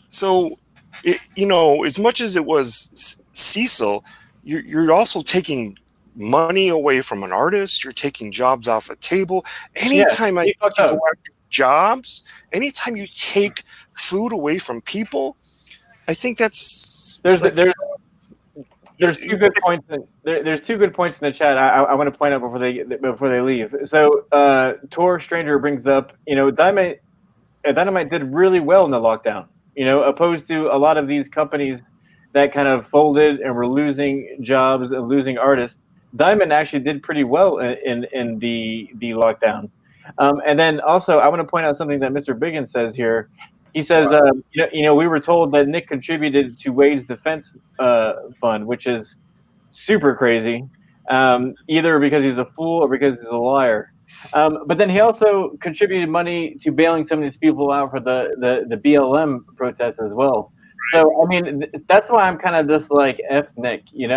So, as much as it was Cecil, you're also taking money away from an artist. You're taking jobs off a table. Anytime you go after jobs, anytime you take food away from people, I think that's
there's two good points. There's 2 good points in the chat. I want to point out before they leave. So Tor Stranger brings up, Dynamite did really well in the lockdown. Opposed to a lot of these companies that kind of folded and were losing jobs and losing artists. Diamond actually did pretty well in the lockdown. And then also, I want to point out something that Mr. Biggins says here. He says, we were told that Nick contributed to Wade's defense fund, which is super crazy, either because he's a fool or because he's a liar. But then he also contributed money to bailing some of these people out for the BLM protests as well. So, that's why I'm kind of just like, F Nick, he's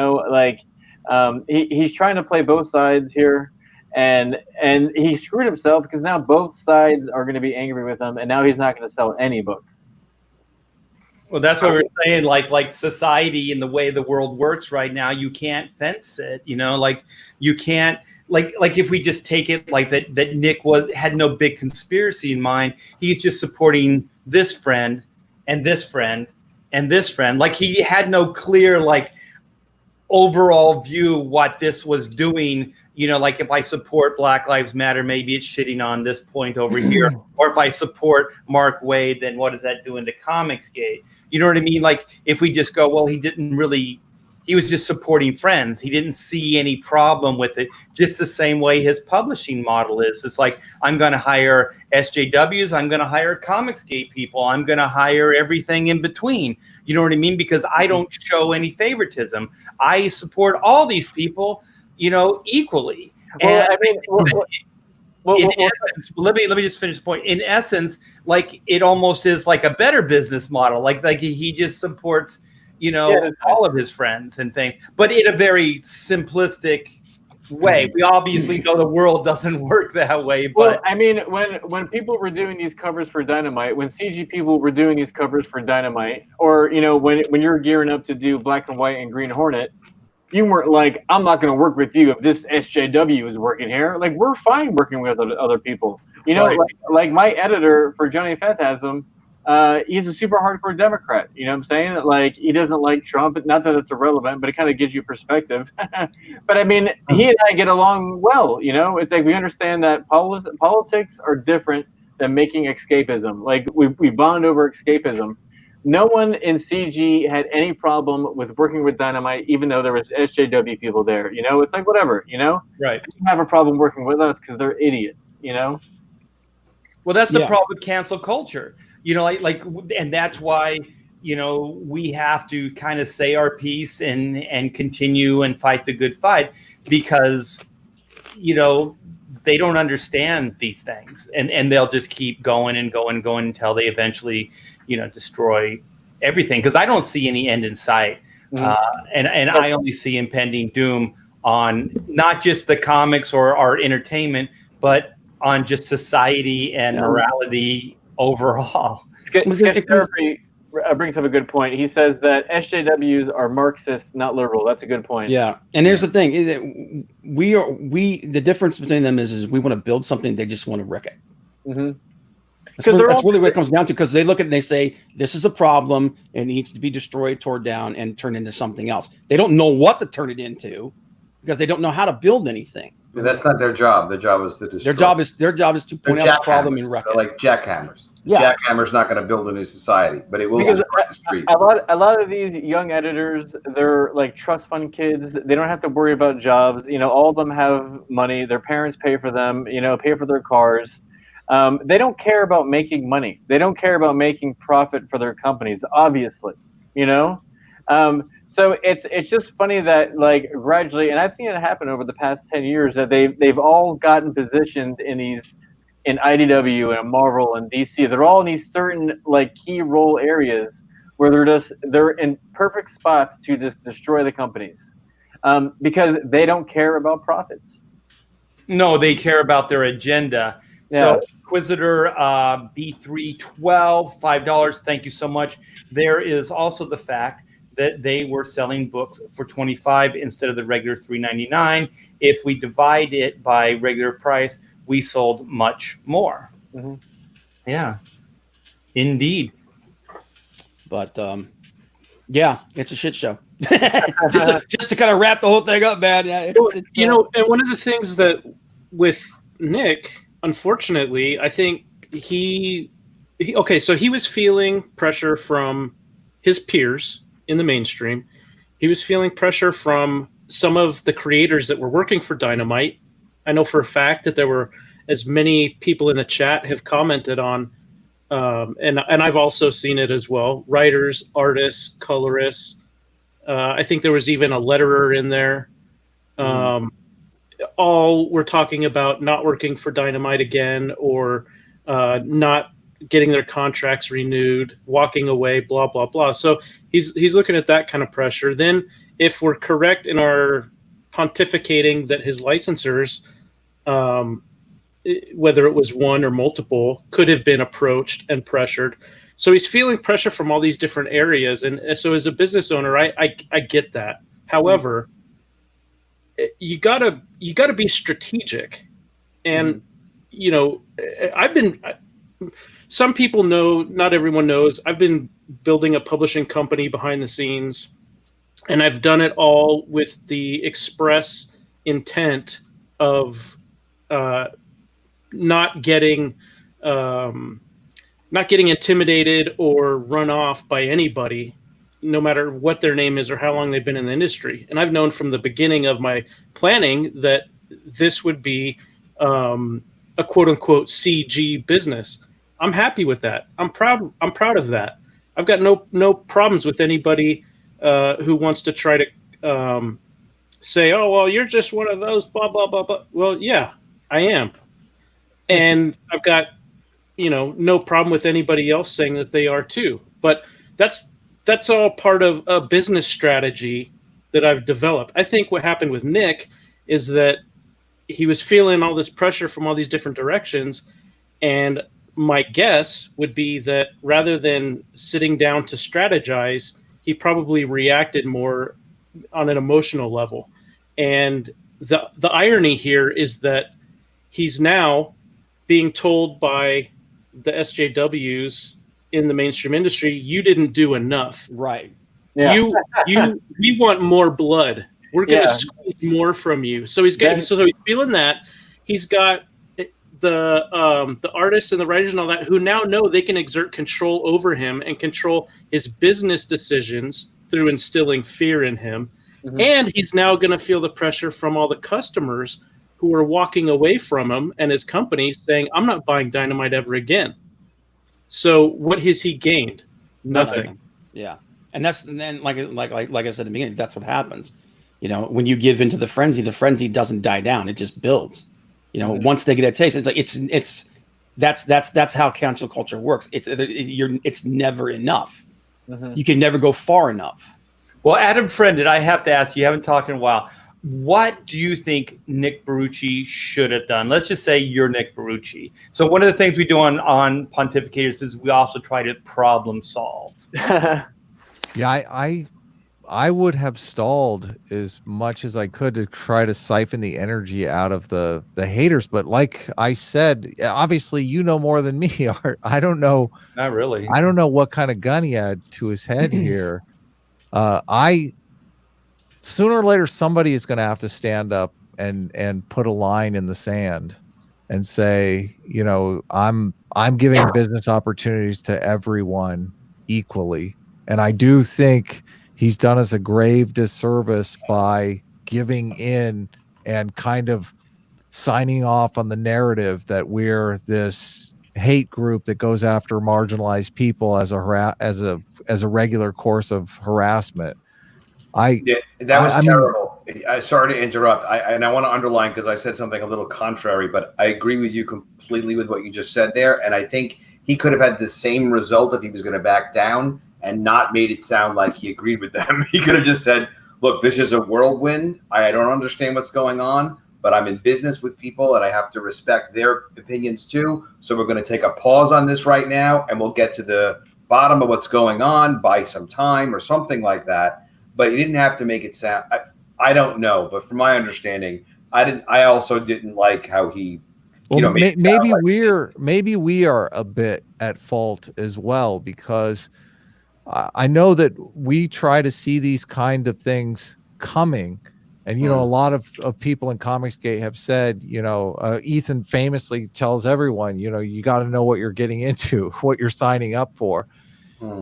trying to play both sides here. And he screwed himself because now both sides are going to be angry with him, and now he's not going to sell any books.
Well, that's what we're saying. Like society and the way the world works right now, you can't fence it. You can't like if we just take it like that Nick had no big conspiracy in mind. He's just supporting this friend and this friend and this friend. Like he had no clear overall view what this was doing. Like if I support Black Lives Matter, maybe it's shitting on this point over here. Or if I support Mark Waid, then what is that doing to Comicsgate? You know what I mean? Like if we just go, well, he didn't really he was just supporting friends. He didn't see any problem with it, just the same way his publishing model is. It's like, I'm going to hire SJWs, I'm going to hire Comicsgate people, I'm going to hire everything in between. You know what I mean? Because I don't show any favoritism. I support all these people, equally.
Well,
In essence, let me just finish the point. In essence, like, it almost is like a better business model. Like he just supports, all of his friends and things, but in a very simplistic way. We obviously know the world doesn't work that way. But
when people were doing these covers for Dynamite, when CG people were doing these covers for Dynamite, or when you're gearing up to do Black and White and Green Hornet, you weren't like, I'm not going to work with you if this SJW is working here. Like, we're fine working with other people.
Right.
Like my editor for Johnny Phantasm, he's a super hardcore Democrat. You know what I'm saying? Like, he doesn't like Trump. Not that it's irrelevant, but it kind of gives you perspective. But I mean, he and I get along well. It's like we understand that politics are different than making escapism. Like, we bond over escapism. No one in CG had any problem with working with Dynamite, even though there was SJW people there. It's like, whatever.
Right.
They have a problem working with us because they're idiots.
Well, that's the problem with cancel culture. And that's why we have to kind of say our piece and continue and fight the good fight, because they don't understand these things, and they'll just keep going and going and going until they eventually destroy everything, because I don't see any end in sight. And I only see impending doom on not just the comics or our entertainment, but on just society and morality overall.
Therapy brings up a good point. He says that SJWs are Marxist, not liberal. That's a good point.
Yeah, and here's the thing: the difference between them is we want to build something, they just want to wreck it.
Mm-hmm.
That's really what it comes down to, because they look at it and they say, this is a problem and it needs to be destroyed, torn down, and turned into something else. They don't know what to turn it into because they don't know how to build anything.
But that's not their job. Their job is to destroy.
Their job is to point out the problem and wreck it.
Like jackhammers.
Yeah.
Jackhammer's not going to build a new society, but it will
Because
destroy the street.
a lot of these young editors, they're like trust fund kids. They don't have to worry about jobs. All of them have money. Their parents pay for them. Pay for their cars. They don't care about making money. They don't care about making profit for their companies, obviously, so it's just funny that, like, gradually, and I've seen it happen over the past 10 years, that they've all gotten positioned in IDW and Marvel and DC. They're all in these certain, like, key role areas where they're in perfect spots to just destroy the companies, because they don't care about profits.
No, they care about their agenda.
Yeah.
So Inquisitor B312, $5. Thank you so much. There is also the fact that they were selling books for $25 instead of the regular $3.99. If we divide it by regular price, we sold much more.
Mm-hmm.
Yeah, indeed.
But yeah, it's a shit show. just to kind of wrap the whole thing up, man. Yeah,
and one of the things that with Nick, unfortunately, I think he was feeling pressure from his peers in the mainstream. He was feeling pressure from some of the creators that were working for Dynamite. I know for a fact that there were, as many people in the chat have commented on, and I've also seen it as well, writers, artists, colorists. I think there was even a letterer in there. All were talking about not working for Dynamite again, or not getting their contracts renewed, walking away, blah, blah, blah. So he's looking at that kind of pressure. Then if we're correct in our pontificating that his licensors, whether it was one or multiple, could have been approached and pressured. So he's feeling pressure from all these different areas. And so as a business owner, I get that. However, you gotta be strategic. And, some people know, not everyone knows, I've been building a publishing company behind the scenes, and I've done it all with the express intent of not getting intimidated or run off by anybody. no matter what their name is or how long they've been in the industry. And I've known from the beginning of my planning that this would be a quote unquote CG business. I'm happy with that. I'm proud of that. I've got no problems with anybody who wants to try to say, oh, well, you're just one of those, blah, blah, blah, blah. Well, yeah, I am. And I've got, no problem with anybody else saying that they are too. But that's all part of a business strategy that I've developed. I think what happened with Nick is that he was feeling all this pressure from all these different directions. And my guess would be that rather than sitting down to strategize, he probably reacted more on an emotional level. And the irony here is that he's now being told by the SJWs in the mainstream industry, you didn't do enough.
Right.
Yeah.
We want more blood. We're going to squeeze more from you. So he's getting, so he's feeling that. He's got the artists and the writers and all that who now know they can exert control over him and control his business decisions through instilling fear in him. Mm-hmm. And he's now going to feel the pressure from all the customers who are walking away from him and his company saying, I'm not buying Dynamite ever again. So what has he gained? Nothing.
Yeah. And then like I said at the beginning, that's what happens. When you give into the frenzy doesn't die down. It just builds. Once they get a taste, it's like that's how cancel culture works. It's never enough. Mm-hmm. You can never go far enough.
Well, Adam Friended, I have to ask you, haven't talked in a while. What do you think Nick Barucci should have done? Let's just say you're Nick Barucci. So one of the things we do on Pontificators is we also try to problem solve.
Yeah, I would have stalled as much as I could to try to siphon the energy out of the haters. But like I said, obviously you know more than me, Art. I don't know.
Not really.
I don't know what kind of gun he had to his head here. Sooner or later, somebody is going to have to stand up and put a line in the sand and say, I'm giving business opportunities to everyone equally. And I do think he's done us a grave disservice by giving in and kind of signing off on the narrative that we're this hate group that goes after marginalized people as a regular course of harassment.
That was terrible. Sorry to interrupt. I want to underline because I said something a little contrary, but I agree with you completely with what you just said there. And I think he could have had the same result if he was going to back down and not made it sound like he agreed with them. He could have just said, look, this is a whirlwind. I don't understand what's going on, but I'm in business with people and I have to respect their opinions too. So we're going to take a pause on this right now and we'll get to the bottom of what's going on, buy some time or something like that. But he didn't have to make it sound. I don't know, but from my understanding, I also didn't like how he.
Well, maybe we are a bit at fault as well, because I know that we try to see these kind of things coming, and a lot of people in Comicsgate have said, Ethan famously tells everyone, you got to know what you're getting into, what you're signing up for.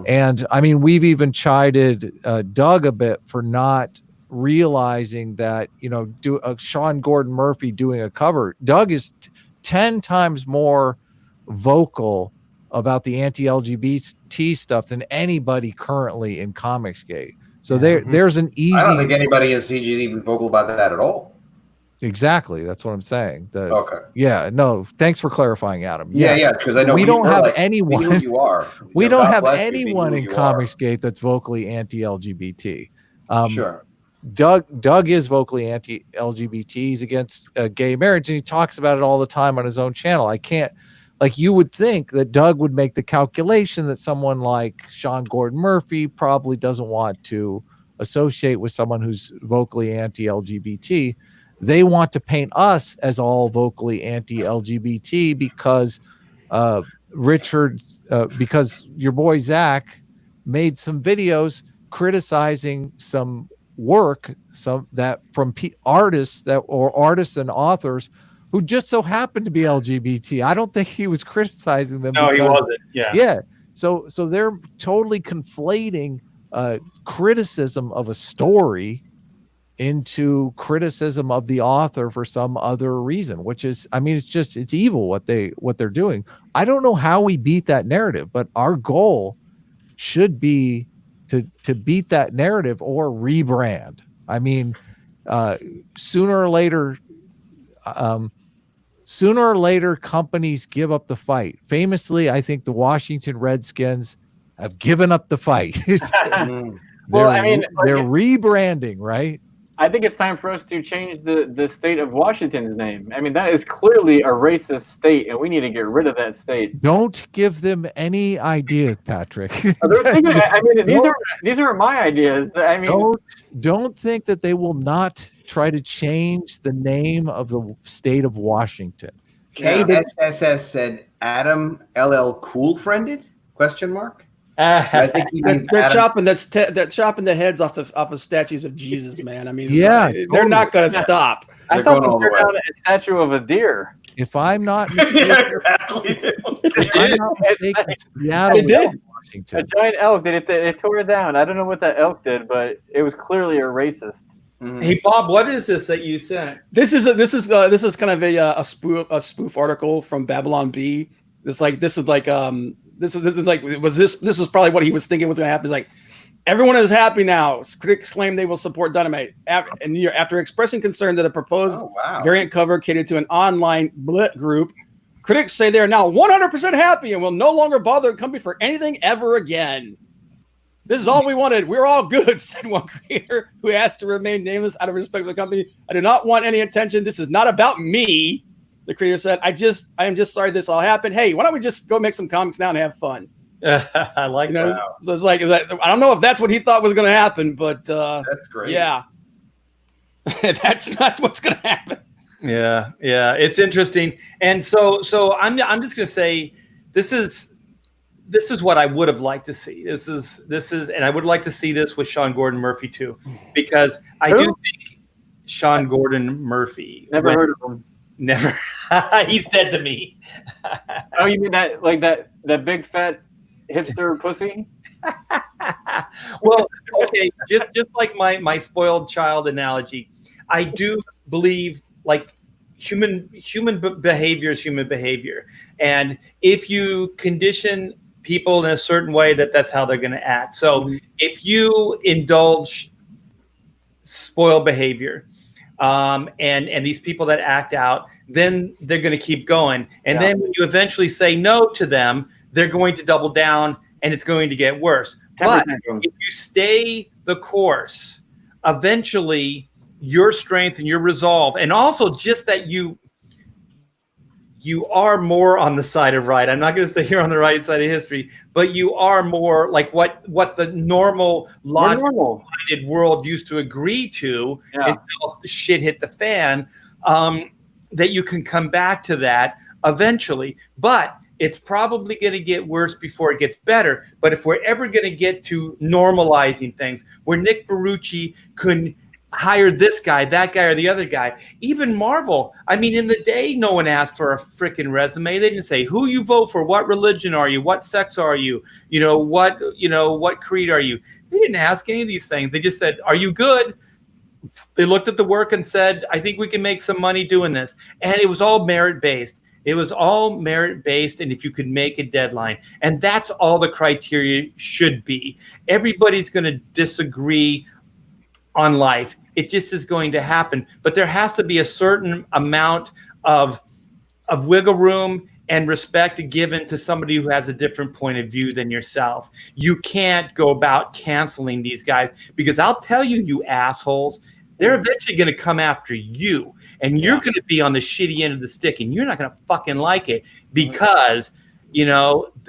And I mean, we've even chided Doug a bit for not realizing that, Sean Gordon Murphy doing a cover. Doug is 10 times more vocal about the anti-LGBT stuff than anybody currently in Comicsgate. So there's an easy.
I don't think anybody in CG is even vocal about that at all.
Exactly. That's what I'm saying.
Okay.
Yeah. No, thanks for clarifying, Adam.
Yeah. Because I know
we don't have anyone.
Who you are.
We don't have anyone in Comicsgate that's vocally anti-LGBT.
Sure.
Doug is vocally anti-LGBT. He's against gay marriage, and he talks about it all the time on his own channel. I can't. Like, you would think that Doug would make the calculation that someone like Sean Gordon Murphy probably doesn't want to associate with someone who's vocally anti-LGBT. They want to paint us as all vocally anti-LGBT because because your boy Zach made some videos criticizing some work, artists and authors who just so happened to be LGBT. I don't think he was criticizing them.
No, he wasn't. Yeah.
Yeah. So they're totally conflating criticism of a story into criticism of the author for some other reason, which is, I mean, it's evil what they're doing. I don't know how we beat that narrative, but our goal should be to beat that narrative or rebrand. I mean, sooner or later, companies give up the fight. Famously, I think the Washington Redskins have given up the fight.
Well, I mean,
they're rebranding, right?
I think it's time for us to change the state of Washington's name. I mean, that is clearly a racist state, and we need to get rid of that state.
Don't give them any ideas, Patrick.
I mean, these are my ideas. I mean,
don't think that they will not try to change the name of the state of Washington.
KSSS said Adam LL Cool friended? Question mark. I think he means
they're chopping chopping the heads off of statues of Jesus, man. I mean,
yeah,
they're not going to stop.
I thought they turned down a statue of a deer.
If I'm not mistaken,
Seattle, Washington. A giant elk. They tore it down. I don't know what that elk did, but it was clearly a racist.
Hey Bob, what is this that you sent?
This is kind of a spoof article from Babylon Bee. This was probably what he was thinking was going to happen. It's like, everyone is happy now. Critics claim they will support Dynamite. After expressing concern that a proposed variant cover catered to an online blit group, critics say they are now 100% happy and will no longer bother the company for anything ever again. This is all we wanted. We're all good, said one creator who asked to remain nameless out of respect for the company. I do not want any attention. This is not about me. The creator said, I am just sorry this all happened. Hey, why don't we just go make some comics now and have fun?
I like that.
So it's like, I don't know if that's what he thought was going to happen, but
that's great.
Yeah, that's not what's going to happen.
Yeah, it's interesting. And so I'm just going to say this is what I would have liked to see. This is, and I would like to see this with Sean Gordon Murphy too, because I do think Sean Gordon Murphy.
Never heard of him.
Never. He's dead to me.
Oh, you mean that big fat hipster pussy?
Well, okay, just like my spoiled child analogy, I do believe like human behavior is human behavior, and if you condition people in a certain way, that's how they're going to act. So if you indulge spoiled behavior, and these people that act out, then they're going to keep going. And then when you eventually say no to them, they're going to double down and it's going to get worse. But if you stay the course, eventually your strength and your resolve, and also just that you are more on the side of right. I'm not going to say you're on the right side of history, but you are more like what the normal logical-minded world used to agree to until shit hit the fan, that you can come back to that eventually. But it's probably going to get worse before it gets better. But if we're ever going to get to normalizing things, where Nick Barucci couldn't hire this guy, that guy, or the other guy. Even Marvel. I mean, in the day, no one asked for a freaking resume. They didn't say who you vote for, what religion are you, what sex are you, what creed are you. They didn't ask any of these things. They just said, are you good? They looked at the work and said, I think we can make some money doing this. And it was all merit-based. It was all merit-based, and if you could make a deadline. And that's all the criteria should be. Everybody's going to disagree on life. It just is going to happen. But there has to be a certain amount of wiggle room and respect given to somebody who has a different point of view than yourself. You can't go about canceling these guys, because I'll tell you, you assholes, they're eventually going to come after you, and you're going to be on the shitty end of the stick, and you're not going to fucking like it, because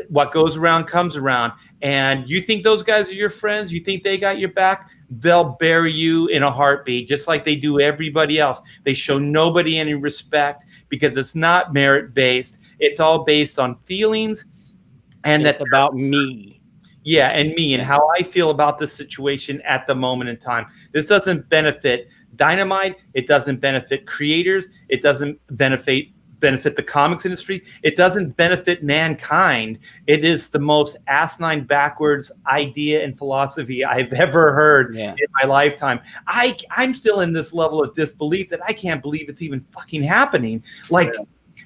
what goes around comes around. And you think those guys are your friends? You think they got your back? They'll bury you in a heartbeat, just like they do everybody else. They show nobody any respect, because it's not merit-based. It's all based on feelings, and that's about me. Yeah, and me, and how I feel about the situation at the moment in time. This doesn't benefit Dynamite. It doesn't benefit creators. It doesn't benefit benefit the comics industry. It doesn't benefit mankind. It is the most asinine, backwards idea and philosophy I've ever heard in my lifetime. I'm still in this level of disbelief that I can't believe it's even fucking happening. Like,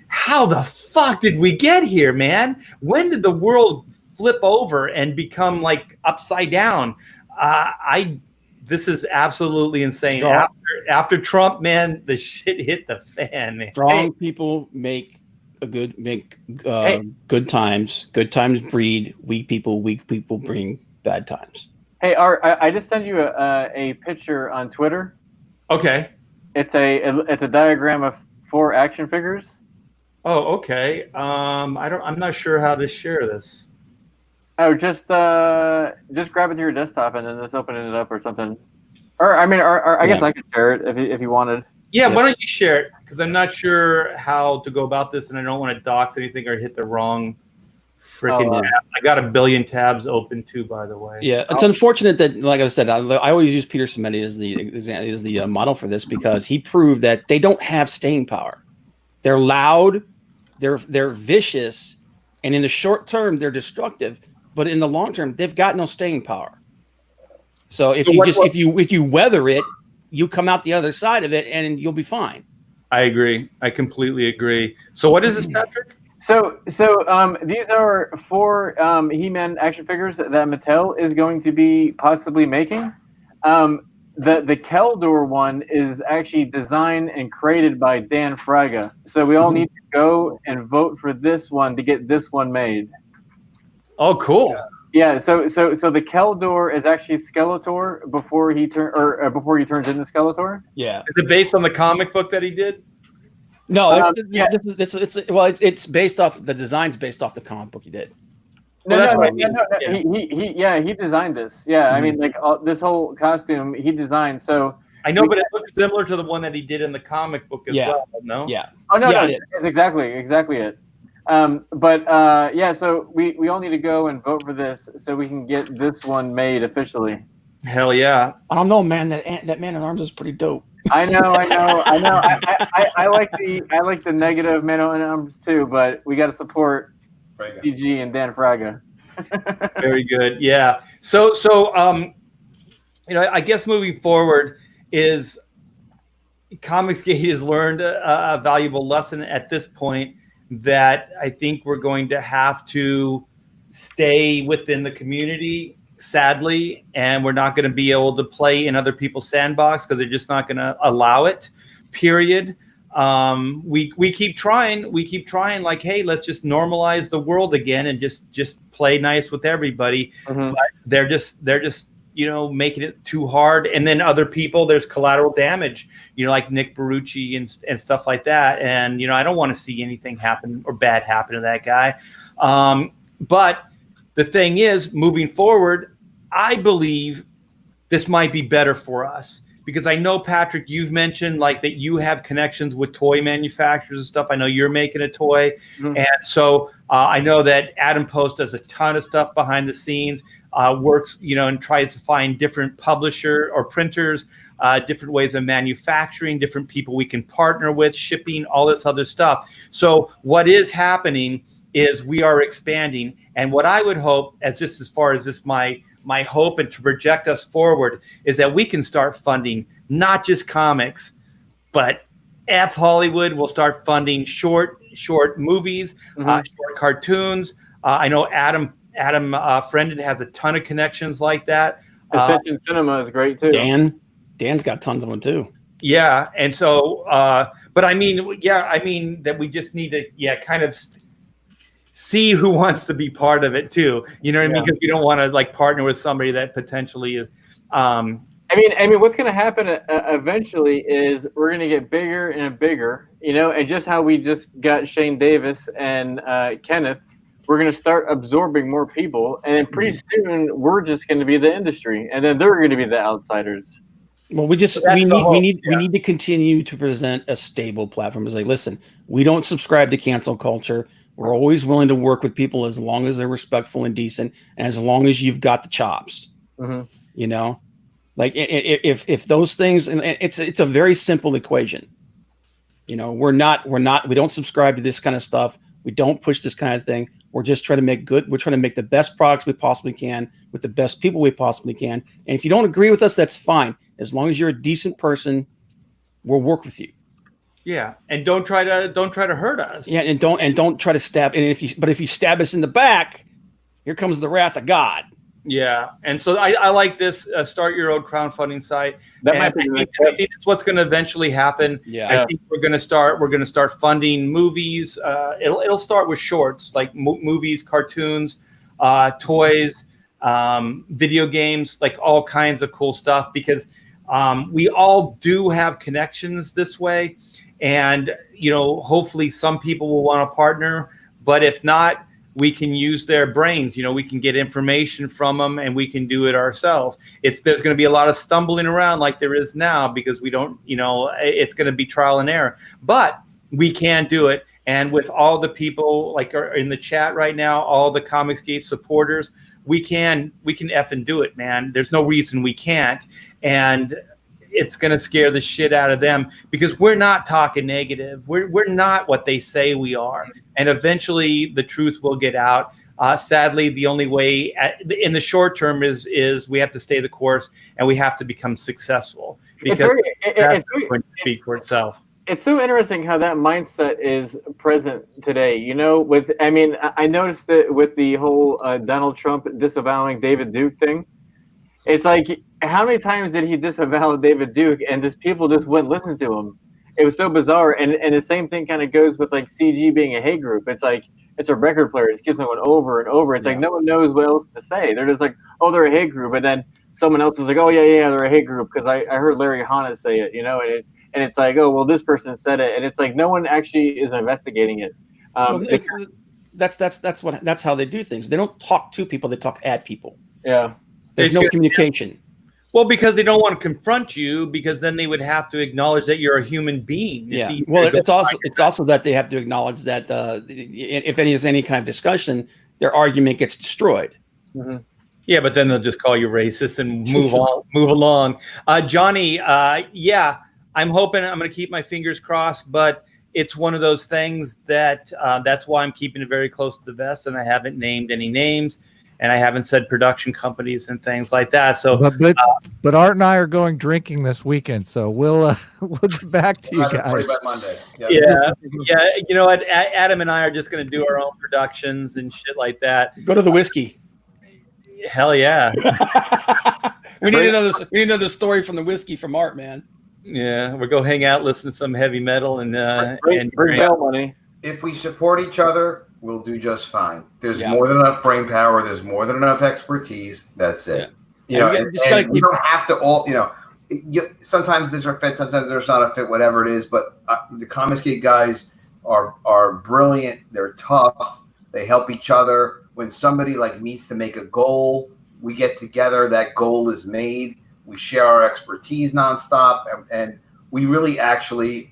how the fuck did we get here, man? When did the world flip over and become like upside down? This is absolutely insane. After Trump, man, the shit hit the fan, man.
Strong people make good times. Good times breed weak people. Weak people bring bad times.
Hey, Art, I just sent you a picture on Twitter.
Okay.
It's a diagram of 4 action figures.
Oh, okay. I'm not sure how to share this.
Oh, just grab it to your desktop and then just open it up or something. Or I guess I could share it if you wanted.
Yeah, why don't you share it? Because I'm not sure how to go about this, and I don't want to dox anything or hit the wrong freaking tab. I got a billion tabs open too, by the way.
Yeah, it's unfortunate that, like I said, I always use Peter Cimenti as the model for this because he proved that they don't have staying power. They're loud, they're vicious, and in the short term they're destructive. But in the long term, they've got no staying power. So if you weather it, you come out the other side of it, and you'll be fine.
I agree. I completely agree. So what is this, Patrick?
So these are 4 He-Man action figures that Mattel is going to be possibly making. The Keldor one is actually designed and created by Dan Fraga. So we all need to go and vote for this one to get this one made.
Oh, cool.
Yeah, so the Keldor is actually Skeletor before he turns into Skeletor.
Yeah.
Is it based on the comic book that he did?
No, it's based off the design's based off the comic book he did.
He designed this. Yeah, I mean, like this whole costume he designed. So
I know, but it looks similar to the one that he did in the comic book as well. No.
Yeah.
Oh no, it's exactly it. So we all need to go and vote for this so we can get this one made officially.
Hell yeah!
I don't know, man. That Man at Arms is pretty dope.
I know. I like the negative Man at Arms too, but we got to support CG and Dan Fraga.
Very good. Yeah. So I guess moving forward is Comicsgate has learned a valuable lesson at this point that I think we're going to have to stay within the community, sadly, and we're not going to be able to play in other people's sandbox because they're just not going to allow it, period. We keep trying. We keep trying like, hey, let's just normalize the world again and just play nice with everybody. But they're just making it too hard. And then other people, there's collateral damage, like Nick Barucci and stuff like that. And, I don't want to see anything happen or bad happen to that guy. But the thing is, moving forward, I believe this might be better for us because I know, Patrick, you've mentioned like that you have connections with toy manufacturers and stuff. I know you're making a toy. And so I know that Adam Post does a ton of stuff behind the scenes. Works, and tries to find different publisher or printers, different ways of manufacturing, different people we can partner with, shipping, all this other stuff. So what is happening is we are expanding. And what I would hope, as far as this, my hope and to project us forward, is that we can start funding not just comics, but Hollywood will start funding short movies, short cartoons. I know Adam Friended has a ton of connections like that.
Ascension Cinema is great too.
Dan's got tons of them too.
Yeah, and so, but I mean that we just need to, kind of see who wants to be part of it too. You know what I mean? Because we don't want to like partner with somebody that potentially is. I
mean, what's going to happen eventually is we're going to get bigger and bigger. And just how we just got Shane Davis and Kenneth. We're going to start absorbing more people, and then pretty soon we're just going to be the industry, and then they're going to be the outsiders.
Well, we need to continue to present a stable platform. It's like, listen, we don't subscribe to cancel culture. We're always willing to work with people as long as they're respectful and decent, and as long as you've got the chops. Like if those things, and it's a very simple equation. You know, we don't subscribe to this kind of stuff. We don't push this kind of thing. We're just trying to make we're trying to make the best products we possibly can with the best people we possibly can. And if you don't agree with us, that's fine. As long as you're a decent person, we'll work with you.
Yeah, and don't try to hurt us.
Yeah, and don't try to stab. And if you stab us in the back, here comes the wrath of God.
Yeah, and so I like this start your own crowdfunding site.
That
and
might be
I think that's what's going to eventually happen.
Yeah.
I think we're going to start funding movies. It'll start with shorts like movies, cartoons, toys, video games, like all kinds of cool stuff, because we all do have connections this way, and hopefully some people will want to partner, but if not, we can use their brains. We can get information from them, and we can do it ourselves. There's going to be a lot of stumbling around like there is now, because we don't, it's going to be trial and error, but we can do it. And with all the people like are in the chat right now, all the Comicsgate supporters, we can effing do it, man. There's no reason we can't. And it's going to scare the shit out of them, because we're not talking negative. We're not what they say we are. And eventually the truth will get out. Sadly, the only way in the short term is we have to stay the course, and we have to become successful, because it's going to speak for itself.
It's so interesting how that mindset is present today. I noticed it with the whole Donald Trump disavowing David Duke thing. It's like, how many times did he disavow David Duke, and just people just wouldn't listen to him? It was so bizarre. And the same thing kind of goes with like CG being a hate group. It's like, it's a record player. It keeps going over and over. It's like no one knows what else to say. They're just like, oh, they're a hate group. And then someone else is like, oh, yeah, they're a hate group because I heard Larry Hannah say it, and it's like, oh, well, this person said it. And it's like no one actually is investigating it.
That's how they do things. They don't talk to people. They talk at people.
Yeah.
There's no communication.
Well, because they don't want to confront you, because then they would have to acknowledge that you're a human being.
It's also that they have to acknowledge that if there's any kind of discussion, their argument gets destroyed.
Mm-hmm.
Yeah, but then they'll just call you racist and move along. Johnny, I'm hoping, I'm going to keep my fingers crossed, but it's one of those things that that's why I'm keeping it very close to the vest, and I haven't named any names. And I haven't said production companies and things like that. So,
but Art and I are going drinking this weekend, so we'll get back to you guys.
By Monday.
Yeah. You know what? Adam and I are just going to do our own productions and shit like that.
Go to the whiskey.
Hell yeah.
we need another story from the whiskey from Art, man.
Yeah, we'll go hang out, listen to some heavy metal, and
bring bail money.
If we support each other, we'll do just fine. There's more than enough brain power. There's more than enough expertise. That's it.
Yeah.
And we don't have to all, sometimes there's a fit, sometimes there's not a fit, whatever it is. But the Comicsgate guys are brilliant. They're tough. They help each other. When somebody needs to make a goal, we get together. That goal is made. We share our expertise nonstop, and we really actually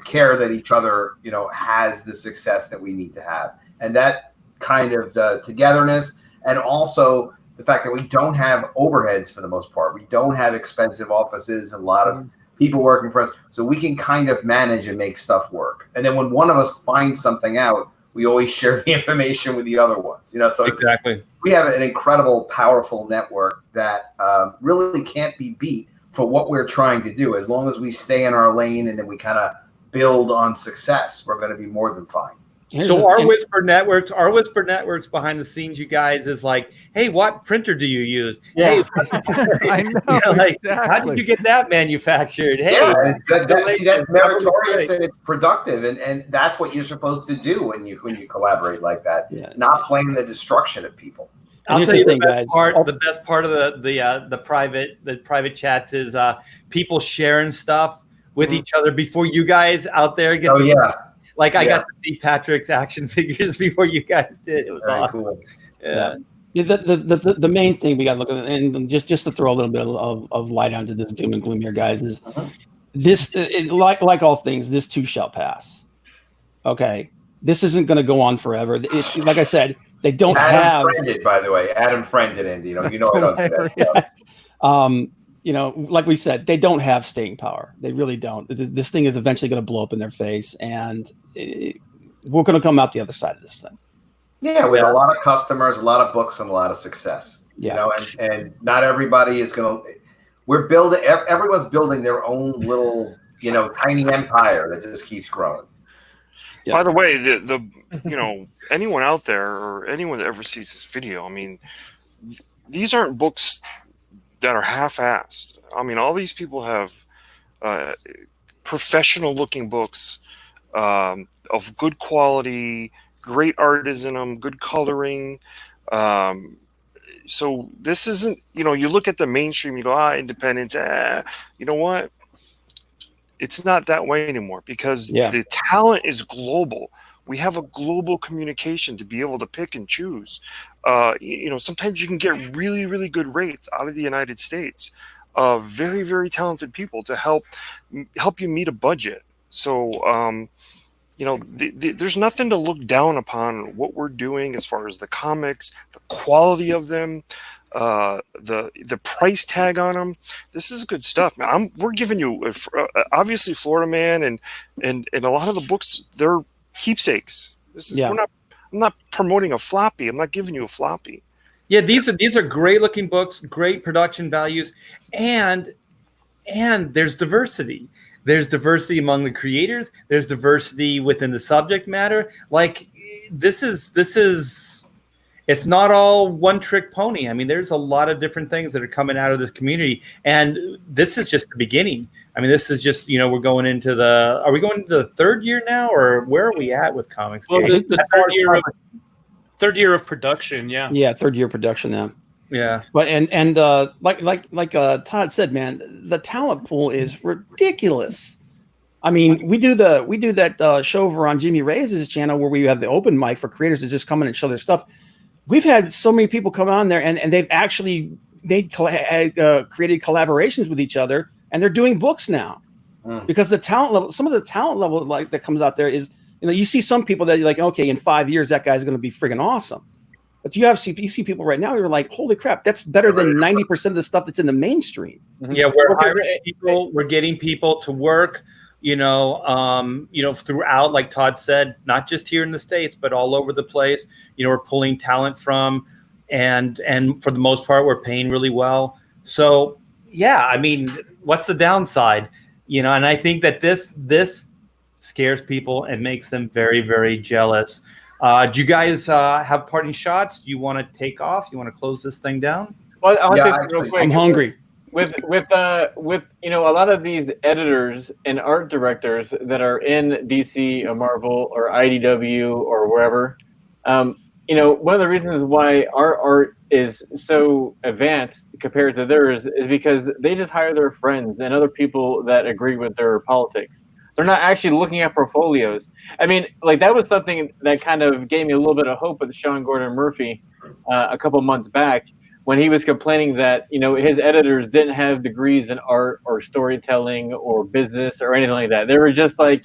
care that each other, has the success that we need to have. And that kind of togetherness, and also the fact that we don't have overheads for the most part. We don't have expensive offices, a lot of people working for us. So we can kind of manage and make stuff work. And then when one of us finds something out, we always share the information with the other ones. So
exactly.
We have an incredible, powerful network that really can't be beat for what we're trying to do. As long as we stay in our lane and then we kind of build on success, we're going to be more than fine.
Our Whisper Networks behind the scenes, you guys, is like, hey, what printer do you use?
Yeah.
Hey,
I know. Exactly.
How did you get that manufactured? Hey,
that's meritorious and it's productive, and that's what you're supposed to do when you collaborate like that. Yeah. Not playing the destruction of people.
I'll tell you the best part of the private chats is people sharing stuff with each other before you guys out there get. I got to see Patrick's action figures before you guys did. It was awesome. Cool. Yeah.
The main thing we got to look at, and just to throw a little bit of light onto this doom and gloom here, guys, is this like all things, this too shall pass. Okay, this isn't going to go on forever. Like I said, they don't
Adam friended, by the way. Adam friended, Andy. I don't do that.
you know, like we said, they don't have staying power. They really don't. This thing is eventually going to blow up in their face, and we're going to come out the other side of this thing.
Yeah, with a lot of customers, a lot of books, and a lot of success.
Yeah.
You know, and not everybody is going to. We're building. Everyone's building their own little, you know, tiny empire that just keeps growing.
Yeah.
By the way, the you know, anyone out there or anyone that ever sees this video, I mean, these aren't books that are half-assed. I mean, all these people have professional-looking books of good quality, great art is in them, good coloring. So this isn't, you know, you look at the mainstream, you go, independent. You know what? It's not that way anymore because the talent is global. We have a global communication to be able to pick and choose. You know, sometimes you can get really, really good rates out of the United States of very, very talented people to help you meet a budget. So, you know, there's nothing to look down upon what we're doing as far as the comics, the quality of them, the price tag on them. This is good stuff, man. We're giving you obviously Florida Man and a lot of the books, they're keepsakes. This is I'm not promoting a floppy. I'm not giving you a floppy.
Yeah, these are great looking books, great production values, and there's diversity. There's diversity among the creators. There's diversity within the subject matter. Like this is it's not all one trick pony. I mean, there's a lot of different things that are coming out of this community, and this is just the beginning. I mean, this is just, you know, are we going into the third year now, or where are we at with comics?
Well, the third year of production, yeah.
Yeah, third year production now.
Yeah.
But and like Todd said, man, the talent pool is ridiculous. I mean, we do that show over on Jimmy Reyes' channel where we have the open mic for creators to just come in and show their stuff. We've had so many people come on there and they've actually created collaborations with each other, and they're doing books now because the talent level, some of the talent level like that comes out there is, you know, you see some people that you're like, okay, in 5 years that guy's going to be friggin' awesome. But you see people right now, you're like, holy crap, that's better than 90% of the stuff that's in the mainstream.
Yeah, we're hiring people, we're getting people to work, you know, throughout, like Todd said, not just here in the States, but all over the place. You know, we're pulling talent from, and for the most part, we're paying really well. So yeah, I mean, what's the downside? You know, and I think that this scares people and makes them very, very jealous. Do you guys have parting shots? Do you want to take off? You want to close this thing down?
Well, I'll say real quick.
I'm hungry.
With you know, a lot of these editors and art directors that are in DC or Marvel or IDW or wherever, you know, one of the reasons why our art is so advanced compared to theirs is because they just hire their friends and other people that agree with their politics. They're not actually looking at portfolios. I mean, like that was something that kind of gave me a little bit of hope with Sean Gordon Murphy a couple months back when he was complaining that, you know, his editors didn't have degrees in art or storytelling or business or anything like that. They were just like,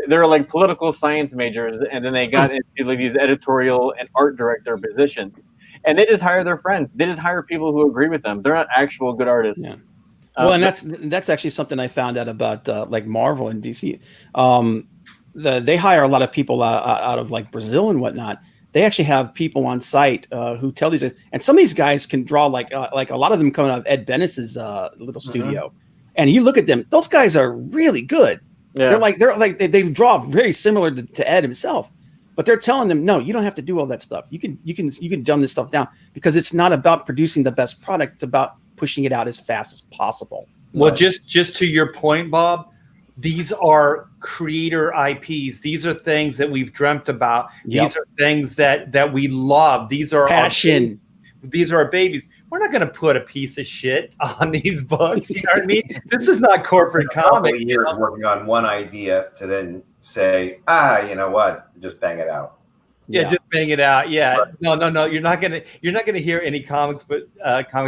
they're like political science majors, and then they got into like these editorial and art director positions, and they just hire their friends. They just hire people who agree with them. They're not actual good artists.
Yeah. Well, and that's actually something I found out about like Marvel and DC. They hire a lot of people out of like Brazil and whatnot. They actually have people on site who tell these, and some of these guys can draw like a lot of them coming out of Ed Bennis's little studio, and you look at them; those guys are really good. Yeah. They're like they draw very similar to Ed himself, but they're telling them, no, you don't have to do all that stuff. You can dumb this stuff down because it's not about producing the best product; it's about pushing it out as fast as possible.
Well, just to your point, Bob, these are creator IPs. These are things that we've dreamt about. These are things that we love. These are
passion.
These are our babies. We're not going to put a piece of shit on these books. You know what I mean? This is not corporate comic.
Years working on one idea to then say, you know what, just bang it out.
Yeah, just bang it out. Yeah, no. You're not gonna hear any comics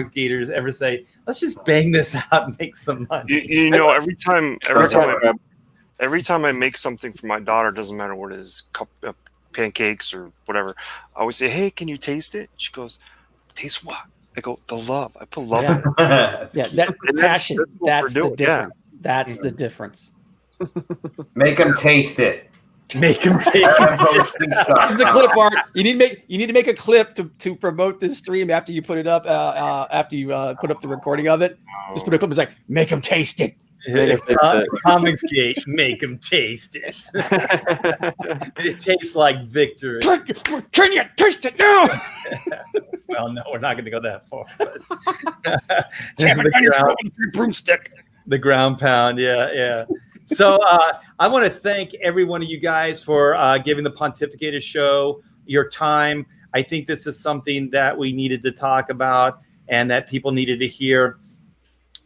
gators ever say, "Let's just bang this out and make some money."
You know, every time I make something for my daughter, doesn't matter what it is, pancakes or whatever, I always say, "Hey, can you taste it?" She goes, "Taste what?" I go, the love. I put love
Yeah.
in it.
Yeah, that
And
passion.
what
That's
we're
the
doing, yeah.
difference. That's the difference.
Make them taste it.
Make them take.
Here's the clip art. You need to make a clip to promote this stream after you put it up. After you put up the recording of it, just put a clip. It's like, make them taste it.
Comics Gate, make them taste it. It tastes like victory.
Can you taste it now?
Well, no, we're not going to go that far.
Jam it on your broomstick.
The ground pound, yeah. So I want to thank every one of you guys for giving the Pontificator show your time. I think this is something that we needed to talk about and that people needed to hear,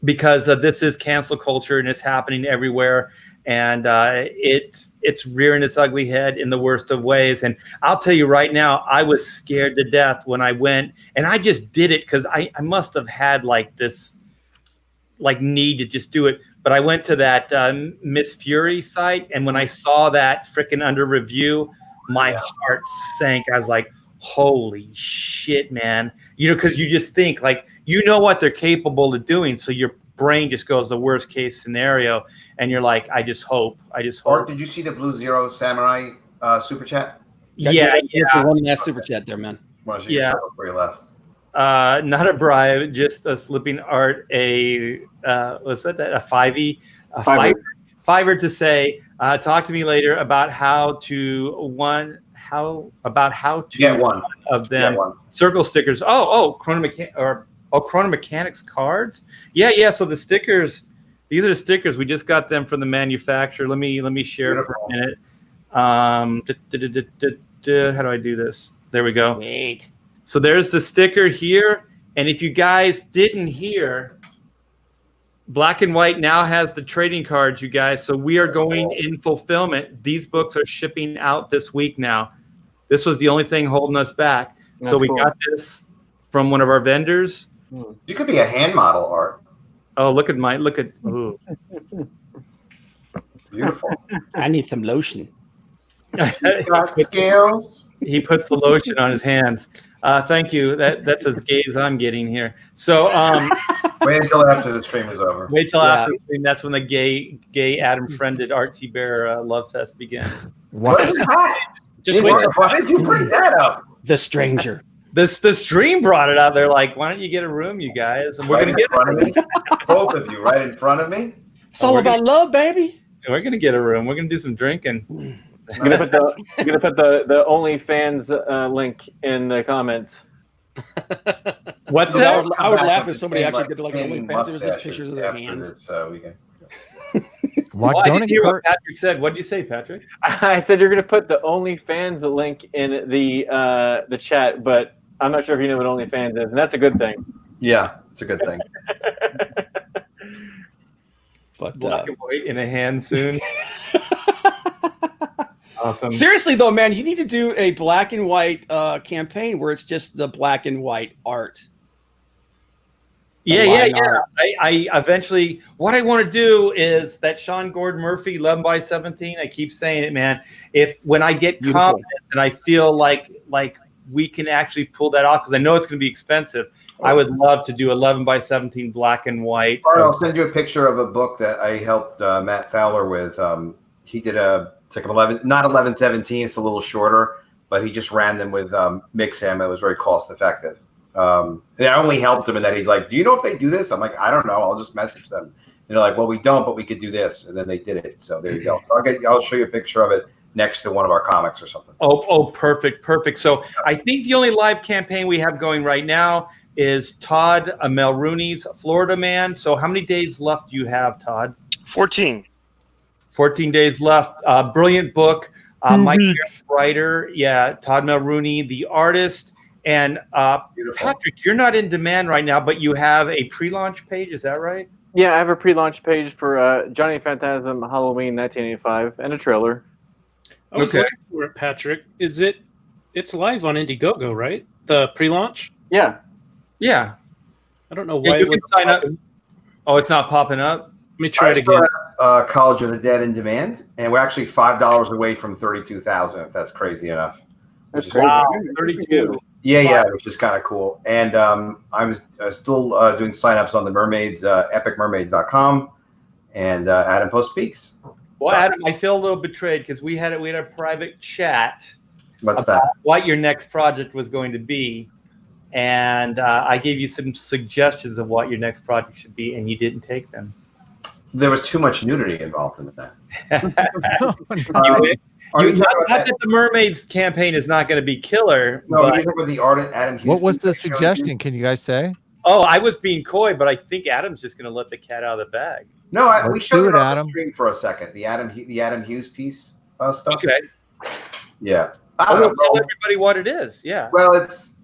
because this is cancel culture and it's happening everywhere. And it's rearing its ugly head in the worst of ways. And I'll tell you right now, I was scared to death when I went, and I just did it because I must have had like this need to just do it. But I went to that Miss Fury site, and when I saw that freaking under review, my heart sank. I was like, holy shit, man. Because you just think like, what they're capable of doing. So your brain just goes the worst case scenario. And you're like, I just hope.
Or did you see the Blue Zero Samurai super chat?
Yeah.
One last super chat there, man.
Before you left.
Not a bribe, just a slipping art. What's that? A 5e, fiver to say. Talk to me later about how to
get one
of them. Circle stickers. Chrono Mechanics cards. Yeah. So the stickers. These are the stickers. We just got them from the manufacturer. Let me share for a minute. How do I do this? There we go.
Wait.
So there's the sticker here. And if you guys didn't hear, Black and White now has the trading cards, you guys. So we are going in fulfillment. These books are shipping out this week now. This was the only thing holding us back. So we got this from one of our vendors.
You could be a hand model, Art.
Oh, ooh.
Beautiful.
I need some lotion.
Got scales.
He puts the lotion on his hands. Thank you. That's as gay as I'm getting here. So
wait until after the stream is over.
Wait till after the stream. That's when the gay Adam friended Art Thibert love fest begins.
What is that?
Just wait till.
Why did you bring that up?
The stranger.
The stream brought it up. They're like, why don't you get a room, you guys? And we're gonna get
front of me. Both of you, right in front of me.
It's all about love, baby.
We're gonna get a room. We're gonna do some drinking.
I'm gonna put the OnlyFans link in the comments.
What's that?
I would laugh if somebody actually did like OnlyFans. There's just pictures of their hands.
So we can.
Well, I didn't hear what Patrick said. What did you say, Patrick?
I said you're gonna put the OnlyFans link in the chat, but I'm not sure if you know what OnlyFans is, and that's a good thing.
Yeah, it's a good thing.
But
Black and White in a hand soon. Awesome.
Seriously though, man, you need to do a Black and White campaign where it's just the Black and White art.
Yeah. I eventually, what I want to do is that Sean Gordon Murphy 11x17. I keep saying it, man. When I get confident and I feel like we can actually pull that off, because I know it's going to be expensive. I would love to do 11x17 Black and White.
Or I'll send you a picture of a book that I helped Matt Fowler with. He did it's like not 11/17. It's a little shorter, but he just ran them with Mixam. It was very cost effective. And I only helped him in that he's like, "Do you know if they do this?" I'm like, "I don't know. I'll just message them." And they're like, "Well, we don't, but we could do this." And then they did it. So there you go. So I'll show you a picture of it next to one of our comics or something.
Oh, perfect. So I think the only live campaign we have going right now is Todd Mulrooney's Florida Man. So how many days left do you have, Todd?
14.
14 days left. Brilliant book. Mike, writer. Yeah, Todd Mulrooney, the artist. And Patrick, you're not in demand right now, but you have a pre-launch page. Is that right?
Yeah, I have a pre-launch page for Johnny Phantasm Halloween 1985 and a trailer.
I was looking for it, Patrick. It's live on Indiegogo, right? The pre-launch?
Yeah.
Yeah.
I don't know why
you can sign up. Oh, it's not popping up?
Let me try it again.
College of the Dead in demand, and we're actually $5 away from 32,000. If that's crazy enough. which is
Wow,
cool.
32.
Yeah, which is kind of cool. And I'm still doing signups on the mermaids, epicmermaids.com, and Adam Post Speaks.
Well, Adam, I feel a little betrayed because we had a private chat
What's
about
that?
what your next project was going to be, and I gave you some suggestions of what your next project should be, and you didn't take them.
There was too much nudity involved in that.
Not that the Mermaids campaign is not going to be killer.
No,
but,
you talking about the art Adam Hughes.
What was the suggestion? Can you guys say?
oh, I was being coy, but I think Adam's just going to let the cat out of the bag.
No, we
Let's
showed
do
it
it,
on
Adam.
the stream for a second. The Adam Hughes piece stuff.
Okay.
Yeah.
I will tell everybody what it is. Yeah.
Well, it's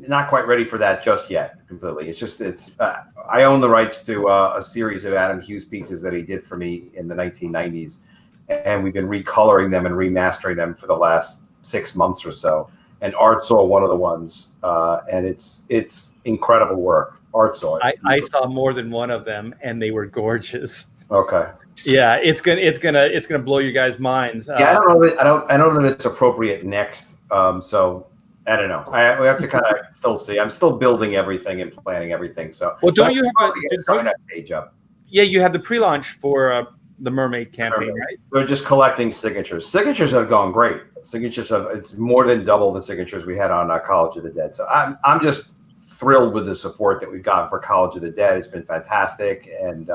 not quite ready for that just yet. Completely. It's I own the rights to a series of Adam Hughes pieces that he did for me in the 1990s, and we've been recoloring them and remastering them for the last 6 months or so. And Art saw one of the ones, and it's incredible work. Art saw it.
I saw more than one of them, and they were gorgeous.
Okay.
Yeah, it's gonna blow you guys' minds.
Yeah, I don't know that it's appropriate next. So I don't know. We have to kind of still see. I'm still building everything and planning everything. So
Well, don't you have
a sign-up page up?
Yeah, you have the pre-launch for the Mermaid campaign, right?
They're just collecting signatures. Signatures have gone great. It's more than double the signatures we had on College of the Dead. So I'm just thrilled with the support that we've gotten for College of the Dead. It's been fantastic, and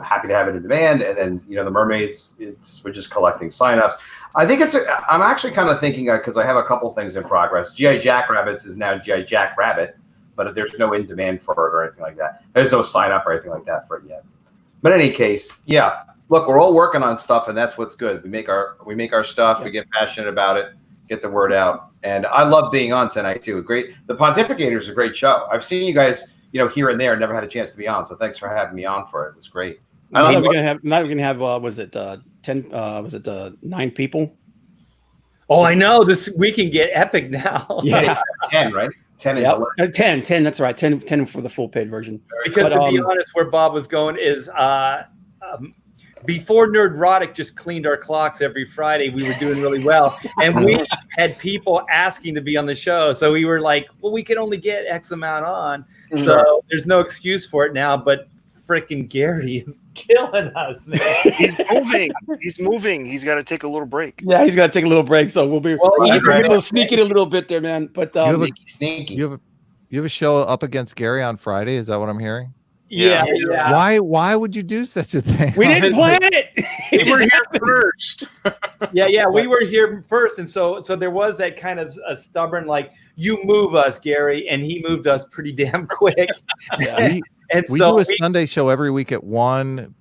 happy to have it in demand. And then the Mermaids, we're just collecting signups. I think I'm actually kind of thinking, because I have a couple things in progress. G.I. Jackrabbits is now G.I. Jackrabbit, but there's no in demand for it or anything like that. There's no sign up or anything like that for it yet. But in any case, yeah, look, we're all working on stuff, and that's what's good. We make our stuff. We get passionate about it, get the word out, and I love being on tonight too. The Pontificators is a great show. I've seen you guys, here and there, never had a chance to be on. So thanks for having me on for it. It was great.
Now we're gonna have was it 10? Was it 9 people?
Oh, I know. We can get epic now.
Yeah,
10, right? 10 is
yep. 10. That's right. 10 for the full paid version.
Because to be honest, where Bob was going is before Nerdrotic just cleaned our clocks every Friday, we were doing really well, and we had people asking to be on the show. So we were like, well, we can only get X amount on, so there's no excuse for it now. But freaking Gary is killing us, man.
He's moving. He's got to take a little break.
Yeah, he's got to take a little break. So we'll be able to sneak it a little bit there, man. But
sneaky.
You have a show up against Gary on Friday. Is that what I'm hearing?
Yeah.
Why would you do such a thing?
We didn't plan it.
We were here first.
Yeah, we were here first, and so there was that kind of a stubborn, like, you move us, Gary, and he moved us pretty damn quick.
Yeah. We do a Sunday show every week at 1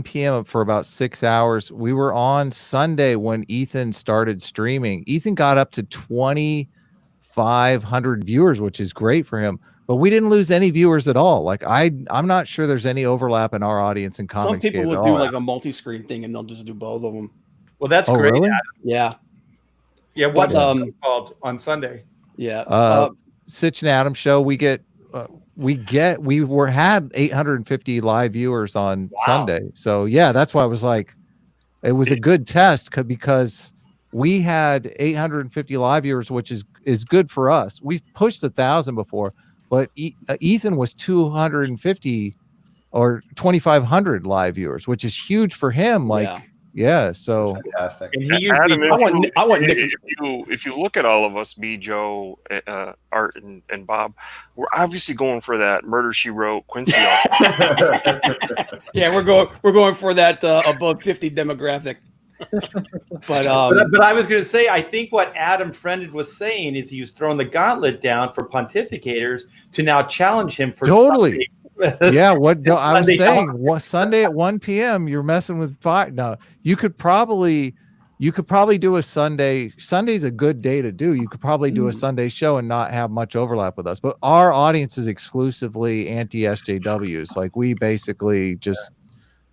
p.m. for about 6 hours. We were on Sunday when Ethan started streaming. Ethan got up to 2,500 viewers, which is great for him. But we didn't lose any viewers at all. Like I'm not sure there's any overlap in our audience and comics.
Some people would do like a multi-screen thing, and they'll just do both of them.
Well, that's great.
Really?
Yeah.
What's called on Sunday?
Yeah.
Sitch and Adam show. We had 850 live viewers on Sunday. So yeah, that's why I was like, it was a good test because we had 850 live viewers, which is good for us. We've pushed 1,000 before. But Ethan was 250 or 2,500 live viewers, which is huge for him. So
fantastic.
And he
Adam,
I want Nick.
If you look at all of us, me, Joe, Art, and Bob, we're obviously going for that Murder She Wrote Quincy.
Yeah, we're going for that above 50 demographic. But
I was going to say, I think what Adam Friended was saying is he was throwing the gauntlet down for Pontificators to now challenge him for
totally. Yeah, I was saying, Sunday at 1 p.m. You're messing with fire. No, you could probably do a Sunday. Sunday's a good day to do. You could probably do a Sunday show and not have much overlap with us. But our audience is exclusively anti-SJWs. Like we basically just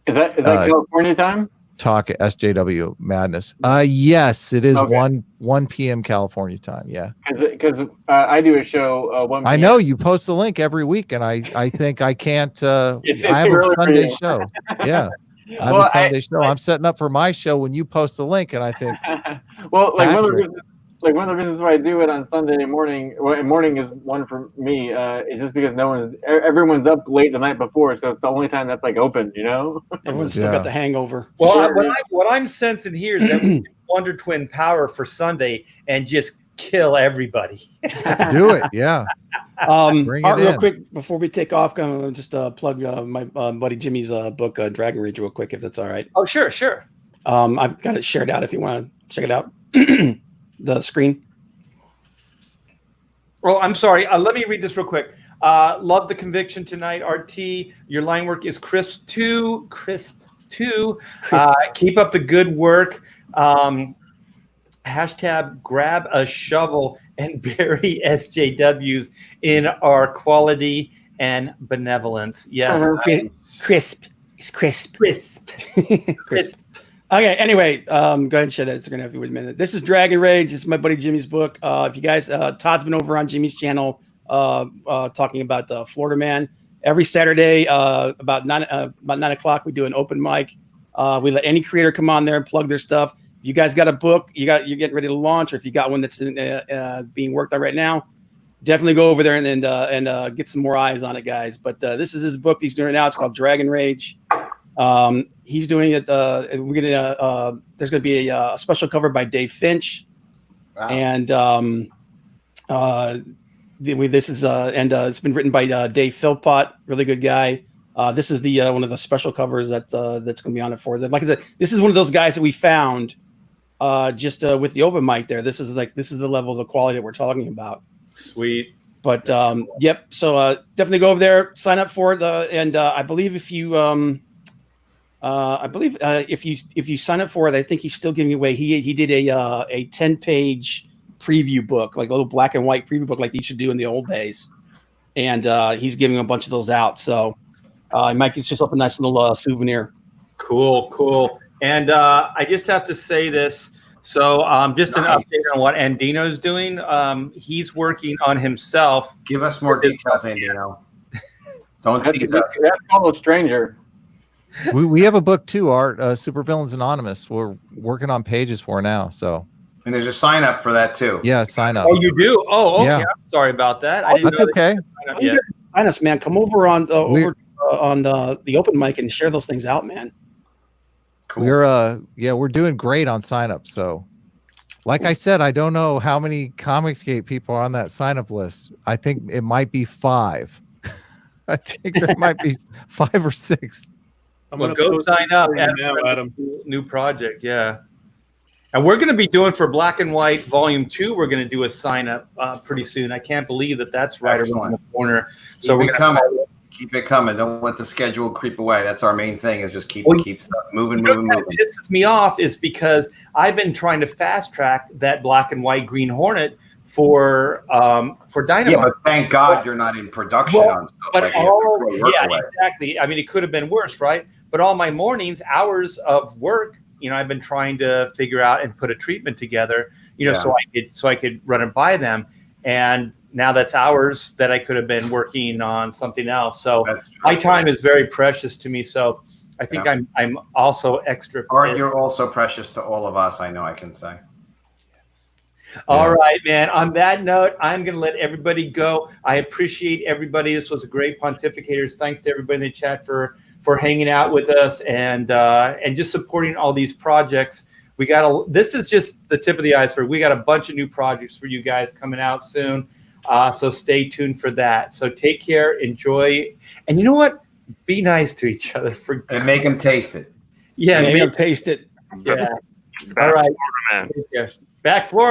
is that California time?
Talk SJW madness. Yes, it is
okay.
1 p.m. California time. Yeah,
because I do a show 1 p.m.
I know you post the link every week, and I think I can't. I have a Sunday show. Yeah, I have a Sunday show. I'm setting up for my show when you post the link, and I think,
well, like one of
Patrick.
the reasons why I do it on Sunday morning. Well, morning is one for me. Is just because everyone's up late the night before, so it's the only time that's like open. You know,
Everyone's still got the hangover.
Well, what I'm sensing here is that we need Wonder Twin power for Sunday and just kill everybody.
Do it, yeah. Bring it
Real
in.
quick before we take off, I'm gonna just plug my buddy Jimmy's book, Dragon Rage, real quick, if that's all right.
Oh, sure.
I've got it shared out if you want to check it out. The screen.
Oh, I'm sorry. Let me read this real quick. Love the conviction tonight, RT. Your line work is crisp too. Keep up the good work. Hashtag grab a shovel and bury SJWs in our quality and benevolence. Yes.
Crisp. It's crisp. Crisp. Okay, anyway, go ahead and share that. It's going to have you with a minute. This is Dragon Rage. This is my buddy Jimmy's book. If you guys, Todd's been over on Jimmy's channel talking about Florida Man. Every Saturday, about 9 o'clock, we do an open mic. We let any creator come on there and plug their stuff. If you guys got a book, you're getting ready to launch, or if you got one that's being worked on right now, definitely go over there and get some more eyes on it, guys. But this is his book he's doing now. It's called Dragon Rage. He's doing it. There's going to be a special cover by Dave Finch, and it's been written by Dave Philpott, really good guy. This is the one of the special covers that's going to be on it for. Like I said, this is one of those guys that we found just with the open mic there. This is the level of the quality that we're talking about.
Sweet.
But yep. So definitely go over there, sign up for it, and I believe if you if you sign up for it, I think he's still giving away. He did a 10-page preview book, like a little black and white preview book, like they used to do in the old days, and he's giving a bunch of those out. So you might get yourself a nice little souvenir.
Cool. And I just have to say this. So just an update on what Andino's doing. He's working on himself.
Give us more details, Andino. Don't tease us.
That's called a stranger.
We have a book too, Art. Supervillains Anonymous. We're working on pages for now. So.
And there's a sign up for that too.
Yeah, sign up.
Oh, you do? Oh, okay.
Yeah.
I'm sorry about that.
That's okay.
Sign us, man. Come over on the open mic and share those things out, man.
Cool.
We're doing great on sign up. So like I said, I don't know how many Comicsgate people are on that sign up list. I think it might be 5. I think there might be 5 or 6.
Well, go sign up Adam. New project, yeah. And we're going to be doing for Black and White Volume 2. We're going to do a sign up pretty soon. I can't believe that's right around the corner. So we're going to
keep it coming. Don't let the schedule creep away. That's our main thing. Is just keep stuff moving.
What pisses me off is because I've been trying to fast track that Black and White Green Hornet for Dynamite.
Yeah, but thank God you're not in production on stuff.
But
like
exactly. I mean, it could have been worse, right? But all my mornings, hours of work, I've been trying to figure out and put a treatment together, so I could run it by them. And now that's hours that I could have been working on something else. So my time is very precious to me. So I think I'm also extra.
Art, you're also precious to all of us. I know I can say.
All right, man. On that note, I'm going to let everybody go. I appreciate everybody. This was a great Pontificators. Thanks to everybody in the chat for hanging out with us and just supporting all these projects. This is just the tip of the iceberg. We got a bunch of new projects for you guys coming out soon. So stay tuned for that. So take care, enjoy, and you know what? Be nice to each other
and make them taste it.
Yeah, make them taste it.
Yeah. All right. Back Florida.